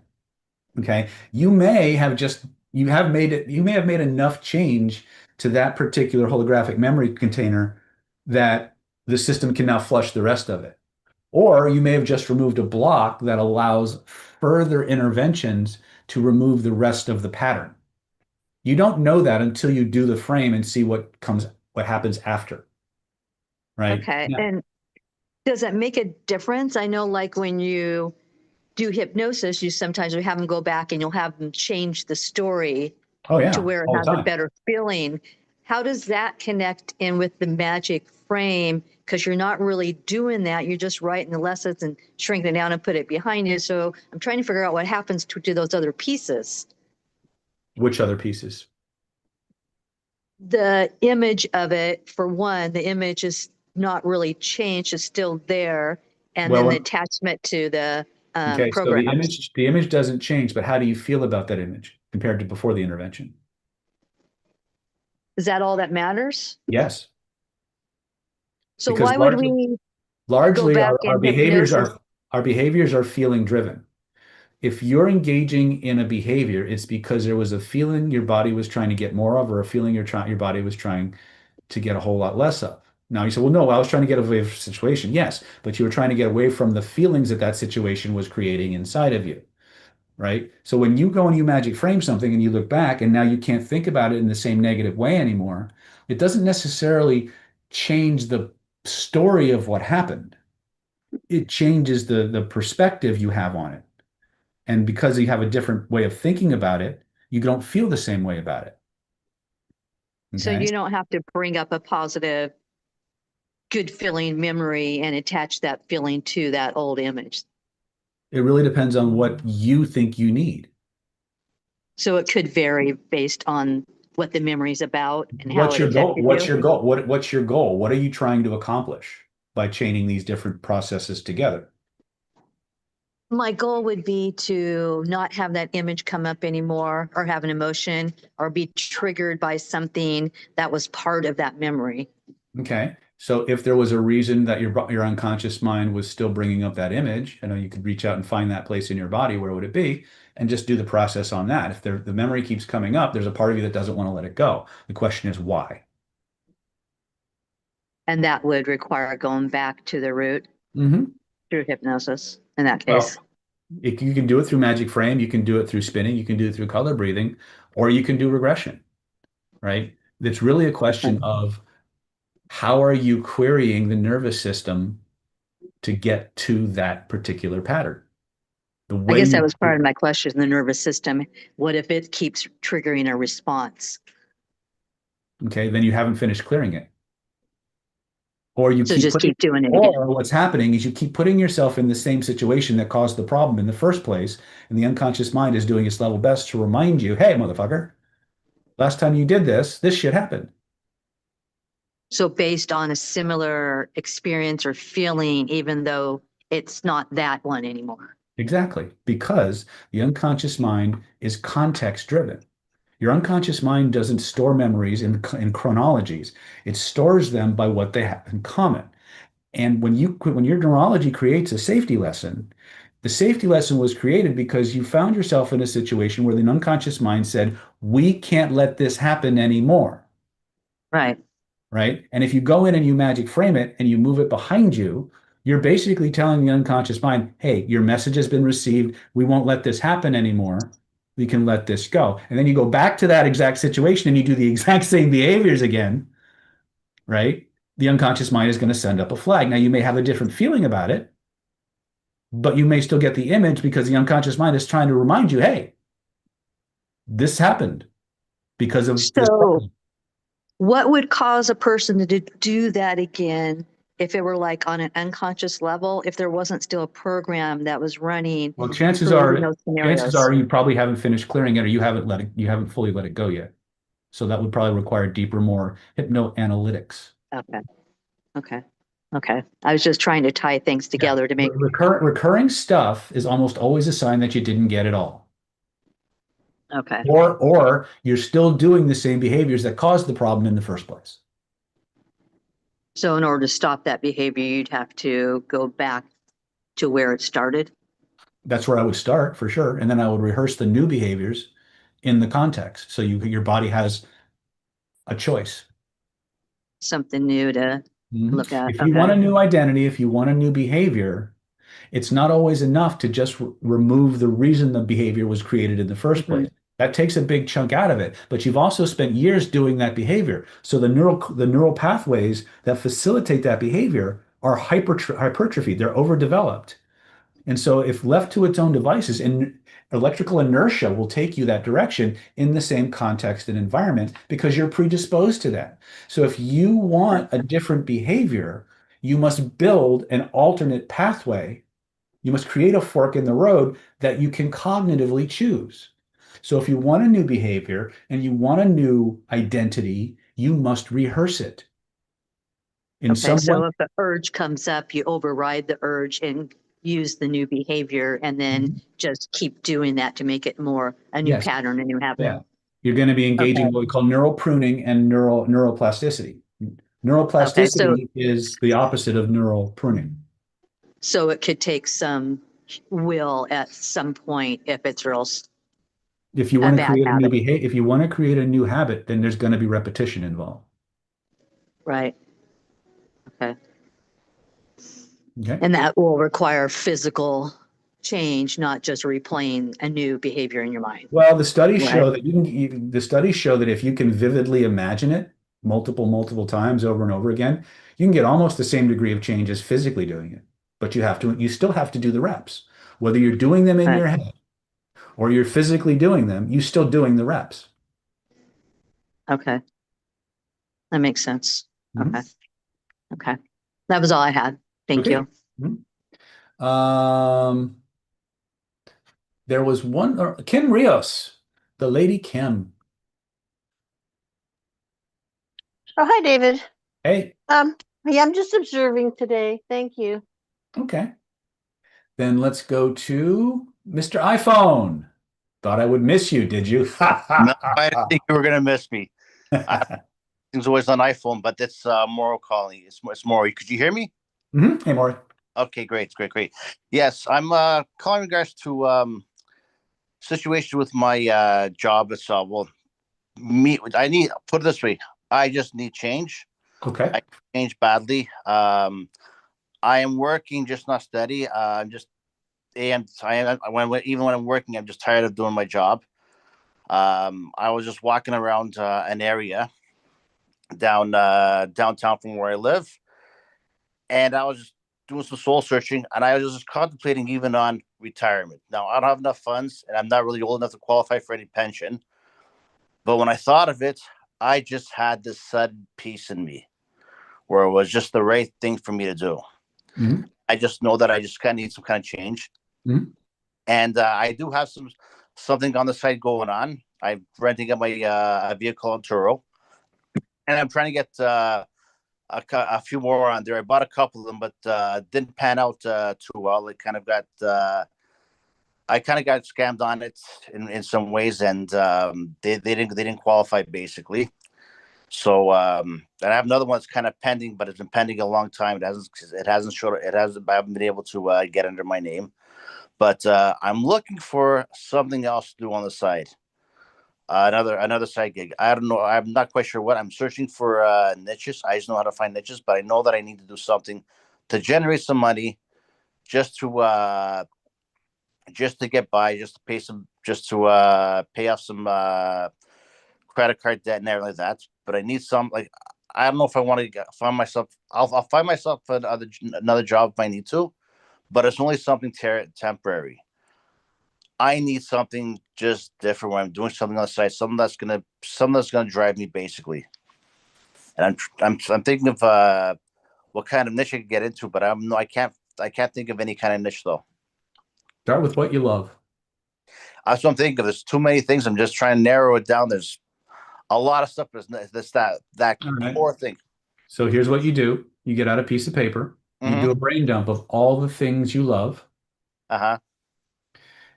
Okay, you may have made enough change to that particular holographic memory container that the system can now flush the rest of it. Or you may have just removed a block that allows further interventions to remove the rest of the pattern. You don't know that until you do the frame and see what happens after. Right? Okay. Yeah. And does that make a difference? I know like when you do hypnosis, you sometimes have them go back and you'll have them change the story Oh yeah, to where it all has the a time. better feeling. How does that connect in with the magic frame? Because you're not really doing that. You're just writing the lessons and shrinking it down and put it behind you. So I'm trying to figure out what happens to those other pieces. Which other pieces? The image of it, for one, the image is not really changed, it's still there. And then the attachment to the okay, so programs. the image doesn't change, but how do you feel about that image compared to before the intervention? Is that all that matters? Yes. So Because why would we go back our in hypnosis? behaviors are feeling driven. If you're engaging in a behavior, it's because there was a feeling your body was trying to get more of, or a feeling your body was trying to get a whole lot less of. Now you say, well, no, I was trying to get away from the situation. Yes, but you were trying to get away from the feelings that situation was creating inside of you, right? So when you go and you magic frame something and you look back and now you can't think about it in the same negative way anymore, it doesn't necessarily change the story of what happened. It changes the perspective you have on it. And because you have a different way of thinking about it, you don't feel the same way about it. So Okay. you don't have to bring up a positive, good feeling memory and attach that feeling to that old image. It really depends on what you think you need. So it could vary based on what the memory's about and how What's it your goal? affected What's you. your goal? What's your goal? What are you trying to accomplish by chaining these different processes together? My goal would be to not have that image come up anymore or have an emotion or be triggered by something that was part of that memory. Okay. So if there was a reason that your unconscious mind was still bringing up that image, you know, you could reach out and find that place in your body. Where would it be? And just do the process on that. If the memory keeps coming up, there's a part of you that doesn't want to let it go. The question is why? And that would require going back to the root through hypnosis in that case. Well, you can do it through magic frame, you can do it through spinning, you can do it through color breathing, or you can do regression, right? It's really a question of how are you querying the nervous system to get to that particular pattern? I guess that was part of my question, the nervous system. What if it keeps triggering a response? Okay, then you haven't finished clearing it. Or you So just keep doing it or again. what's happening is you keep putting yourself in the same situation that caused the problem in the first place, and the unconscious mind is doing its level best to remind you, hey, motherfucker, last time you did this shit happened. So based on a similar experience or feeling, even though it's not that one anymore. Exactly, because the unconscious mind is context driven. Your unconscious mind doesn't store memories in chronologies. It stores them by what they have in common. And when your neurology creates a safety lesson, the safety lesson was created because you found yourself in a situation where the unconscious mind said, we can't let this happen anymore. Right. Right. And if you go in and you magic frame it and you move it behind you, you're basically telling the unconscious mind, hey, your message has been received. We won't let this happen anymore. We can let this go. And then you go back to that exact situation and you do the exact same behaviors again, right? The unconscious mind is going to send up a flag. Now, you may have a different feeling about it, but you may still get the image because the unconscious mind is trying to remind you, hey, this happened because of this. So what would cause a person to do that again if it were like on an unconscious level, if there wasn't still a program that was running? Well, chances are you probably haven't finished clearing it, or you haven't fully let it go yet. So that would probably require deeper, more hypnoanalytics. Okay. I was just trying to tie things together to make recurring stuff is almost always a sign that you didn't get it all. Okay. Or you're still doing the same behaviors that caused the problem in the first place. So in order to stop that behavior, you'd have to go back to where it started. That's where I would start for sure. And then I would rehearse the new behaviors in the context. So your body has a choice. Something new to look at. If you want a Okay. new identity, if you want a new behavior, it's not always enough to just remove the reason the behavior was created in the first place. That takes a big chunk out of it. But you've also spent years doing that behavior. So the neural pathways that facilitate that behavior are hypertrophied. They're overdeveloped. And so if left to its own devices, and electrical inertia will take you that direction in the same context and environment because you're predisposed to that. So if you want a different behavior, you must build an alternate pathway. You must create a fork in the road that you can cognitively choose. So if you want a new behavior and you want a new identity, you must rehearse it. In Okay, some so way, if the urge comes up, you override the urge and use the new behavior and then just keep doing that to make it more a new yes, pattern, a new habit. yeah, you're going to be engaging Okay. what we call neural pruning and neuroplasticity. Okay, Neuroplasticity is the opposite of neural pruning. so it could take some will at some point if it's real If you a want to bad create a new habit, behavior, if you want to create a new habit, then there's going to be repetition involved. right? Okay. Okay. And that will require physical change, not just replaying a new behavior in your mind. Well, the studies Right. show that the studies show that if you can vividly imagine it multiple times over and over again, you can get almost the same degree of change as physically doing it. But you still have to do the reps. Whether you're doing them in Right. your head or you're physically doing them, you're still doing the reps. Okay. That makes sense. Mhm. Okay. Okay. That was all I had. Thank Okay. you. There was one, Kim Rios, the lady Kim. Oh, hi, David. Hey, Yeah, I'm just observing today. Thank you. okay. Then let's go to Mr. iPhone. Thought I would miss you, did you? No, I didn't think you were gonna miss me. Things always on iPhone, but that's Moro calling. It's Maury. Could you hear me? Hey, Maury. Okay, great. Yes, I'm calling in regards to situation with my job. It's well, I need put it this way. I just need change. Okay. I change badly. I am working, just not steady. I'm just and even when I'm working, I'm just tired of doing my job. I was just walking around an area downtown from where I live, and I was just doing some soul searching, and I was just contemplating even on retirement. Now I don't have enough funds, and I'm not really old enough to qualify for any pension. But when I thought of it, I just had this sudden peace in me, where it was just the right thing for me to do. Mm-hmm. I just know that I just kind of need some kind of change, and I do have something on the side going on. I'm renting out my a vehicle on Turo, and I'm trying to get a few more on there. I bought a couple of them, but didn't pan out too well. It kind of got I kind of got scammed on it in some ways, and they didn't qualify basically. So and I have another one that's kind of pending, but it's been pending a long time. It hasn't showed. I haven't been able to get under my name. But I'm looking for something else to do on the side. Another side gig. I don't know. I'm not quite sure what I'm searching for niches. I just know how to find niches, but I know that I need to do something to generate some money, just to get by, just to pay off some credit card debt and everything like that. But I need some like I don't know if I want to find myself. I'll find myself another job if I need to, but it's only something temporary. I need something just different when I'm doing something on the side, something that's gonna drive me basically. And I'm thinking of what kind of niche I could get into, but I can't think of any kind of niche though. Start with what you love. That's what I'm thinking of. There's too many things. I'm just trying to narrow it down. There's a lot of stuff. That's that core thing. So here's what you do. You get out a piece of paper. You do a brain dump of all the things you love. And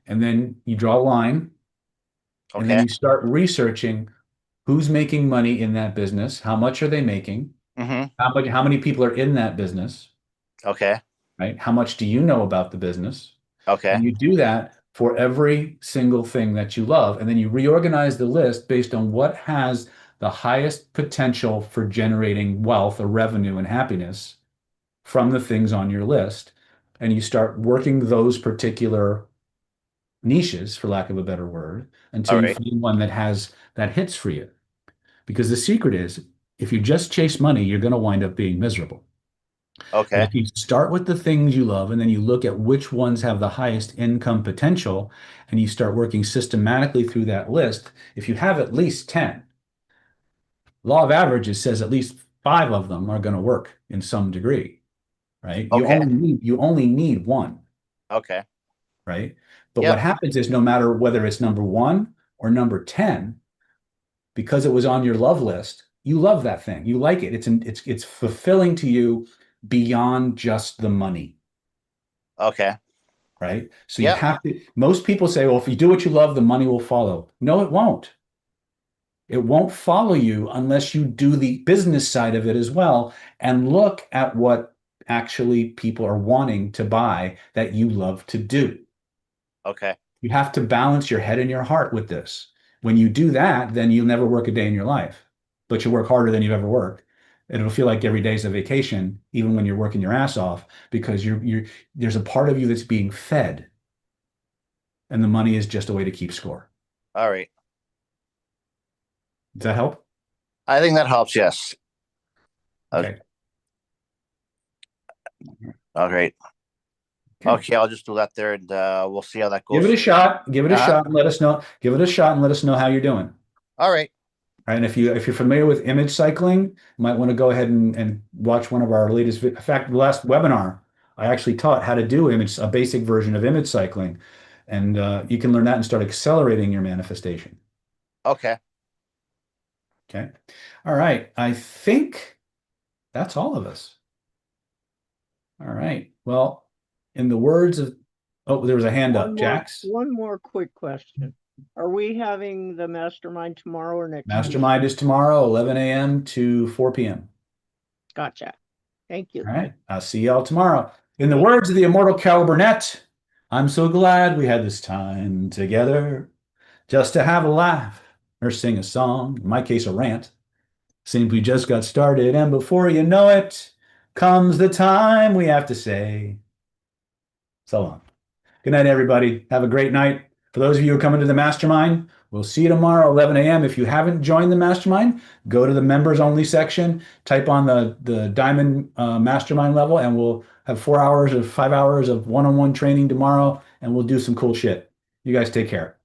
then you draw a line. Okay. And then you start researching who's making money in that business, how much are they making, how many people are in that business. Okay. Right? How much do you know about the business? Okay. And you do that for every single thing that you love. And then you reorganize the list based on what has the highest potential for generating wealth or revenue and happiness from the things on your list. And you start working those particular niches, for lack of a better word, until you find one that hits for you. Because the secret is, if you just chase money, you're going to wind up being miserable. Okay. But if you start with the things you love and then you look at which ones have the highest income potential and you start working systematically through that list, if you have at least 10, law of averages says at least 5 of them are going to work in some degree, right? Okay. You only need one. Okay. Right? But what happens is no matter whether it's number 1 or number 10, because it was on your love list, you love that thing. You like it. It's fulfilling to you beyond just the money. Okay. Right? So you have to, most people say, well, if you do what you love, the money will follow. No, it won't. It won't follow you unless you do the business side of it as well and look at what actually people are wanting to buy that you love to do. Okay. You have to balance your head and your heart with this. When you do that, then you'll never work a day in your life, but you work harder than you've ever worked. It'll feel like every day is a vacation, even when you're working your ass off, because there's a part of you that's being fed, and the money is just a way to keep score. All right. Does that help? I think that helps. Yes. Okay. All right. Okay, I'll just do that there, and we'll see how that goes. Give it a shot. Give it a shot and let us know. Give it a shot and let us know how you're doing. All right. All right. And if you're familiar with image cycling, you might want to go ahead and watch one of our latest. In fact, the last webinar, I actually taught how to do a basic version of image cycling, and you can learn that and start accelerating your manifestation. Okay. Okay. All right. I think that's all of us. All right. Well, in the words of, oh, there was a hand up, Jax. One more quick question. Are we having the mastermind tomorrow or next week? Mastermind is tomorrow, 11 a.m. to 4 p.m. Gotcha. Thank you. All right. I'll see y'all tomorrow. In the words of the immortal Cal Burnett, I'm so glad we had this time together just to have a laugh or sing a song, in my case, a rant. Seems we just got started, and before you know it, comes the time we have to say so long. Good night, everybody. Have a great night. For those of you who are coming to the mastermind, we'll see you tomorrow, 11 a.m. If you haven't joined the mastermind, go to the members only section, type on the diamond mastermind level, and we'll have 4 hours or 5 hours of one-on-one training tomorrow, and we'll do some cool shit. You guys take care.